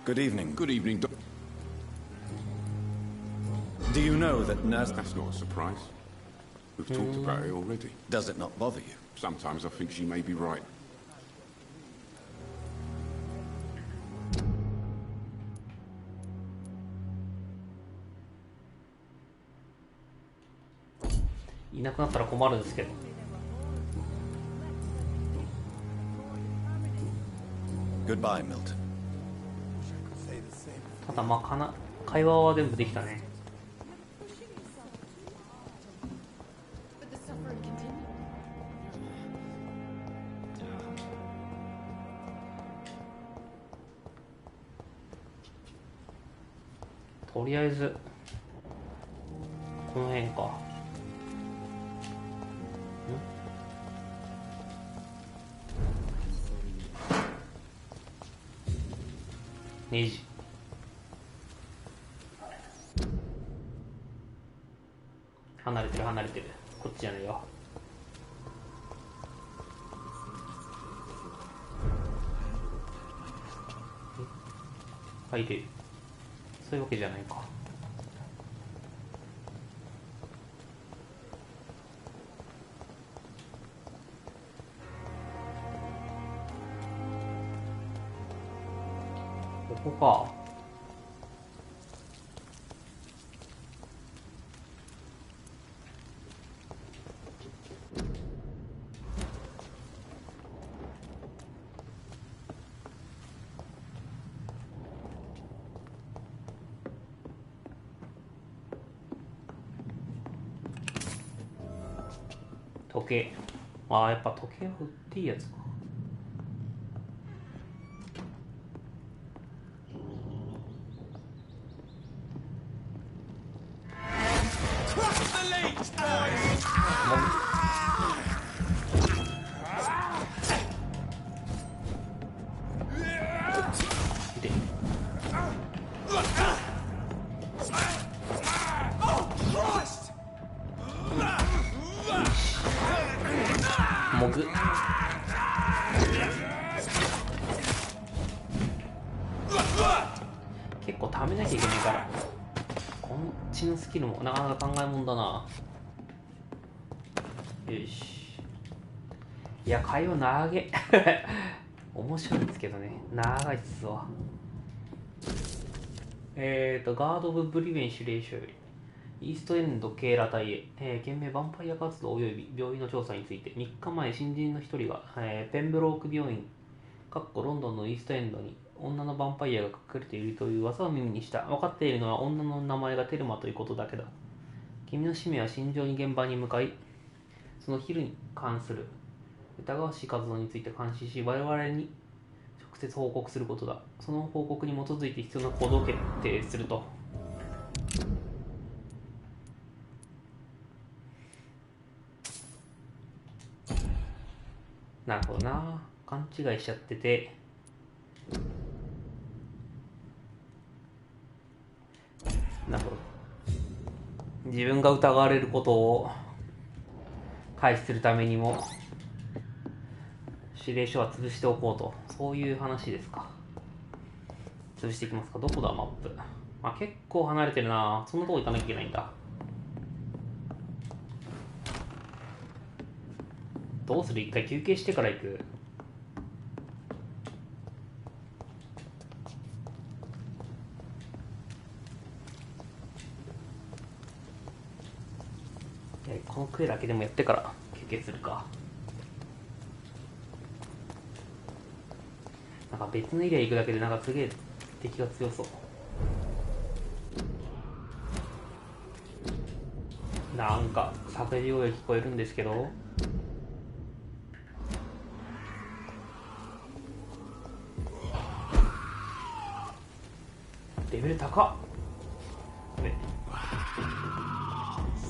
Good evening. Good evening, Doc. Do you know that Naz... That's not a surprise. We've talked about it already. Does it not bother you? Sometimes I think she may be right. Iなくなったら困るんですけど。Goodbye, Milton. ただまあ会話は全部できたね。とりあえずこの辺か。ネジ離れてる離れてる。こっちじゃないよ。入れる。そういうわけじゃないか。ここか。時計。ああ、やっぱ時計は売っていいやつか。結構貯めなきゃいけないから、こっちのスキルもなかなか考えもんだな。よし。いや、会話長げ面白いんですけどね、長いっすわ。ガード・オブ・ブリベン司令所よりイーストエンドケーラ隊へ、懸命ヴァンパイア活動及び病院の調査について。3日前、新人の一人が、ペンブローク病院ロンドンのイーストエンドに女のヴァンパイアが隠れているという噂を耳にした。分かっているのは女の名前がテルマということだけだ。君の使命は慎重に現場に向かい、その昼に関する疑わしい活動について監視し、我々に直接報告することだ。その報告に基づいて必要な行動を決定すると。なるほどな。勘違いしちゃってて、なるほど。自分が疑われることを回避するためにも指令書は潰しておこうと、そういう話ですか。潰していきますか。どこだマップ。あ、結構離れてるな。そんなとこ行かなきゃいけないんだ。どうする？一回休憩してから行く。このクエだけでもやってから休憩するか。なんか別のエリア行くだけでなんかすげえ敵が強そう。なんか叫び声が聞こえるんですけど、レベル高っ。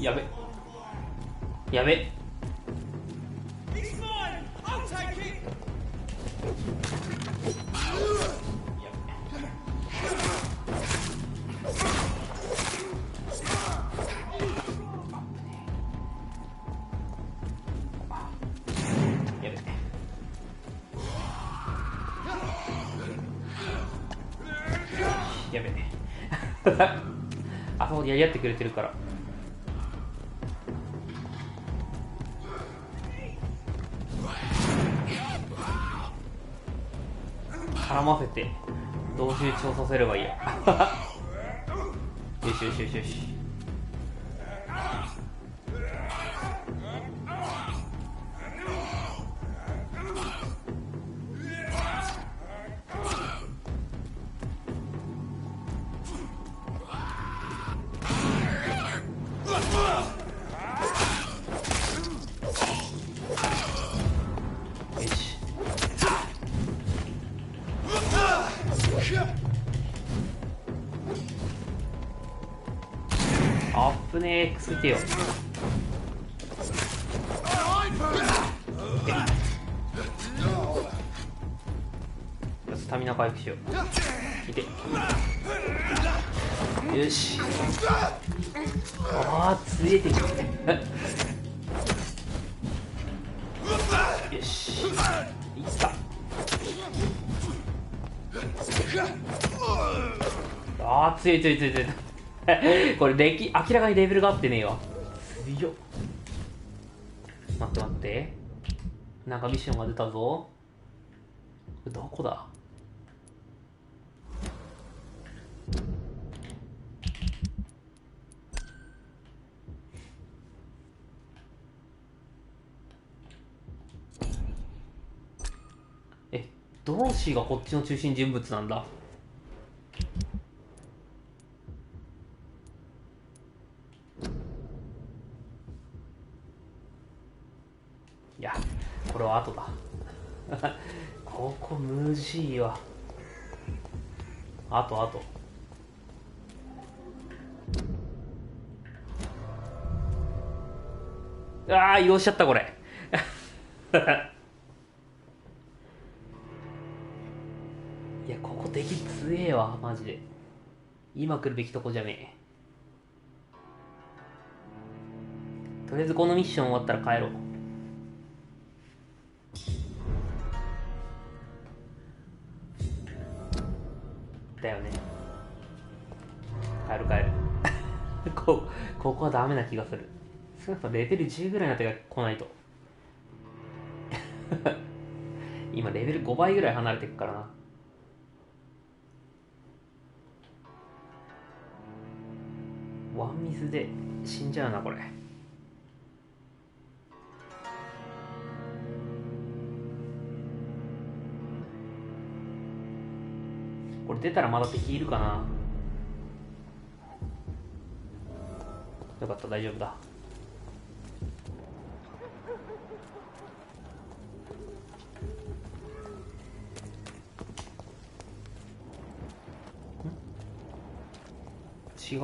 やべやべ。やべあそこでやり合ってくれてるから絡ませて同時打ちをさせればいいやよしよしよしよし。あっぶねえ、くすいてよ。スタミナ回復しよう。いて。よし。ああ、つえてきて。よし。いった。ああ、強い強い強い強い。これ明らかにレベルが合ってねえわ。強っ。待って待って、なんかミッションが出たぞ。どこだ？ドロシーがこっちの中心人物なんだ。いや、これは後だここ無事いわ。あとああ、移動しちゃったこれいや、ここ敵強えわマジで。今来るべきとこじゃねえ。とりあえずこのミッション終わったら帰ろう。だよね。帰るここはダメな気がする。少なくともレベル10ぐらいの手が来ないと今レベル5倍ぐらい離れてくからな。ワンミスで死んじゃうなこれ。これ出たらまだ敵いるかな。よかった、大丈夫だ。違う。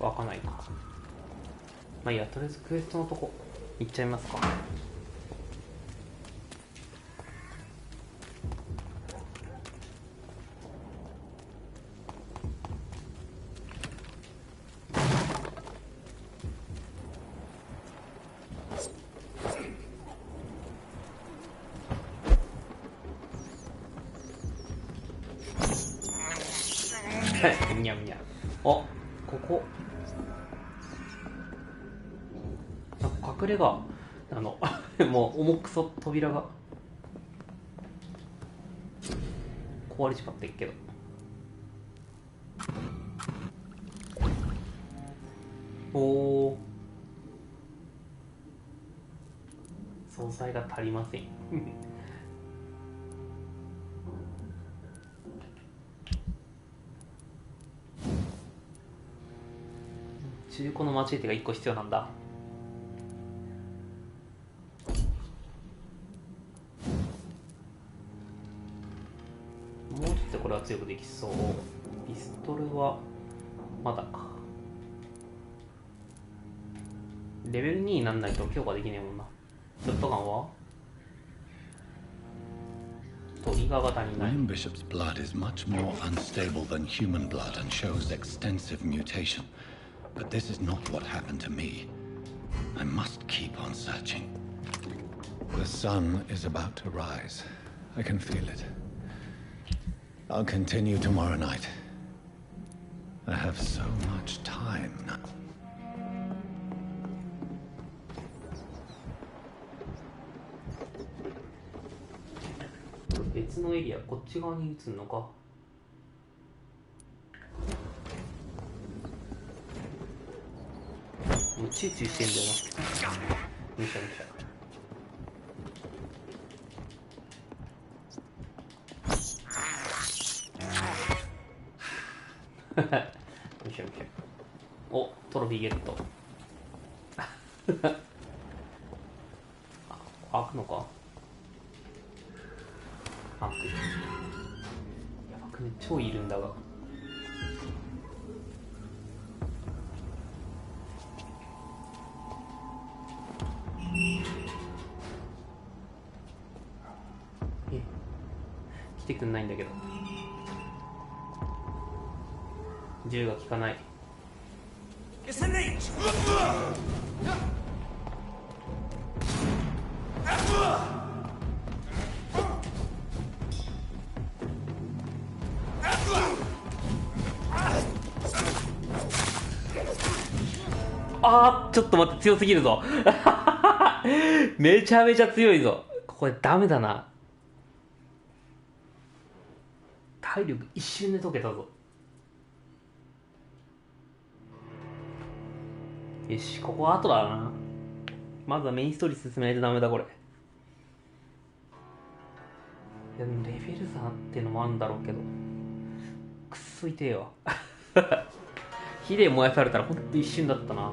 開かないか。まあいいや、とりあえずクエストのとこ行っちゃいますか。にゃんにゃん。ここなんか隠れ家もう重くそ扉が壊れちまってんけど。おー、総菜が足りません。中古のマチエテが1個必要なんだ。もうちょっとこれは強くできそう。ピストルはまだか。レベル2になんないと強化できねえもんな。ショットガンはトリガーが足りない。 William Bishop's blood is much more unstable than human blood and shows extensive mutation. But this is not what happened to me. I must keep on searching. The sun is about to rise. I can feel it. I'll continue tomorrow night. I have so much time now. 別のエリア、こっち側に移るのか。もうチューチューしてんだよな。むしゃむしゃ。むしゃむしゃ。お、トロフィーゲット。開くのか。開く。やばくね、超いるんだが。来てくんないんだけど。銃が効かない。あー、ちょっと待って、強すぎるぞ。めちゃめちゃ強いぞ。これダメだな。体力一瞬で溶けたぞ。よし、ここは後だな。まずはメインストーリー進めないとダメだこれ。いやでもレベル差ってのもあるんだろうけど、くっそ痛えわ。火で燃やされたらほんと一瞬だったな。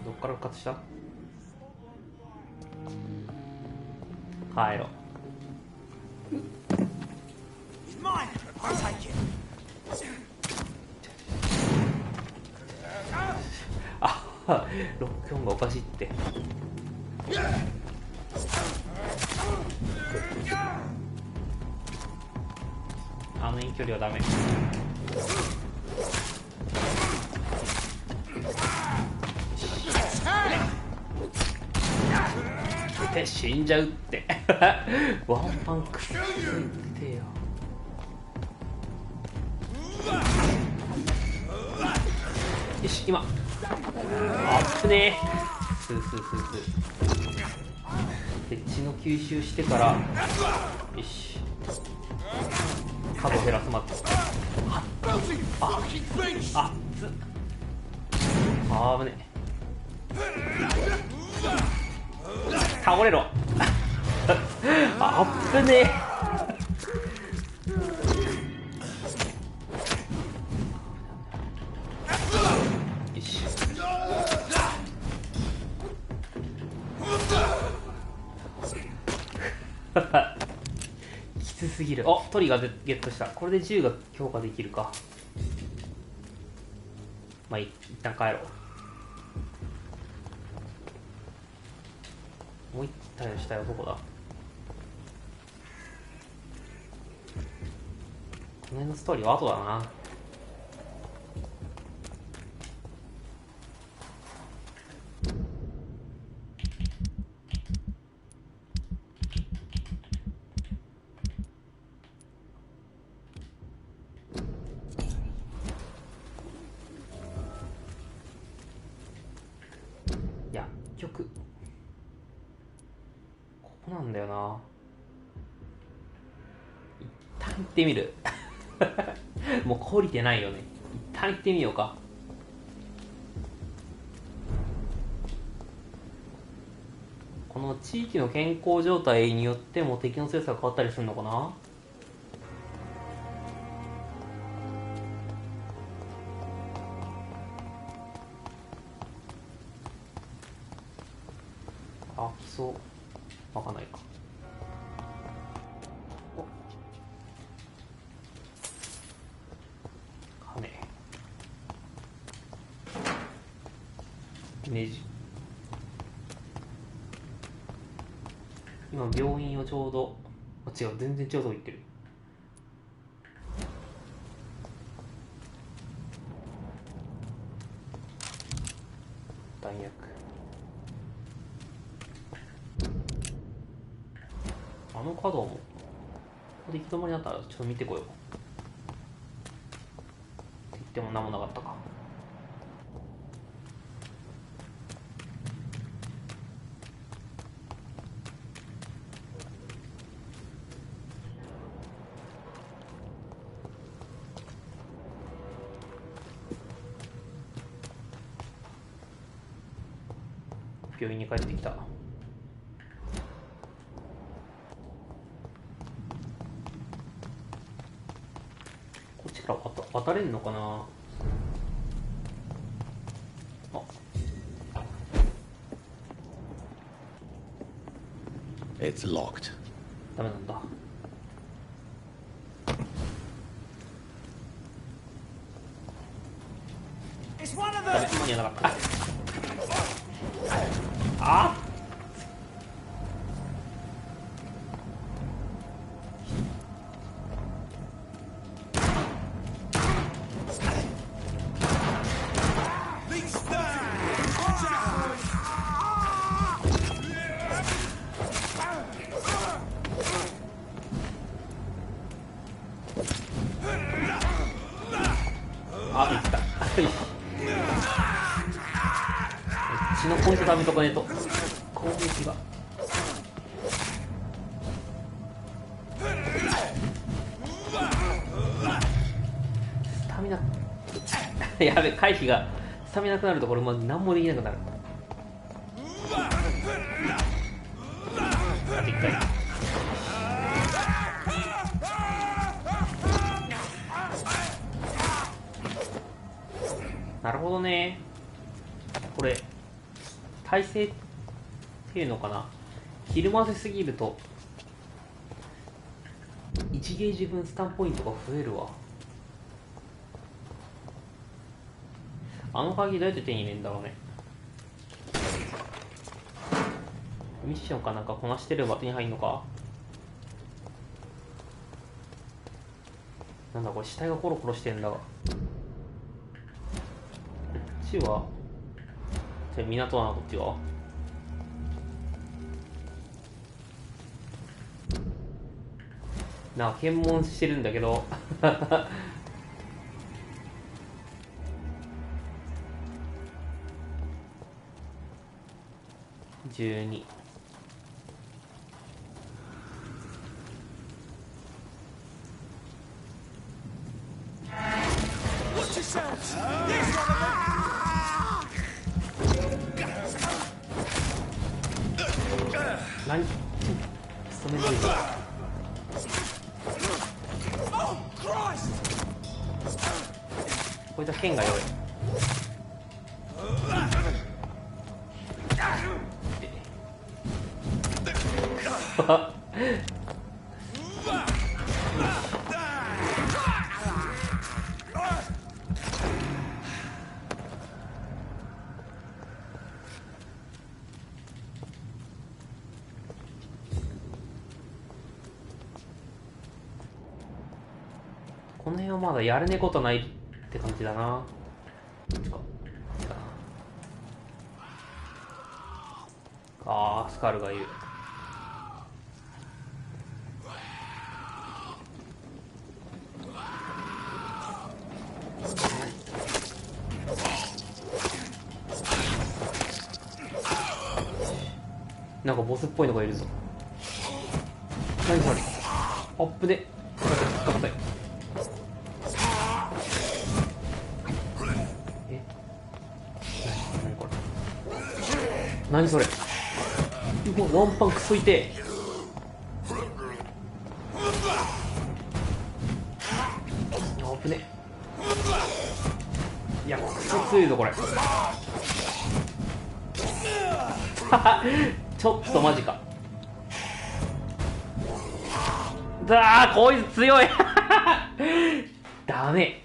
どっから復活した？帰ろう。あ、ロックオンがおかしいって。あの遠距離はダメ。死んじゃうって。ワンパンくっついてよ。よし、今あっぶねえ。スースースースーで血の吸収してから、よし、角を減らすまで。あっつあぶねえ。倒れろ。あっぶねえ。よし。きつすぎる。お、トリガーゲットした。これで銃が強化できるか。まあ一旦帰ろう。もう一体の死体はどこだ？この辺のストーリーは後だな。薬局、ここなんだよな。一旦行ってみる。もう懲りてないよね。一旦行ってみようか。この地域の健康状態によっても敵の強さが変わったりするのかな。あ、来そう。わかんないか。金。ネジ。今病院をちょうど、あ、違う、全然違うとこ行ってる。弾薬。あの角もここで行き止まりになったらちょっと見てこよう。って言っても何もなかったか。病院に帰ってきた。こっちから渡れんのかな。あ、It's locked. ダメなんだ。ダメ、間に合わなかった。あ、あ、いった。血のポイント貯めとかねえと攻撃が。スタミナやべ、回避がスタミナなくなるとこれもう何もできなくなる。あと1回。なるほどね。これ耐性っていうのかな。ひるませすぎると1ゲージ分スタンポイントが増えるわ。あの鍵どうやって手に入れるんだろうね。ミッションかなんかこなしてれば手に入るのか。なんだこれ、死体がコロコロしてんだが。こっちは港だな、こっちは。なんか検問してるんだけど12。何勤めないぞ。こいつは剣が弱い。この辺はまだやれねえことないって感じだな。あー、スカルがいる。なんかボスっぽいのがいるぞ。何これ、アップで硬い。え、何これ、何それ、ワンパンクソいてあぶね。いや、クソ強いぞこれちょっとマジか。だー、こいつ強いダメ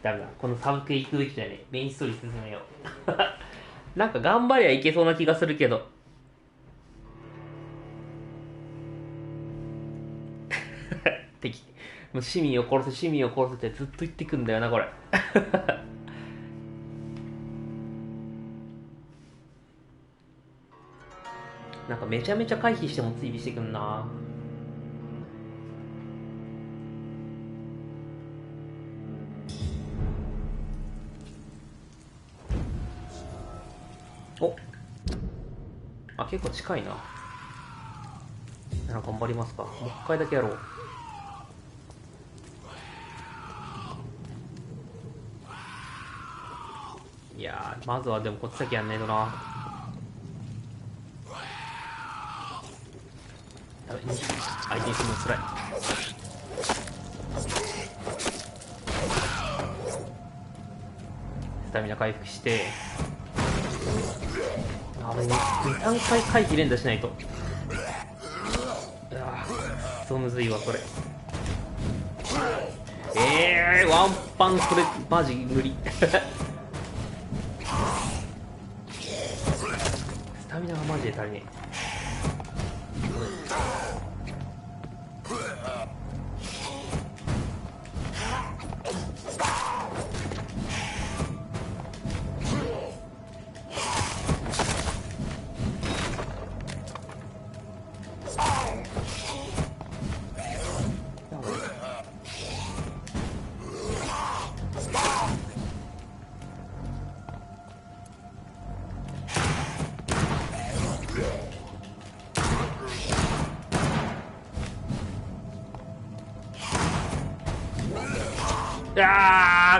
だ、このサブクエ行くべきだね。メインストーリー進めようなんか頑張りゃいけそうな気がするけど敵、もう市民を殺せ市民を殺せってずっと言ってくんだよなこれなんかめちゃめちゃ回避しても追尾してくんな。お、あ、結構近いな。頑張りますか。もう一回だけやろう。いやー、まずはでもこっち先やんねえとな。相手にするのつらい。スタミナ回復して、あれ2段階回避連打しないと。クソむずいわこれ。ワンパンそれマジ無理スタミナがマジで足りねえ。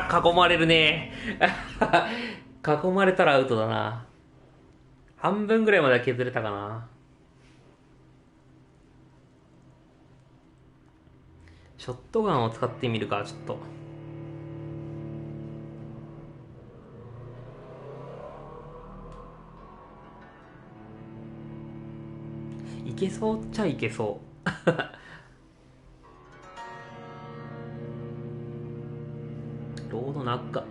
囲まれるね囲まれたらアウトだな。半分ぐらいまでは削れたかな。ショットガンを使ってみるか。ちょっといけそうっちゃいけそうロードナッカ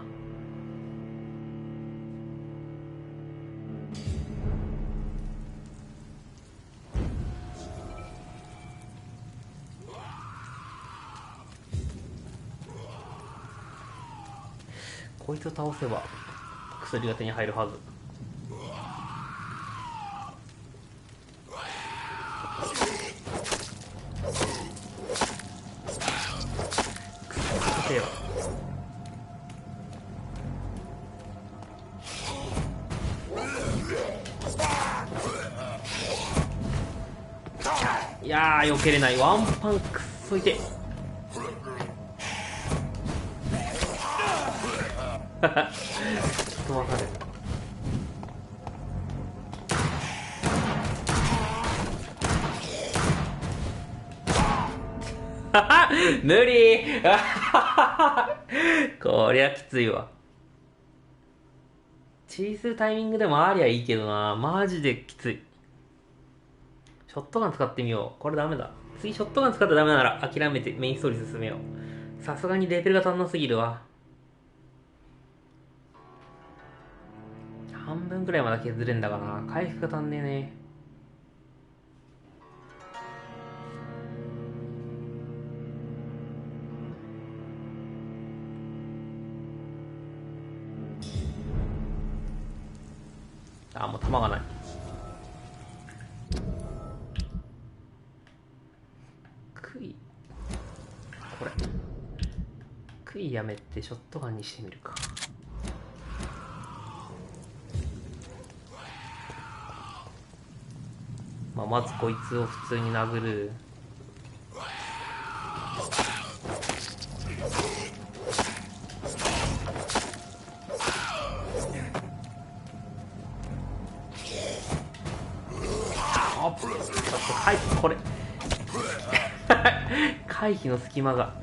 こいつを倒せば薬が手に入るはず。いやー、避けれない。ワンパンくっそいてちょっとわかる。無理こりゃきついわ。チーズタイミングでもありゃいいけどな。マジできつい。ショットガン使ってみよう。これダメだ。次ショットガン使ったらダメなら諦めてメインストーリー進めよう。さすがにレベルが足んなすぎるわ。半分くらいまで削れんだかな。回復が足んねえね。あ、もう弾がない。これクイやめてショットガンにしてみるか。まずこいつを普通に殴る。これ回避の隙間が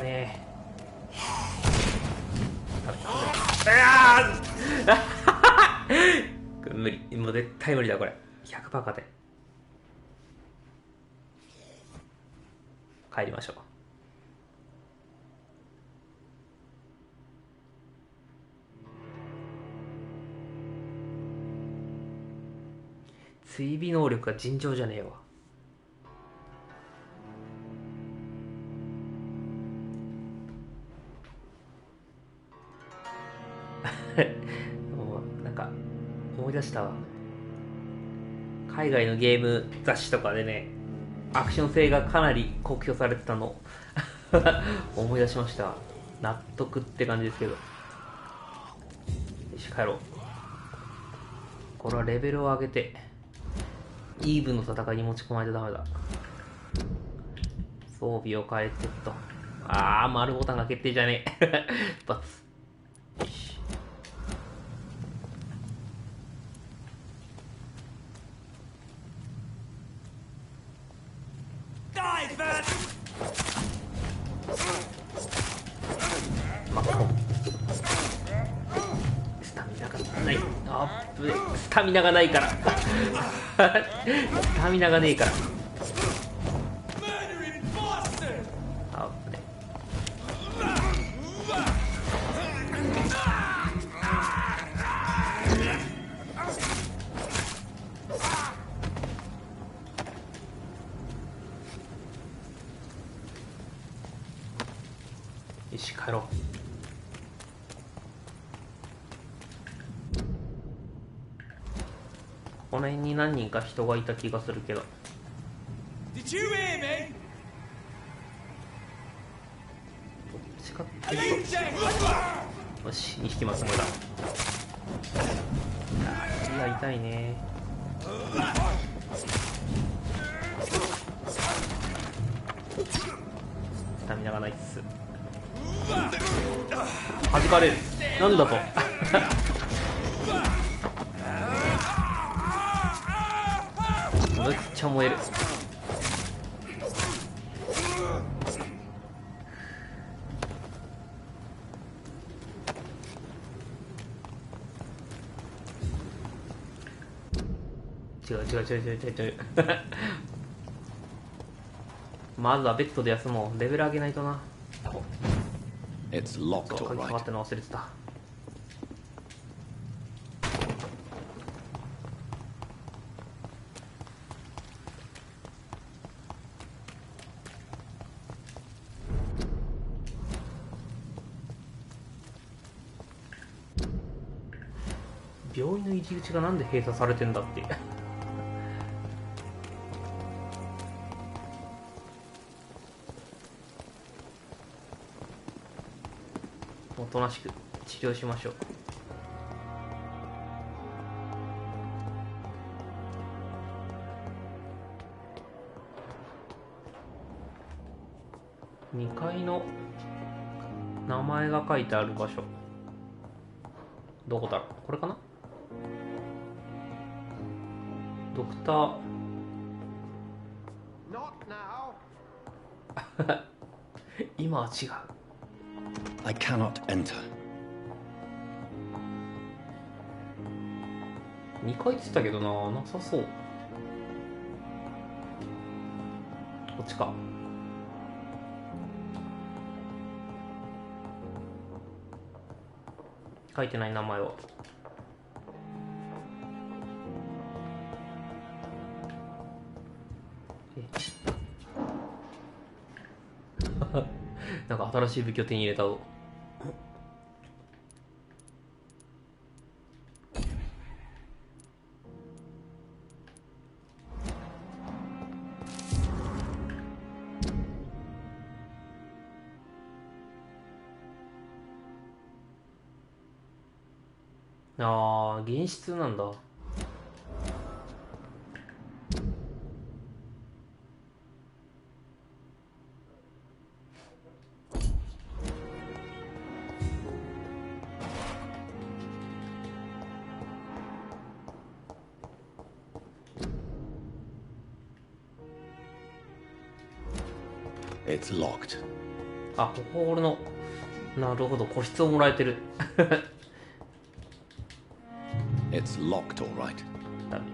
ねえ無理、もう絶対無理だこれ。100%勝て。帰りましょう。追尾能力が尋常じゃねえわ。もうなんか思い出したわ。海外のゲーム雑誌とかでね、アクション性がかなり酷評されてたの思い出しました。納得って感じですけど。よし帰ろう。これはレベルを上げてイーブンの戦いに持ち込まないとダメだ。装備を変えてっと。丸ボタンが決定じゃねえバツ。よし。スタミナがない。スタミナがないからスタミナがねえから。よし帰ろう。この辺に何人か人がいた気がするけど。Did you hear me? どっちかっていうと、よし2匹まとめだ。いや痛いね。スタミナがないっす。弾かれる。なんでだとめっちゃ燃える。違うまずはベッドで休もう。レベル上げないとな。It's locked, 鍵 all かか right. っての忘れてた。病院の入り口がなんで閉鎖されてんだっておとなしく治療しましょう。2階の名前が書いてある場所どこだろう。これかな。ドクター今は違う。 I cannot enter. 2階って言ったけどなさそう。こっちか。書いてない名前はなんか新しい武器を手に入れたぞ。ああ、現実なんだ。It's locked. あ、ここ俺の、なるほど、個室をもらえてる。It's locked, all right. ダメ。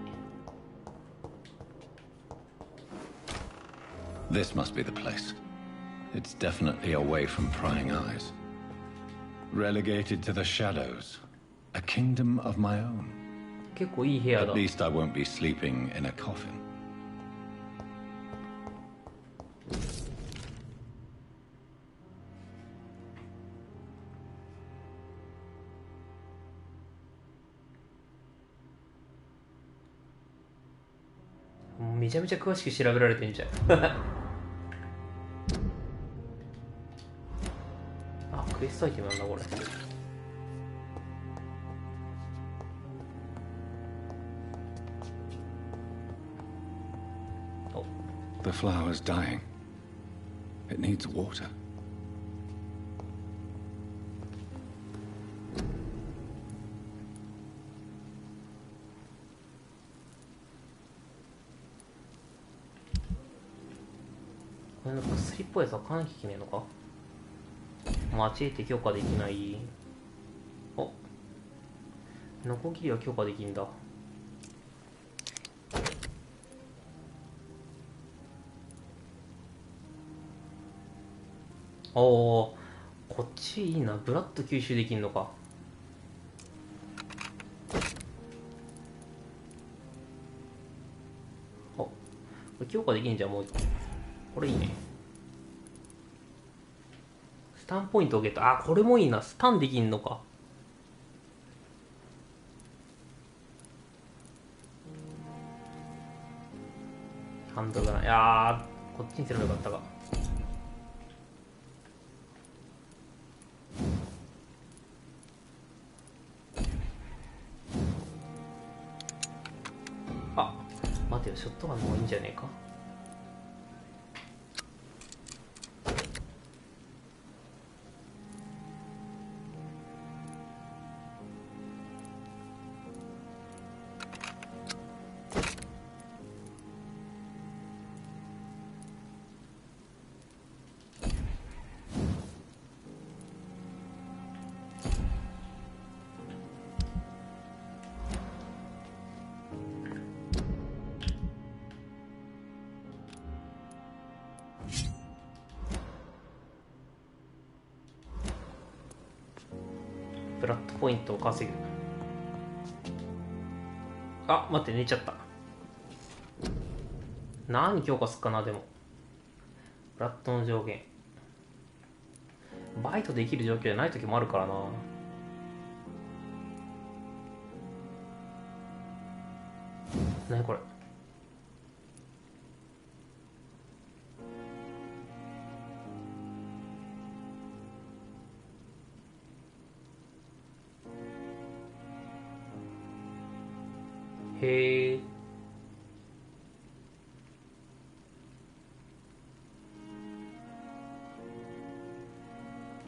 This must be the place. It's definitely away from prying eyes. Relegated to the shadows. A kingdom of my own. 結構いい部屋だ。At least I won't be sleeping in a coffin. めちゃめちゃ詳しく調べられてんじゃん。あ、クエストアイテムなんだこれ。The flower's dying. It needs water. これの薬っぽいやつは買わなきゃいけないのか。町へって許可できない。お、ノコギリは許可できんだ。おお、こっちいいな。ブラッド吸収できんのか。あ、これ強化できんじゃん。もう一個これいいね。スタンポイントをゲット。あ、これもいいな。スタンできんのか。ハンドガナ。いやー、こっちにすればよかったか。あ、待てよ、ショットガンの方がいいんじゃねえか。ブラッドポイントを稼ぐ。あ、待って、寝ちゃった。何強化すっかな。でもブラッドの上限バイトできる状況じゃない時もあるからな。何これ。へえ。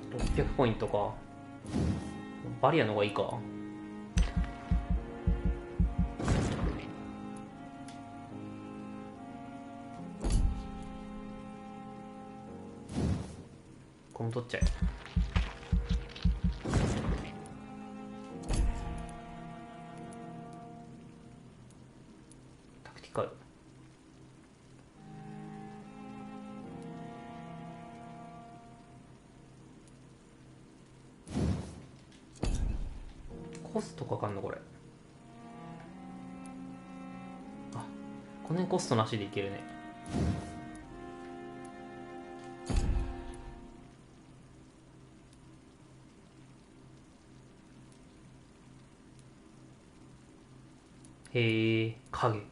600ポイントか。バリアの方がいいか。この取っちゃえ。タクティカル。コストかかんのこれ。あ、この辺コストなしでいけるね。へえ、影。よ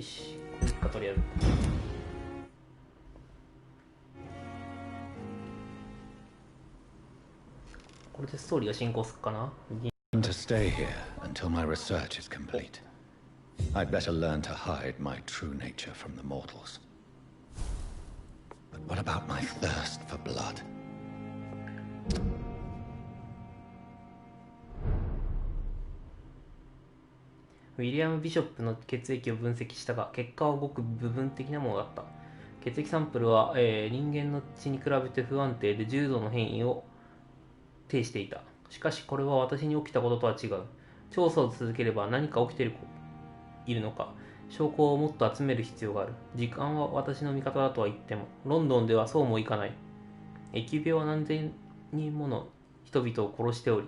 し、これかとりあえず。これでストーリーが進行するかな。 To stay here until my research is complete. I'd better learn to hide my true nature from the mortals. But what about my thirst for blood? ウィリアム・ビショップの血液を分析したが、結果はごく部分的なものだった。血液サンプルは、人間の血に比べて不安定で重度の変異を呈していた。しかしこれは私に起きたこととは違う。調査を続ければ何か起きているのか。証拠をもっと集める必要がある。時間は私の味方だとは言っても、ロンドンではそうもいかない。疫病は何千人もの人々を殺しており、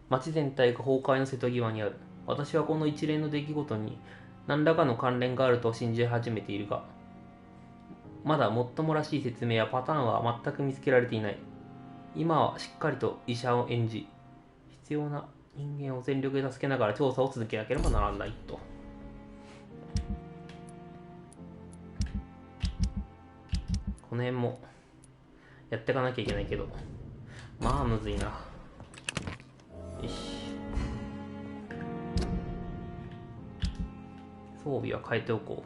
町全体が崩壊の瀬戸際にある。私はこの一連の出来事に何らかの関連があると信じ始めているが、まだもっともらしい説明やパターンは全く見つけられていない。今はしっかりと医者を演じ、必要な人間を全力で助けながら調査を続けなければならないと。この辺もやっていかなきゃいけないけど、まあむずいな。よし。装備は変えておこ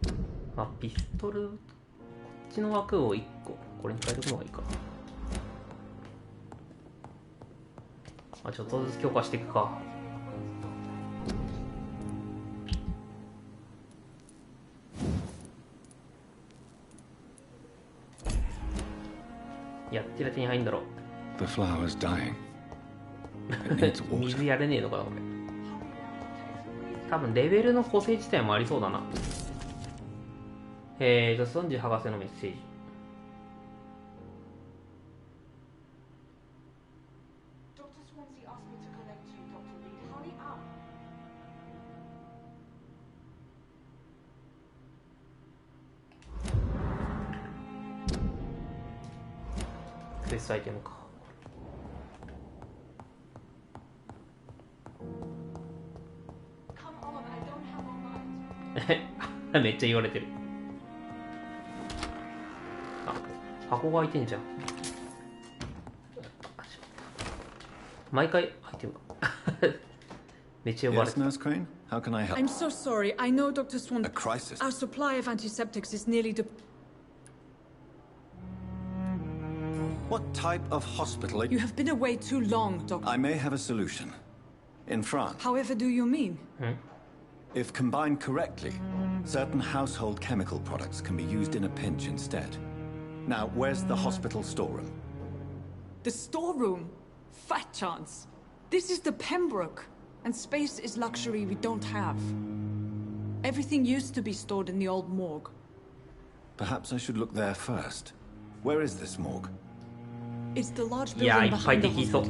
う。まあ、ピストル、こっちの枠を1個、これに変えておくのがいいか。まあ、ちょっとずつ強化していくか。やってる手に入るんだろう。The flower's dying. 水やれねえのかなこれ。多分レベルの補正自体もありそうだな。ザ・ソンジ博士のメッセージ。クエストアイテムか。めっちゃ言われてる。あ、箱が開いてんじゃん。毎回開いてるか。めっちゃ呼ばれてる。Yes, Nurse Crane? How can I help? I'm so sorry. I know Dr. Swan. A crisis? Our supply of antiseptics is nearly What type of hospital? You have been away too long, Doctor. I may have a solution. In France. However do you mean? If combined correctly, certain household chemical products can be used in a pinch instead. Now, where's the hospital storeroom? The storeroom? Fat chance. This is the Pembroke, and space is luxury we don't have. Everything used to be stored in the old morgue. Perhaps I should look there first. Where is this morgue? It's the large building behind the hospital.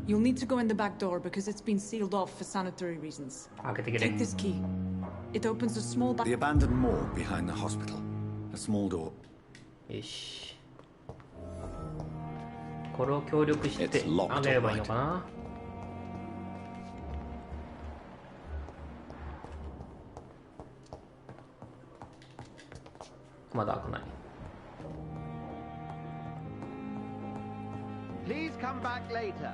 You'll need to go in the back door because it's been sealed off for sanitary reasons. Take this key. It opens a small The abandoned morgue behind the hospital. A small door. よし。これを協力してあげればいいのかな。まだ開かない。Please come back later.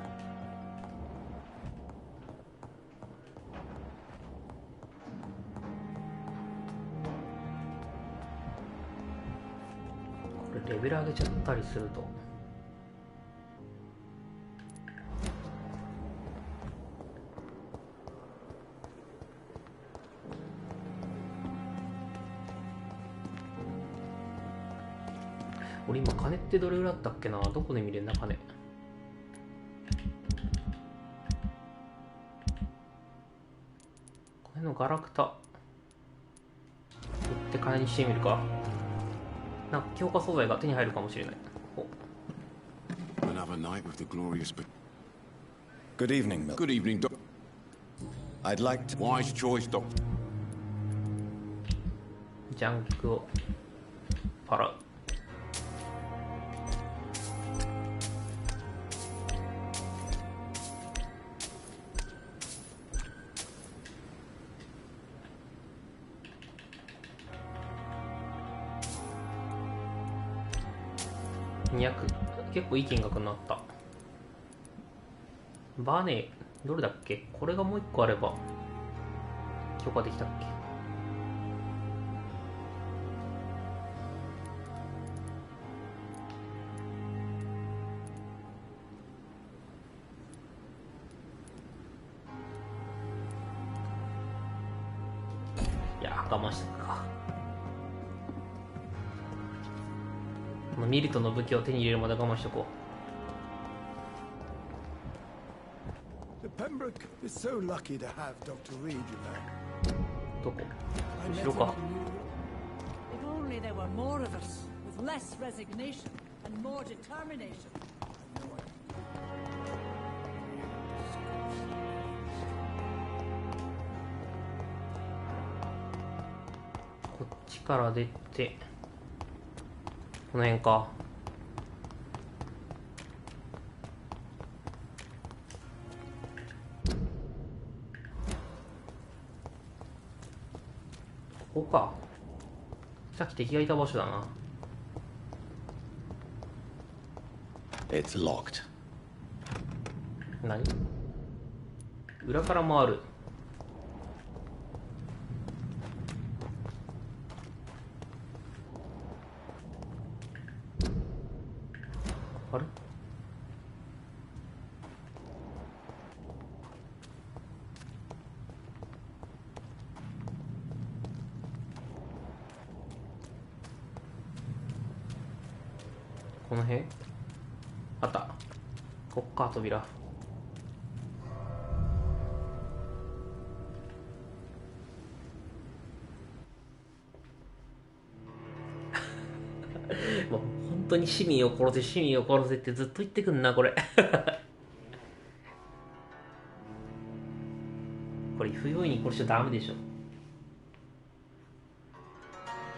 これレベル上げちゃったりすると。俺今金ってどれぐらいだったっけな。どこで見れるんだ金。これのガラクタ売って金にしてみるか。なんか強化素材が手に入るかもしれない。Another night with the glorious. Good evening, Milk. Good evening, Doc. I'd like to. Wise choice, Doc. ジャンクを払う。200。結構いい金額になった。バネどれだっけ。これがもう1個あれば許可できたっけ。いや我慢したか。このミリトの武器を手に入れるまで我慢しとこう。The Pembroke is so lucky to have Dr. Reed, you know. どこ後ろか。 If only there were more of us, with less resignation and more determination. こっちから出てこの辺か。ここか。さっき敵がいた場所だな。 It's locked. 何？裏から回る。あれ？この辺？あった。こっか、扉。もう本当に市民を殺せ、市民を殺せってずっと言ってくんな、これ。これ不用意に殺しちゃダメでしょ。グ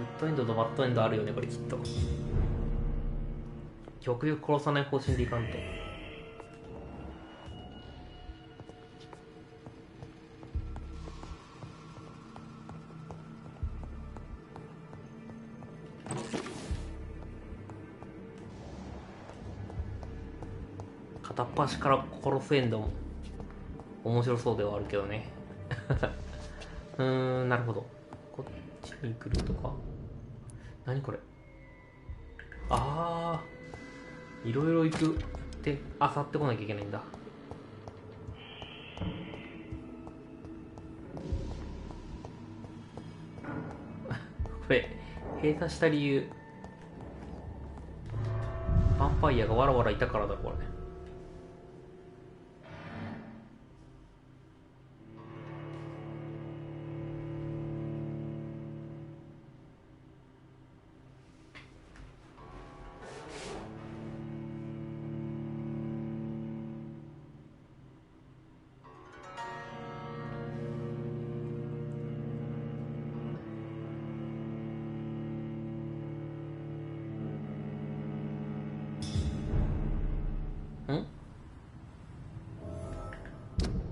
ッドエンドとバッドエンドあるよね、これきっと。極力殺さない方針でいかんと。片っ端から殺すエンドも面白そうではあるけどね。なるほど。こっちに来るとか。何これ。ああ、いろいろ行くって漁ってこなきゃいけないんだ。これ閉鎖した理由、ヴァンパイアがわらわらいたからだ。これ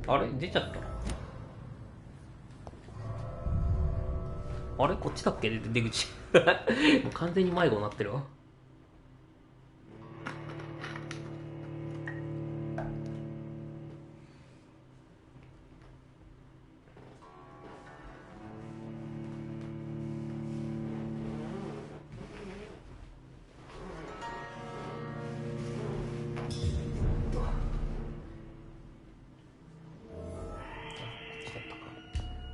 あれ出ちゃった。あれこっちだっけ出口。もう完全に迷子になってるわ。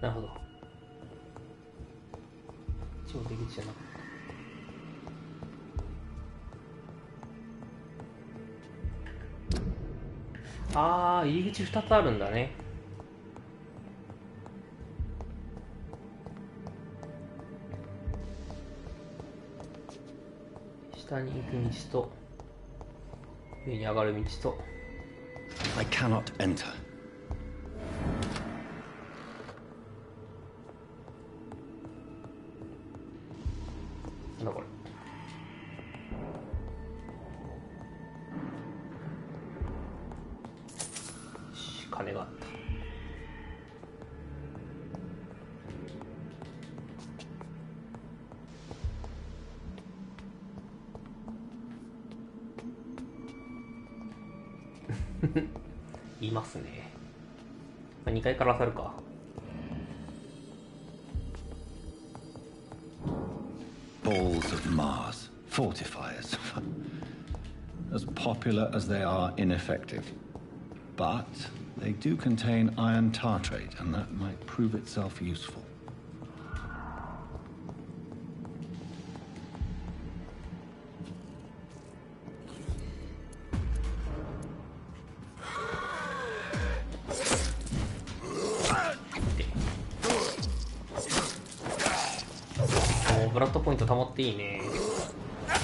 なるほど。こっちも出口じゃなかった。ああ、入り口2つあるんだね。下に行く道と上に上がる道と。 I cannot enter. なんだこれ。金があった。いますね。2階から漁るか。Balls of Mars, fortifiers. As popular as they are ineffective. But they do contain iron tartrate, and that might prove itself useful.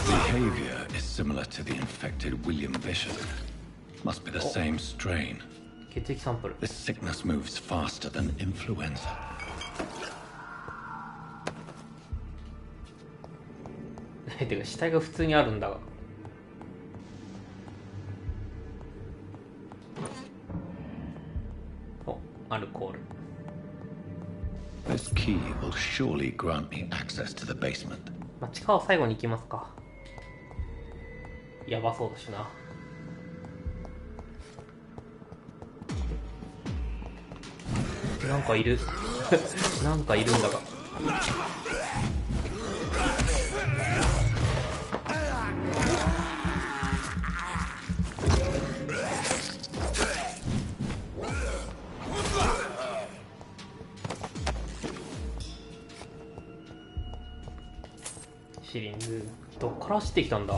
Behavior is similar to the infected William Bishop. Must be the same strain. This sickness moves faster than influenza. てか死体が普通にあるんだが。お、アルコール。This key will surely grant me access to the basement. まあ、地下は最後に行きますか。やばそうだしな。なんかいる。なんかいるんだが。シリング、どっから走ってきたんだ。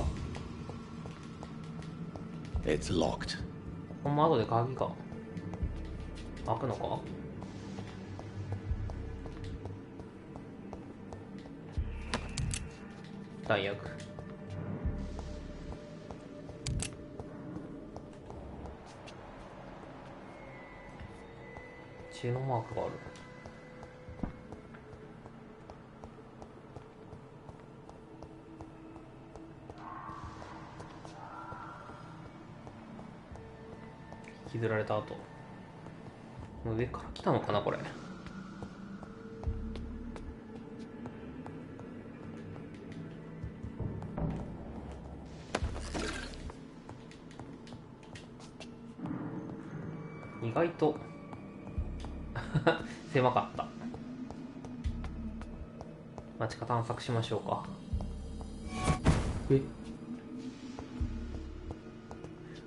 It's locked. この窓で鍵が開くのか。弾薬。血のマークがある。引きずられた後、上から来たのかなこれ。意外と狭かった。地下探索しましょうか。え、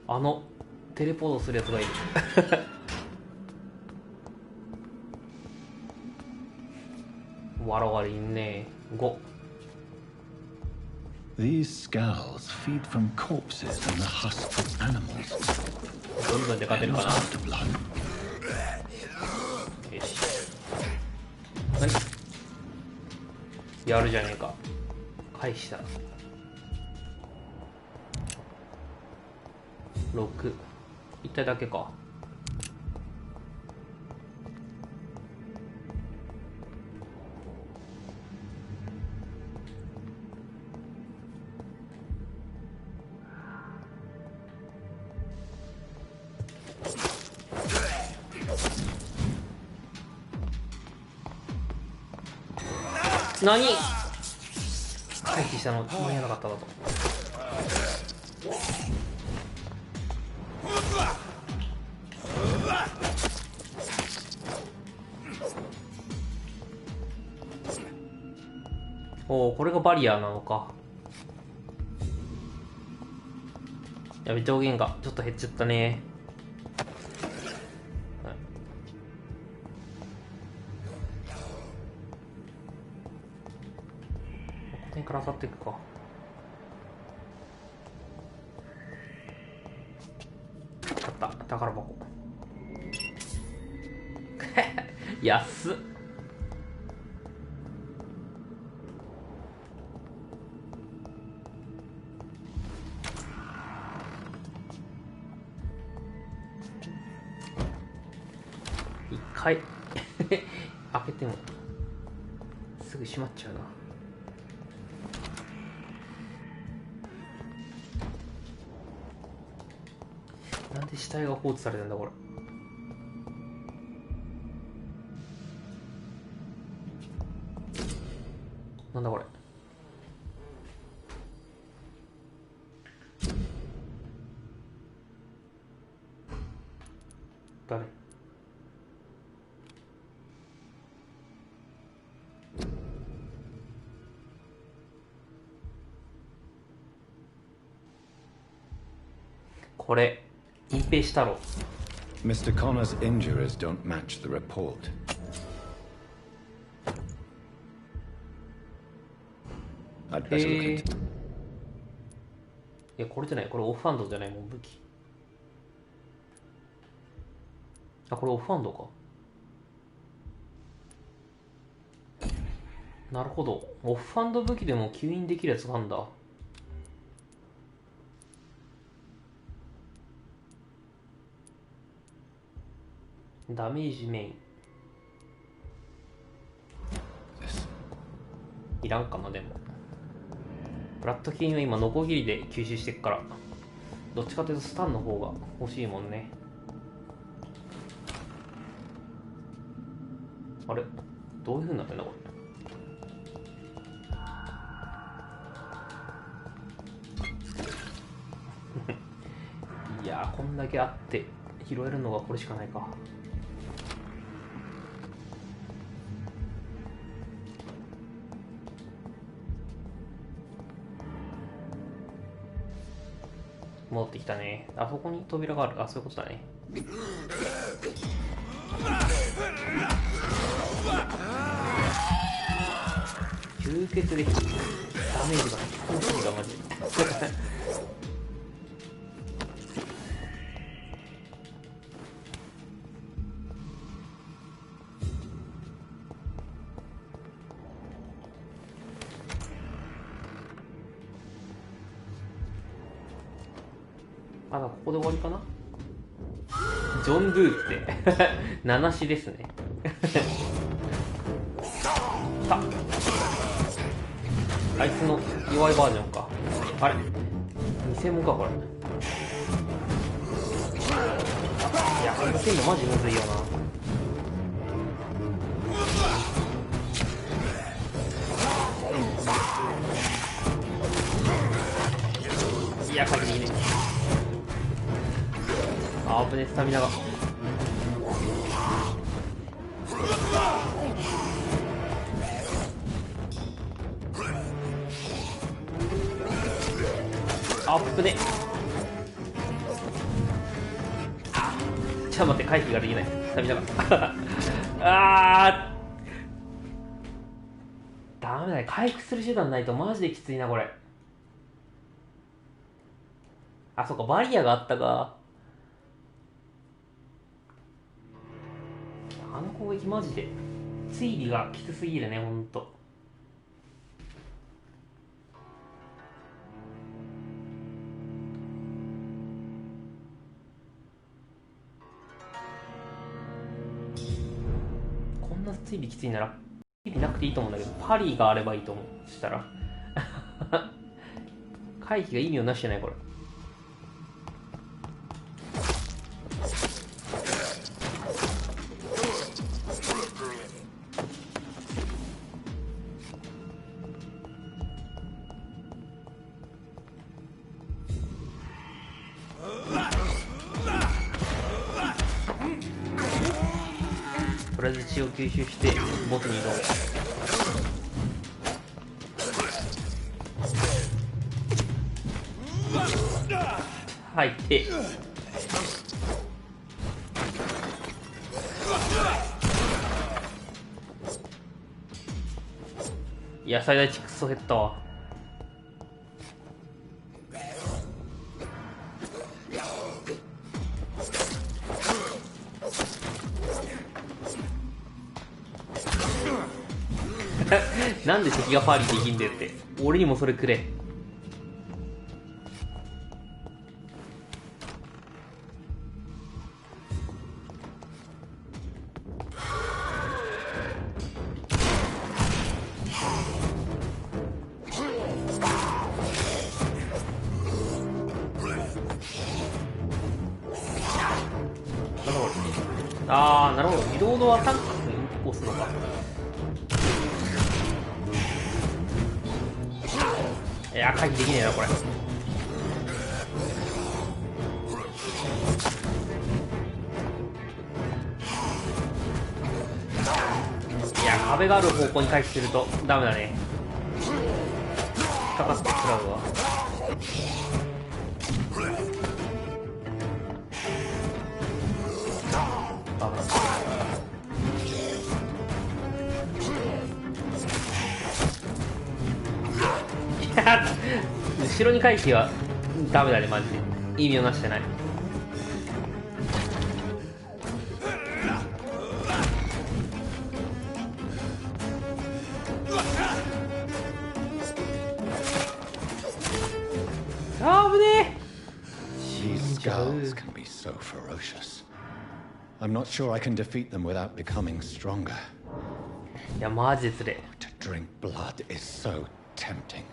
あのテレポートするやつがいる。わらわりんね。5。These skulls feed from corpses and the husks of animals. どんどんで勝てるかな。よし。何？やるじゃねえか。返した。6。一体だけか。何？回避したの間に合わなかっただと。おお、これがバリアなのか。やべ、上限がちょっと減っちゃったね。はい、ここ辺から当たっていくか。あった、宝箱。安っ。はい。開けてもすぐ閉まっちゃうな。なんで死体が放置されてんだこれ。なんだこれ。誰？これ隠蔽したろ。 Mr. Connor's injuries don't match the report. いや、これじゃない、これオフハンドじゃないもん、武器。あ、これオフハンドか。なるほど、オフハンド武器でも吸引できるやつがあるんだ。ダメージメインいらんかな。でもブラッドキンは今ノコギリで吸収してっから、どっちかというとスタンの方が欲しいもんね。あれどういう風になってんだこれいやー、こんだけあって拾えるのがこれしかないか。戻ってきたね。あそこに扉がある。あ、そういうことだね。吸血でダメージが大きいがマジであ、ここで終わりかな。ジョン・ドゥって七死ですね来た。あいつの弱いバージョンか。あれ偽物かこれ。いや、抜けんのマジむずいよな。いや、先にいいね。あぶね、スタミナが。あぶね。ちょっと待って、回避ができない。スタミナがダメだね。回復する手段ないとマジできついなこれ。あ、そっか、バリアがあったか。あの攻撃マジで追尾がきつすぎるね、ほんと。こんな追尾きついなら追尾なくていいと思うんだけど、パリがあればいいと思う。したら回避が意味をなしてないこれ。とりあえず血を吸収してボスに移動。入っていや、最大値クソ減ったわ。なんで敵がパーリーできんでって。俺にもそれくれ。あー、なるほど。自動のアタックに押すのか。いや、回避できねえなこれ。壁がある方向に回避するとダメだね。引っかかって食らうわ。後ろに回避はダメだね、マジで意味をなしてない。あぶねえ。 These skulls can be so ferocious. I'm not sure I can defeat them without becoming stronger. いやマジでつれ。 To drink blood is so tempting.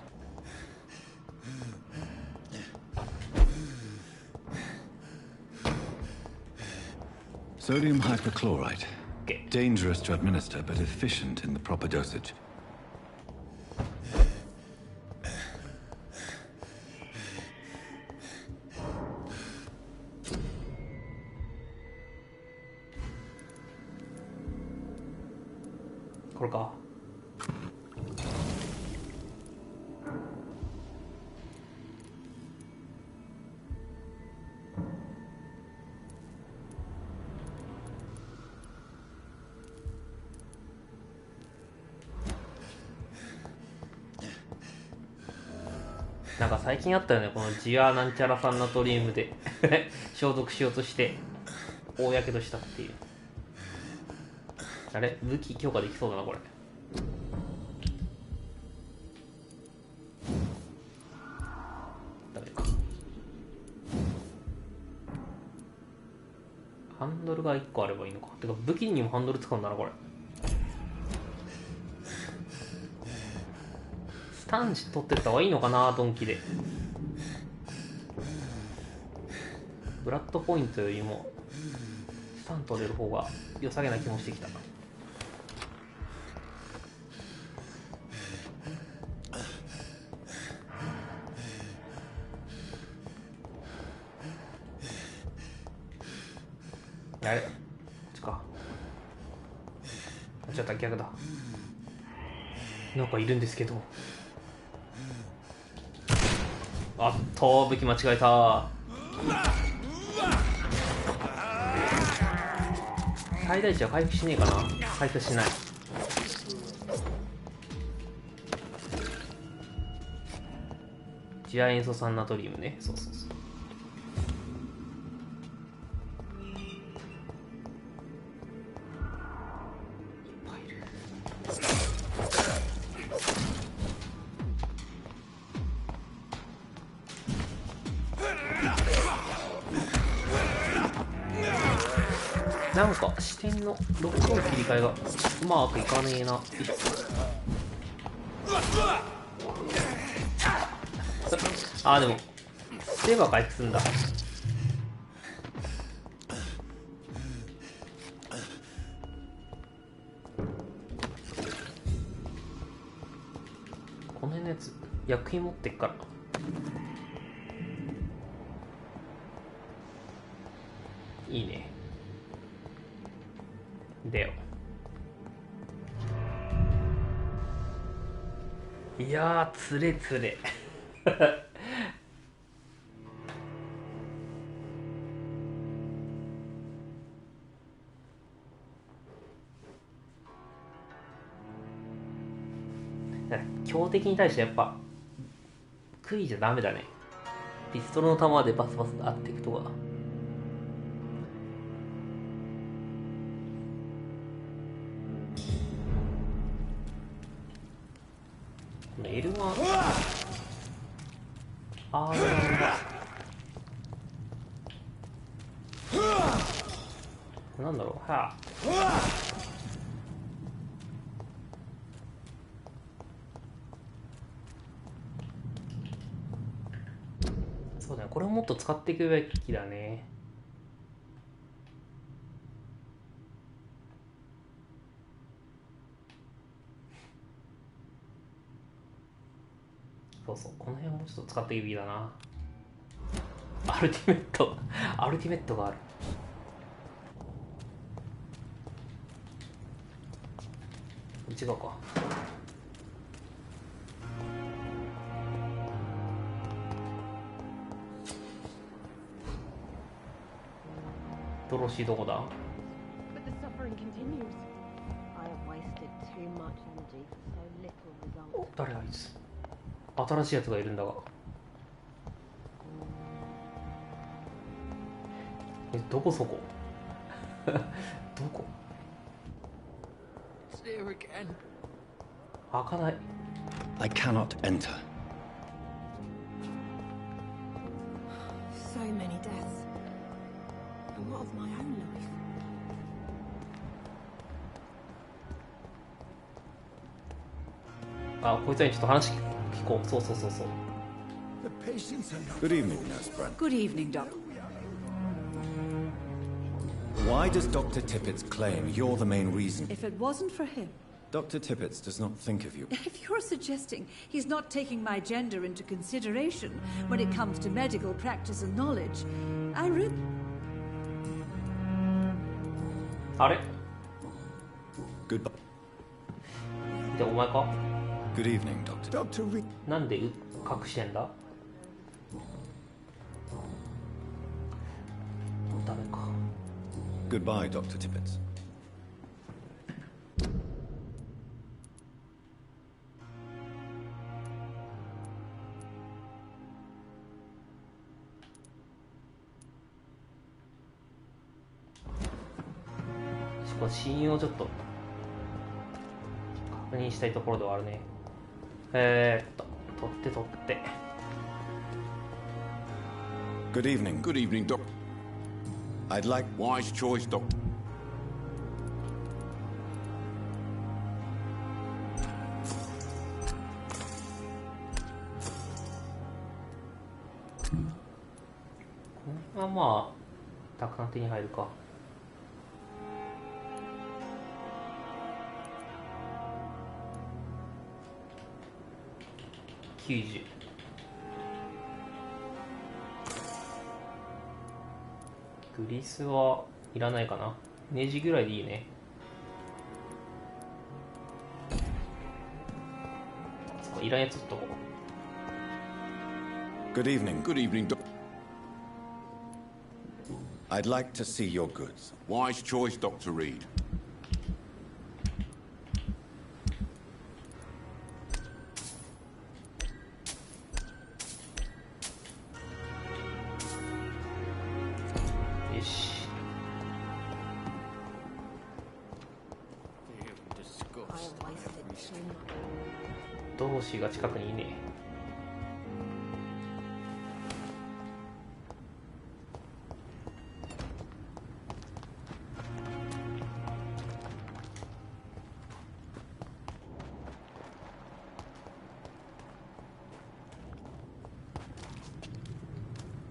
Sodium hypochlorite. Okay. Dangerous to administer, but efficient in the proper dosage.なんか最近あったよね、このジアなんちゃら酸ナトリウムで消毒しようとして大やけどしたっていう。あれ武器強化できそうだなこれ。ダメか。ハンドルが1個あればいいのか。てか武器にもハンドル使うんだなこれ。スタンチ取ってった方がいいのかな、ドンキで。ブラッドポイントよりもスタン取れる方が良さげな気もしてきた。あれこっちか。ちょっと逆だ。なんかいるんですけど。あっと武器間違えた。最大値は回復しねえかな。回復しない。ジア塩素酸ナトリウムね。そうそうそう。なんか視点のロックの切り替えがうまくいかねえな。あーでもすれば回復するんだ。この辺のやつ薬品持ってっからいいね。でよ。いやーつれつれ強敵に対してやっぱ食いじゃダメだね。ピストルの弾でバスバスと合っていくとか。L1 R1 だ。なんだろう。はあ。そうだね。これをもっと使っていくべきだね。そうそう、この辺もちょっと使っていくべきだな。アルティメットアルティメットがある。内側か。ドロシーどこだ？ But the suffering continues. I have wasted too much energy for so little result. 誰あいつ？新しいやつがいるんだが。どこそこ？どこ？開かない。I cannot enter. So many deaths. And what of my own life? あ、こいつらにちょっと話聞こう。そうそうそうそう。Good evening, Nurse Brent. Good evening, Doc. Why does Dr. Tippett claim you're the main reason? If it wasn't for him, Dr. Tippett does not think of you. if you're suggesting he's not taking my gender into consideration when it comes to medical practice and knowledge, I really... あれ？ Goodbye. で、お前か？ Good evening, Doctor. なんで隠してんだ？ダメか。Goodbye, Dr. Tippett. これ親友をちょっと確認したいところではあるね。取って。Good evening. Good evening, Doc. I'd like... Wise choice, Doc. Ah, まあたくさん手に入るか。90。グリスはいらないかな。ネジぐらいでいいね。いらんやつとこ。Good evening. Good evening, Doc. I'd like to see your goods. Wise choice, Dr. Reed. I have wasted too much. 同士が近くにいね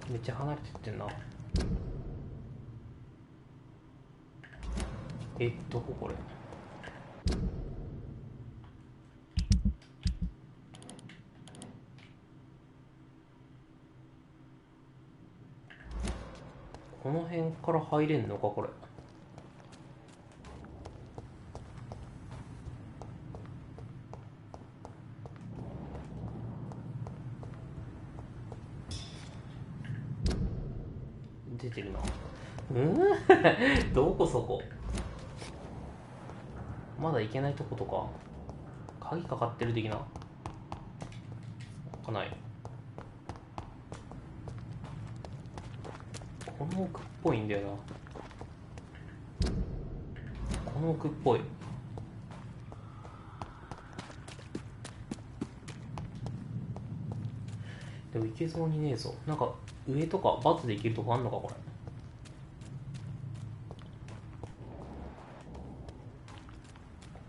え。めっちゃ離れてってんな。どここれ。この辺から入れんのかこれ。出てるな。どこそこ。まだ行けないとことか。鍵かかってる的な。かない。この奥っぽいんだよな。この奥っぽい。でも行けそうにねえぞ。なんか上とかバツで行けるとこあんのかこれ。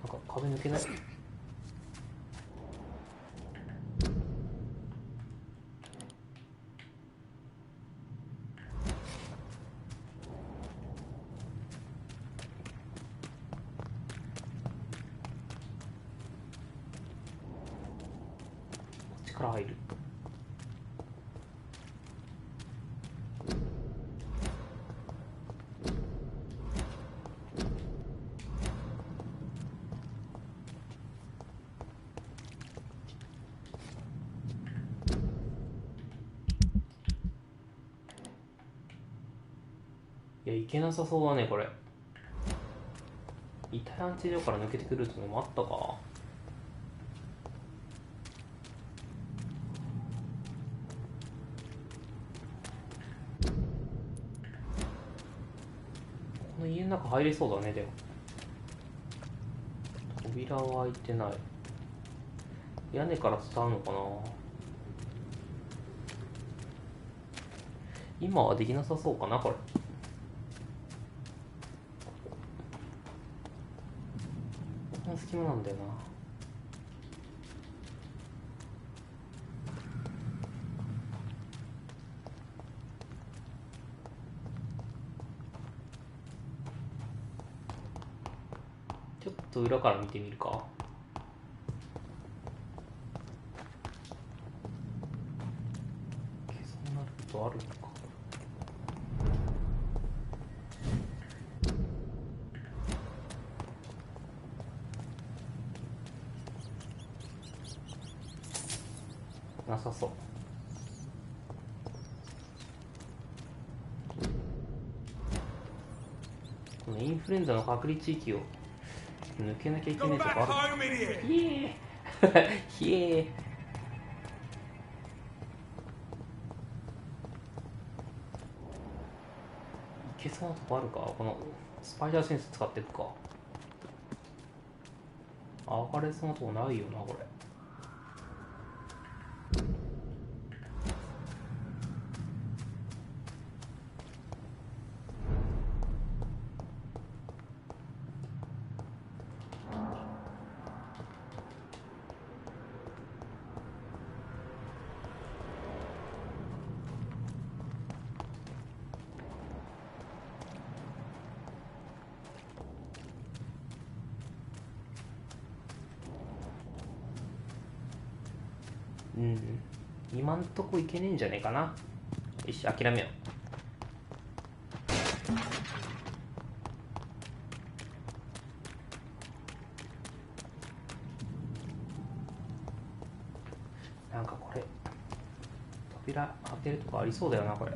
なんか壁抜けない。力入る。いけなさそうだねこれ。遺体安置所から抜けてくるってのもあったか。この家の中入れそうだね。でも扉は開いてない。屋根から伝わるのかな。今はできなさそうかなこれ。この隙間なんだよな。ちょっと裏から見てみるか。そうなることあるのか。なさそう。このインフルエンザの隔離地域を抜けなきゃいけないとかある。ひえひえ。いけそうなとこあるか。このスパイダーセンス使っていくか。上がれそうなとこないよなこれ。うん、今んとこいけねえんじゃねえかな。よし、諦めよう。なんかこれ扉開けるとこありそうだよなこれ。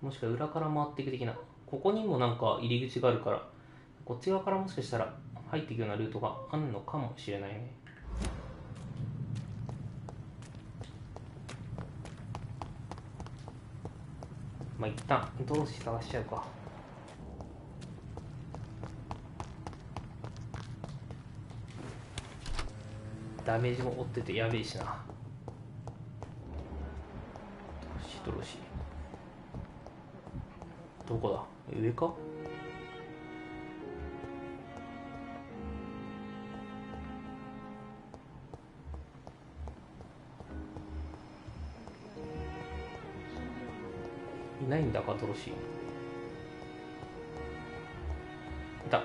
もしくは裏から回っていく的な。ここにもなんか入り口があるから、こっち側からもしかしたら入っていくようなルートがあるのかもしれないね。まあ一旦ドロシー探しちゃうか。ダメージも負っててやべえしな。ドロシーどこだ。上か。いないんだかドロシー。いた。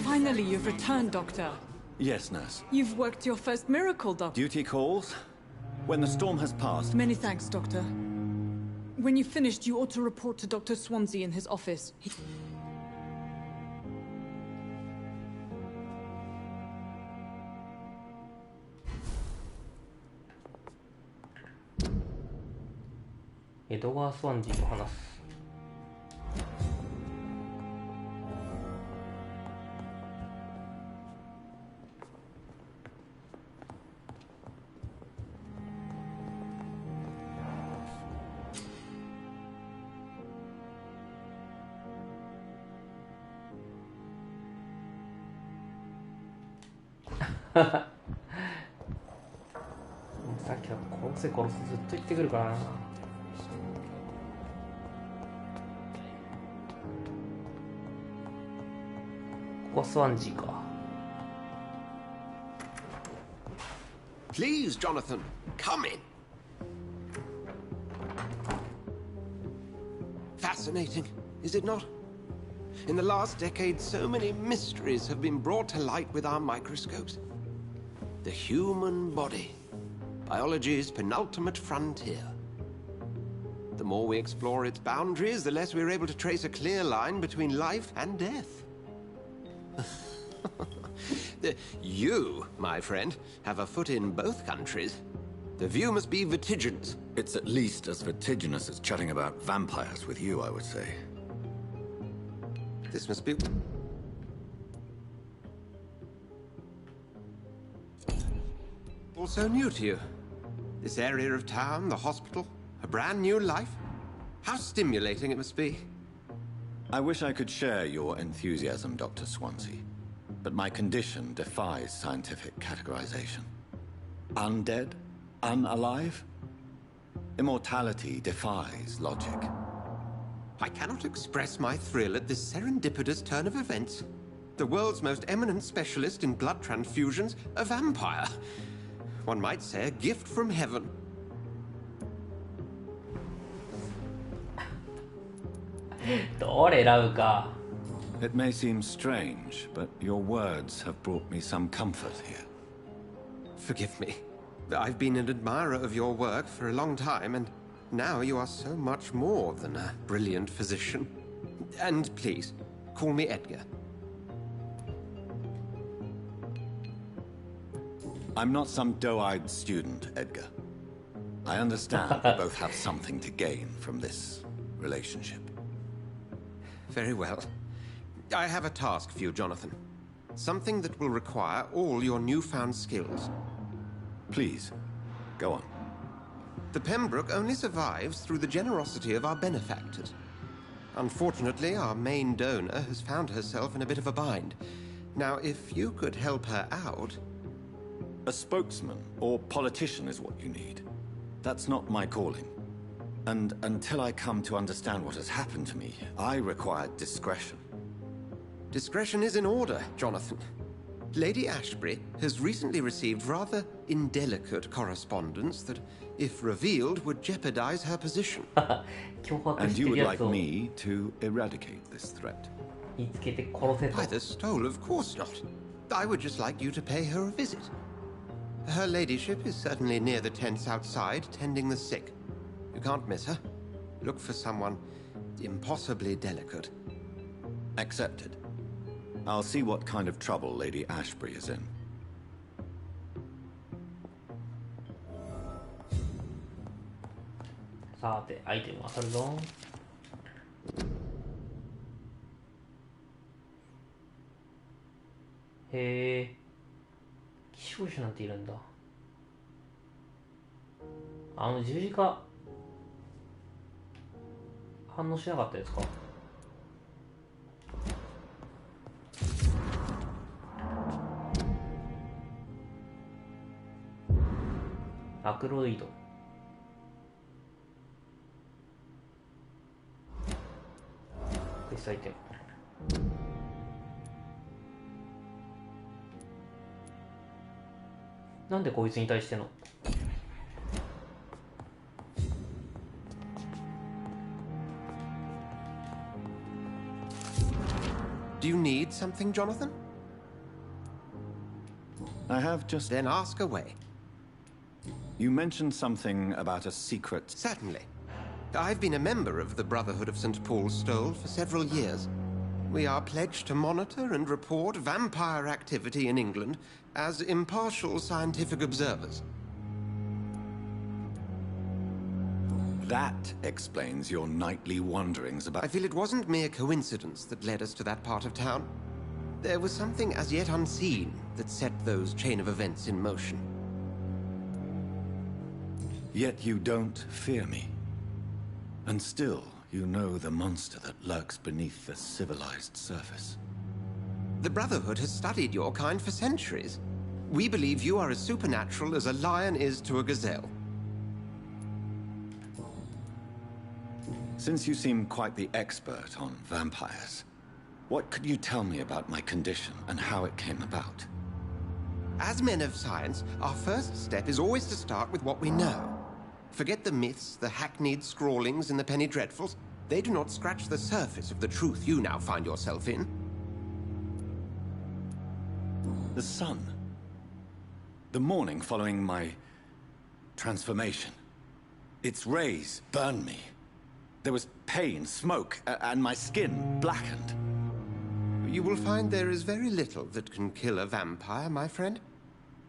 Finally, you've returned, Doctor. Yes, nurse. You've worked your first miracle, Doctor. Duty calls. When the storm has passed. Many thanks, Doctor. When you've finished, you ought to report to Dr. Swansea in his office.エドガー・スワンジーと話す。さっきから殺せ殺せずっと言ってくるからな。ここはスワンジーか。Please, Jonathan, come in. Fascinating, is it not? In the last decade, so many mysteries have been brought to light with our microscopes. The human body, biology's penultimate frontier. The more we explore its boundaries, the less we're able to trace a clear line between life and death. You, my friend, have a foot in both countries. The view must be vertiginous. It's at least as vertiginous as chatting about vampires with you, I would say. This must be... also new to you. This area of town, the hospital, a brand new life. How stimulating it must be. I wish I could share your enthusiasm, Dr. Swansea, but my condition defies scientific categorization. Undead? Unalive? Immortality defies logic. I cannot express my thrill at this serendipitous turn of events. The world's most eminent specialist in blood transfusions, a vampire. One might say a gift from heaven. It may seem strange, but your words have brought me some comfort here. Forgive me. I've been an admirer of your work for a long time, and now you are so much more than a brilliant physician. And please, call me Edgar. I'm not some doe-eyed student, Edgar. I understand we both have something to gain from this relationship. Very well. I have a task for you, Jonathan. Something that will require all your newfound skills. Please, go on. The Pembroke only survives through the generosity of our benefactors. Unfortunately, our main donor has found herself in a bit of a bind. Now, if you could help her out... A spokesman or politician is what you need. That's not my calling. And until I come to understand what has happened to me, I require discretion. Discretion is in order, Jonathan. Lady Ashbury has recently received rather indelicate correspondence that, if revealed, would jeopardize her position. And you would like me to eradicate this threat? By the stole, of course not. I would just like you to pay her a visit. Her ladyship is certainly near the tents outside, tending the sick. You can't miss her. Look for someone impossibly delicate. Accepted. I'll see what kind of trouble Lady Ashbury is in. Hey. 気象種なんているんだ。十字架反応しなかったですか？アクロイド。クエストアイテム。なんでこいつに対してのDo you need something, Jonathan? I have just... Then ask away. You mentioned something about a secret... Certainly. I've been a member of the Brotherhood of St. Paul's Stole for several years. We are pledged to monitor and report vampire activity in England as impartial scientific observers. That explains your nightly wanderings about... I feel it wasn't mere coincidence that led us to that part of town. There was something as yet unseen that set those chain of events in motion. Yet you don't fear me. And still, you know the monster that lurks beneath the civilized surface. The Brotherhood has studied your kind for centuries. We believe you are as supernatural as a lion is to a gazelle. Since you seem quite the expert on vampires, what could you tell me about my condition and how it came about? As men of science, our first step is always to start with what we know. Forget the myths, the hackneyed scrawlings in the penny dreadfuls. They do not scratch the surface of the truth you now find yourself in. The sun. The morning following my transformation. Its rays burned me. There was pain, smoke, and my skin blackened. You will find there is very little that can kill a vampire, my friend.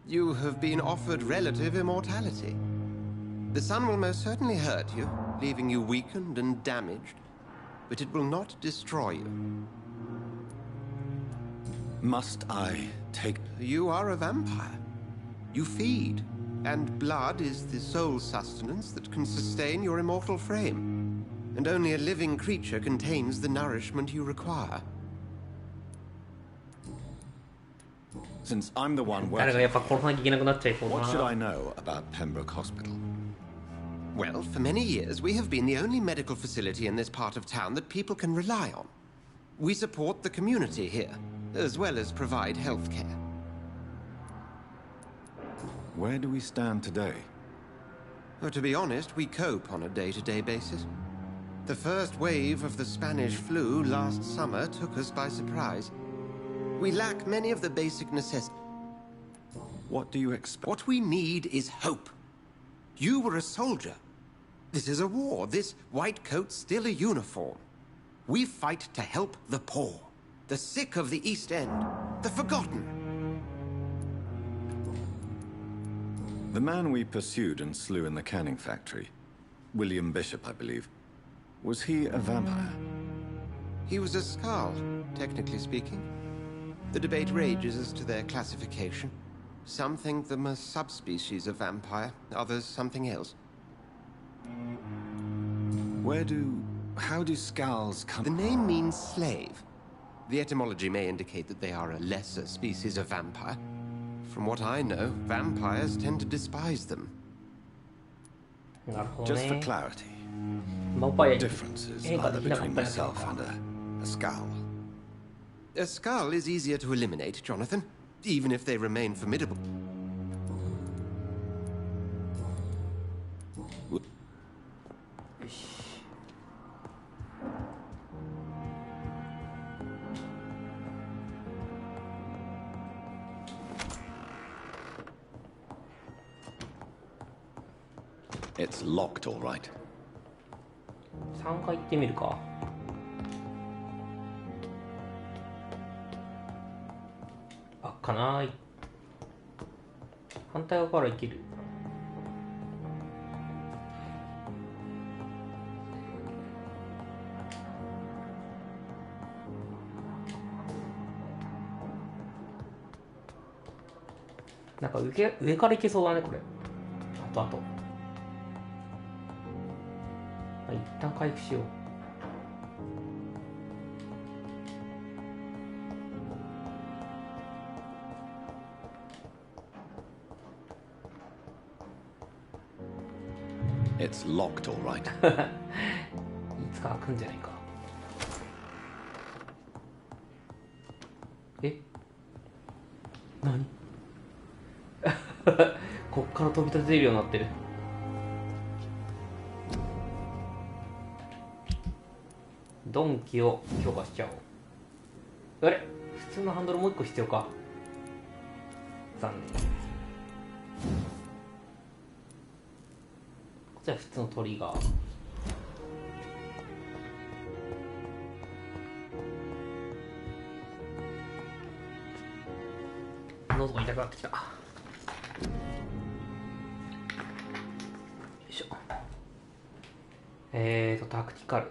You have been offered relative immortality. The sun will most certainly hurt you, leaving you weakened and damaged, but it will not destroy you. Must I take... You are a vampire. You feed, and blood is the sole sustenance that can sustain your immortal frame. And only a living creature contains the nourishment you require. Since I'm the one working, what should I know about Pembroke Hospital? Well, for many years, we have been the only medical facility in this part of town that people can rely on. We support the community here, as well as provide health care. Where do we stand today? Well, to be honest, we cope on a day-to-day basis. The first wave of the Spanish flu last summer took us by surprise. We lack many of the basic necessities. What do you expect? What we need is hope. You were a soldier. This is a war. This white coat's still a uniform. We fight to help the poor, the sick of the East End, the forgotten. The man we pursued and slew in the canning factory, William Bishop, I believe, was he a vampire? He was a Skald, technically speaking. The debate rages as to their classification. Some think them a subspecies of vampire, others something else. How do Skulls come? The name means slave. The etymology may indicate that they are a lesser species of vampire. From what I know, vampires tend to despise them. Just for clarity, what differences are there between myself and a Skull? A Skull is easier to eliminate, Jonathan, even if they remain formidable. It's locked, all right. 3回行ってみるか。開かない。反対側から行ける。なんか上から行けそうだね、これ。あと。一旦回復しよう。It's locked, all right. いつか開くんじゃないか。え？何？こっから飛び立てるようになってる。鈍器を強化しちゃおう。あれ？普通のハンドルもう一個必要か。残念。じゃあ普通のトリガー。喉が痛くなってきた。よいしょ。タクティカル。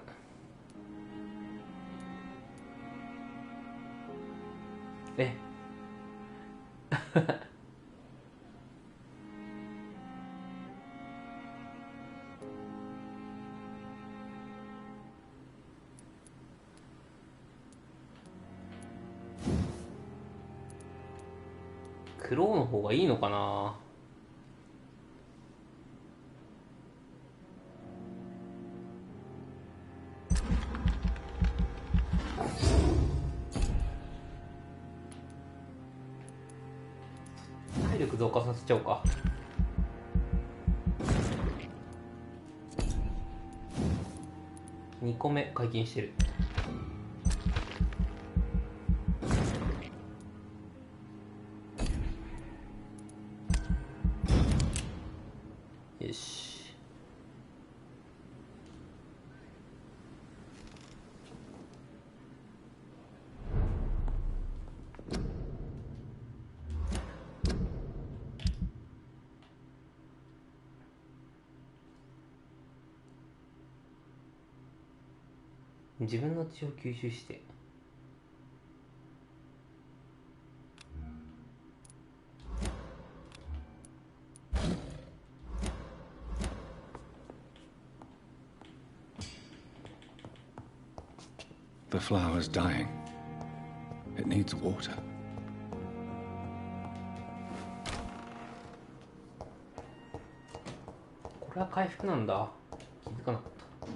クローの方がいいのかな。体力増加させちゃおうか。2個目解禁してる。よし。自分の血を吸収して。The flower's dying. It needs water. これは回復なんだ。気づかなかった。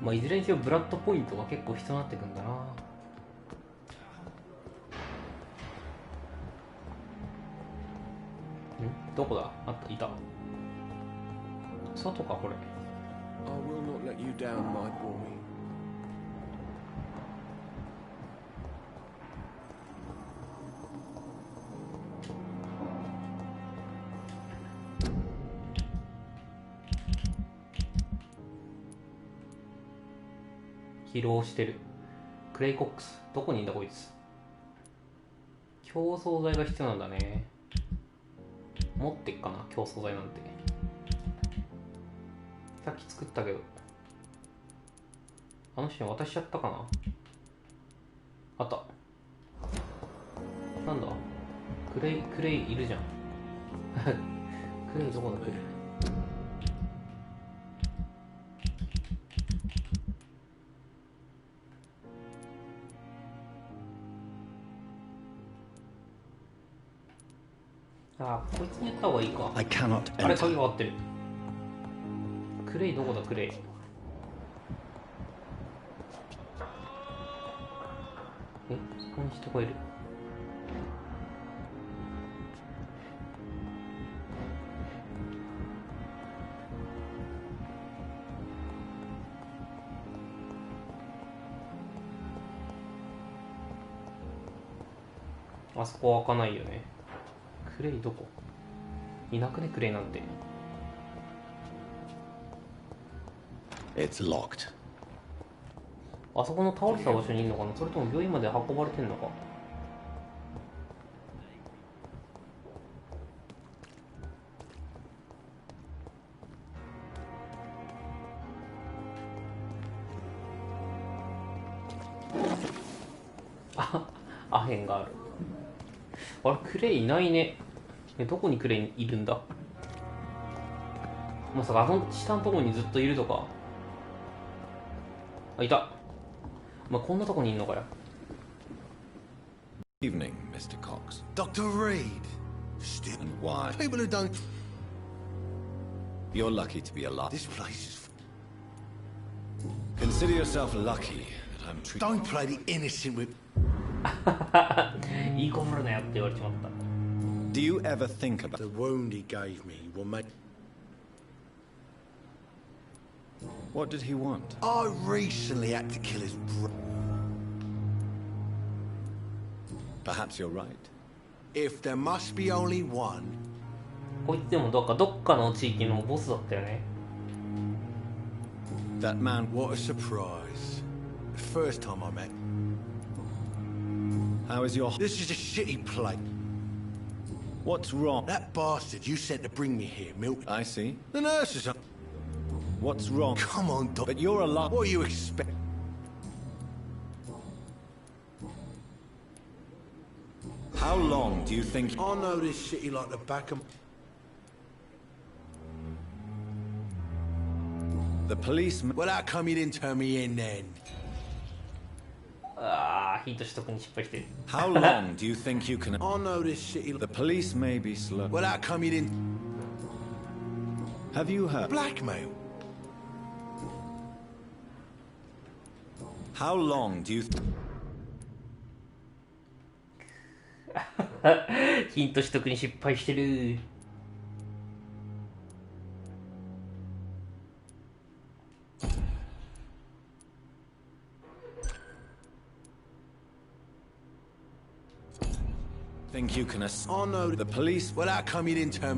まあいずれにせよブラッドポイントが結構必要になってくんだな。どこだ？あった、いた。外かこれ。I will not let you down, my boy. 疲労してる。クレイコックス。どこにいんだこいつ。競争剤が必要なんだね。持ってっかな、競争剤なんて。さっき作ったけど。あの人に渡しちゃったかな。あった。なんだ、クレイいるじゃん。クレイどこだ、クレイ。ああ、こいつにやった方がいいか。I cannot enter. あれ、鍵が合ってる。クレイどこだ、クレイ。そこに人がいる。あそこは開かないよね。クレイどこ？いなくね、クレイなんて。It's locked. あそこの倒れた場所にいるのかな、それとも病院まで運ばれてんのか。あ、アヘンがある。あれ、クレイいないね。どこにクレイいるんだ。まさかあの下のところにずっといるとか。あ、いた。まあ、こんなとこにいんのかよ。Evening, Mr. Cox. Dr. Reed. Still. And why? People who don't. You're lucky to be alive. This place is. Consider yourself lucky that I'm treating. Don't play the innocent with. いい子ぶるなよって言われちまった。Do you ever think about the wound he gave me? Will make. What did he want? I recently had to kill his brother. Perhaps you're right. If there must be only one. こいつでもどっかの地域のボスだったよね。That man. What a surprise. The first time I met. How is your... This is a shitty place. What's wrong? That bastard you sent to bring me here, Milton. I see. The nurses are... What's wrong? Come on, Doc. But you're alive. What do you expect? How long do you think... I know this city like the back of... The police... Well, how come you didn't turn me in then? ああ、ヒント取得に失敗してる。How long do you think you can... I know this city... The police may be slow. Well, how come you didn't... Have you heard... Blackmail? How long do you... ヒント取得に失敗してる。Think you can... I know the police... Well, how come you didn't turn...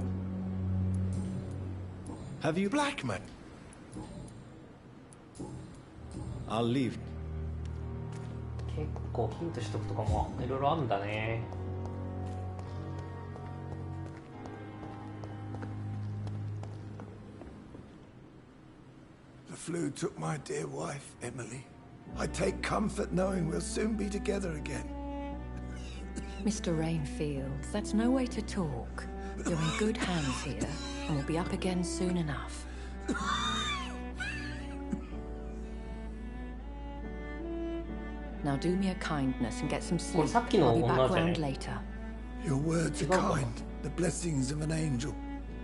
Have you... Blackmail? I'll leave. 結構ヒント取得とかもいろいろあるんだね。flu took my dear wife, Emily. I take comfort knowing we'll soon be together again. Mr. Rainfield, that's no way to talk. You're in good hands here, and we'll be up again soon enough. Now do me a kindness and get some sleep. I'll be back round later. Your words are kind, the blessings of an angel.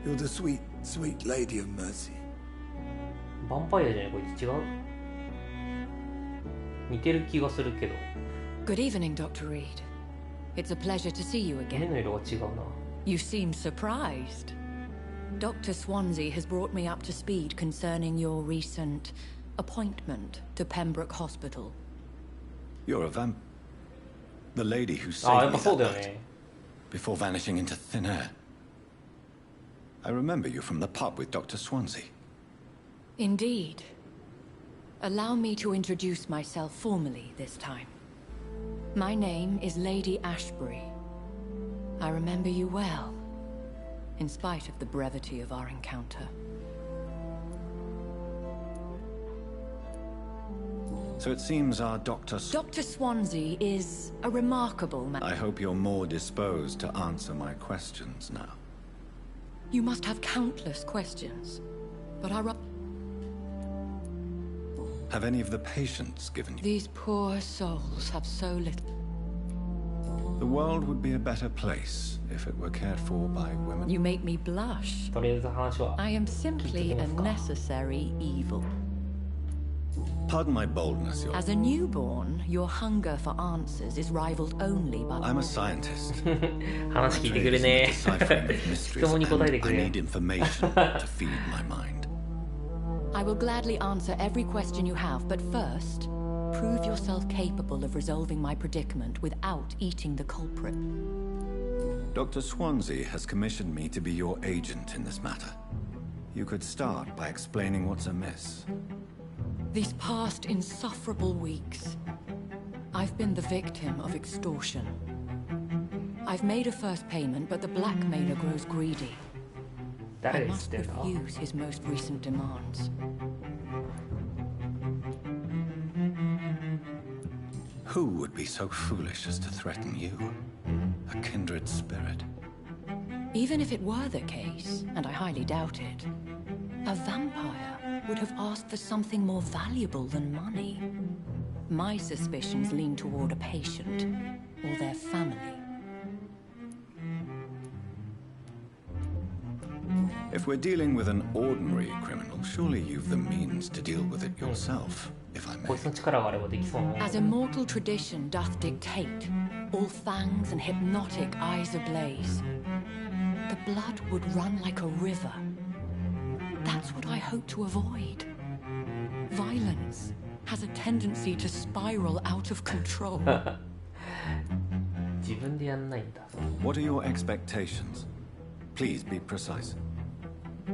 You're the sweet, sweet lady of mercy. ヴァンパイアじゃないこいつ違う似てる気がするけど Good evening, Dr. Reed. It's a pleasure to see you 目 again. の色が違うな You seem surprised. Dr. Swansea has brought me up to speed concerning your recent appointment to Pembroke Hospital. You're a the lady who ああや saved っぱ me そう that だよ night ね before vanishing into thin air. I remember you from the pub with Dr. Swansea. Indeed. Allow me to introduce myself formally this time. My name is Lady Ashbury. I remember you well, in spite of the brevity of our encounter. So it seems our Dr. Dr. Swansea is a remarkable man. I hope you're more disposed to answer my questions now. You must have countless questions, but Have any of the patients given you? These poor souls have so little. The world would be a better place if it were cared for by women. You make me blush. とりあえず話は I am simply a necessary evil. Pardon my boldness, Your As a newborn, your hunger for answers is rivaled only by... I'm a scientist. 話聞いてくれね Deciphering of 質 mysteries, 問に答えて and く I れ need information to feed my mind. I will gladly answer every question you have, but first, prove yourself capable of resolving my predicament without eating the culprit. Dr. Swansea has commissioned me to be your agent in this matter. You could start by explaining what's amiss. These past insufferable weeks, I've been the victim of extortion. I've made a first payment, but the blackmailer grows greedy. I must refuse his most recent demands. Who would be so foolish as to threaten you? A kindred spirit. Even if it were the case, and I highly doubt it, a vampire would have asked for something more valuable than money. My suspicions lean toward a patient or their family. If we're dealing with an ordinary criminal, surely you've the means to deal with it yourself, if I may. こいつの力があればできそうな As immortal tradition doth dictate, all fangs and hypnotic eyes ablaze, the blood would run like a river. That's what I hope to avoid. Violence has a tendency to spiral out of control. 自分でやんないんだ What are your expectations? Please be precise.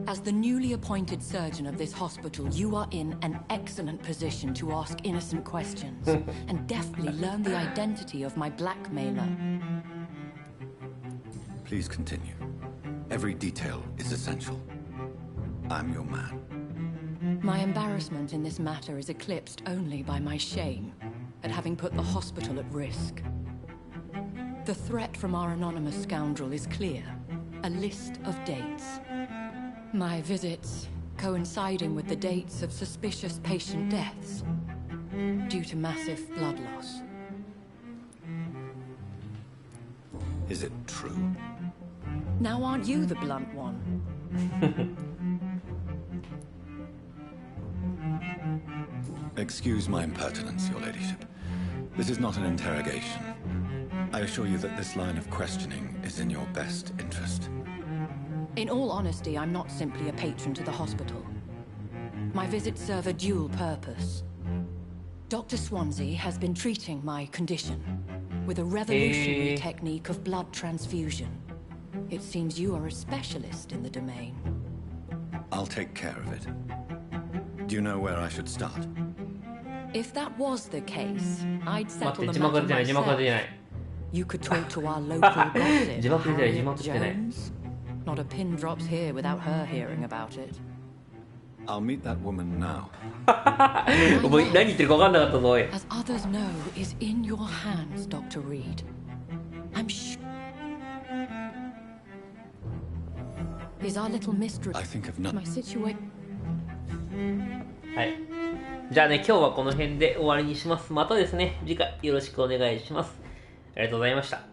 As the newly appointed surgeon of this hospital, you are in an excellent position to ask innocent questions and deftly learn the identity of my blackmailer. Please continue. Every detail is essential. I'm your man. My embarrassment in this matter is eclipsed only by my shame at having put the hospital at risk. The threat from our anonymous scoundrel is clear. A list of dates. My visits coinciding with the dates of suspicious patient deaths due to massive blood loss. Is it true? Now aren't you the blunt one? Excuse my impertinence, Your Ladyship. This is not an interrogation. I assure you that this line of questioning is in your best interest. In all honesty, I'm not simply a patron to the hospital. My visits serve a dual purpose. Dr. Swansea has been treating my condition with a revolutionary technique of blood transfusion. It seems you are a specialist in the domain. I'll take care of it. Do you know where I should start? If that was the case, I'd settle the 字幕 matter 出てない字幕 myself. 出てない You could talk to our local gossip, 字幕出てない字 Harriet 幕出てない Jones. Not a pin drops here without her hearing about it. I'll meet that woman now. お前何言ってるか分かんなかったぞおい。 As others know, is in your hands, Dr. Reed. I'm sure. Is our little mistress. I think of nothing. My situation. はい。じゃあね、今日はこの辺で終わりにします。またですね、次回よろしくお願いします。ありがとうございました。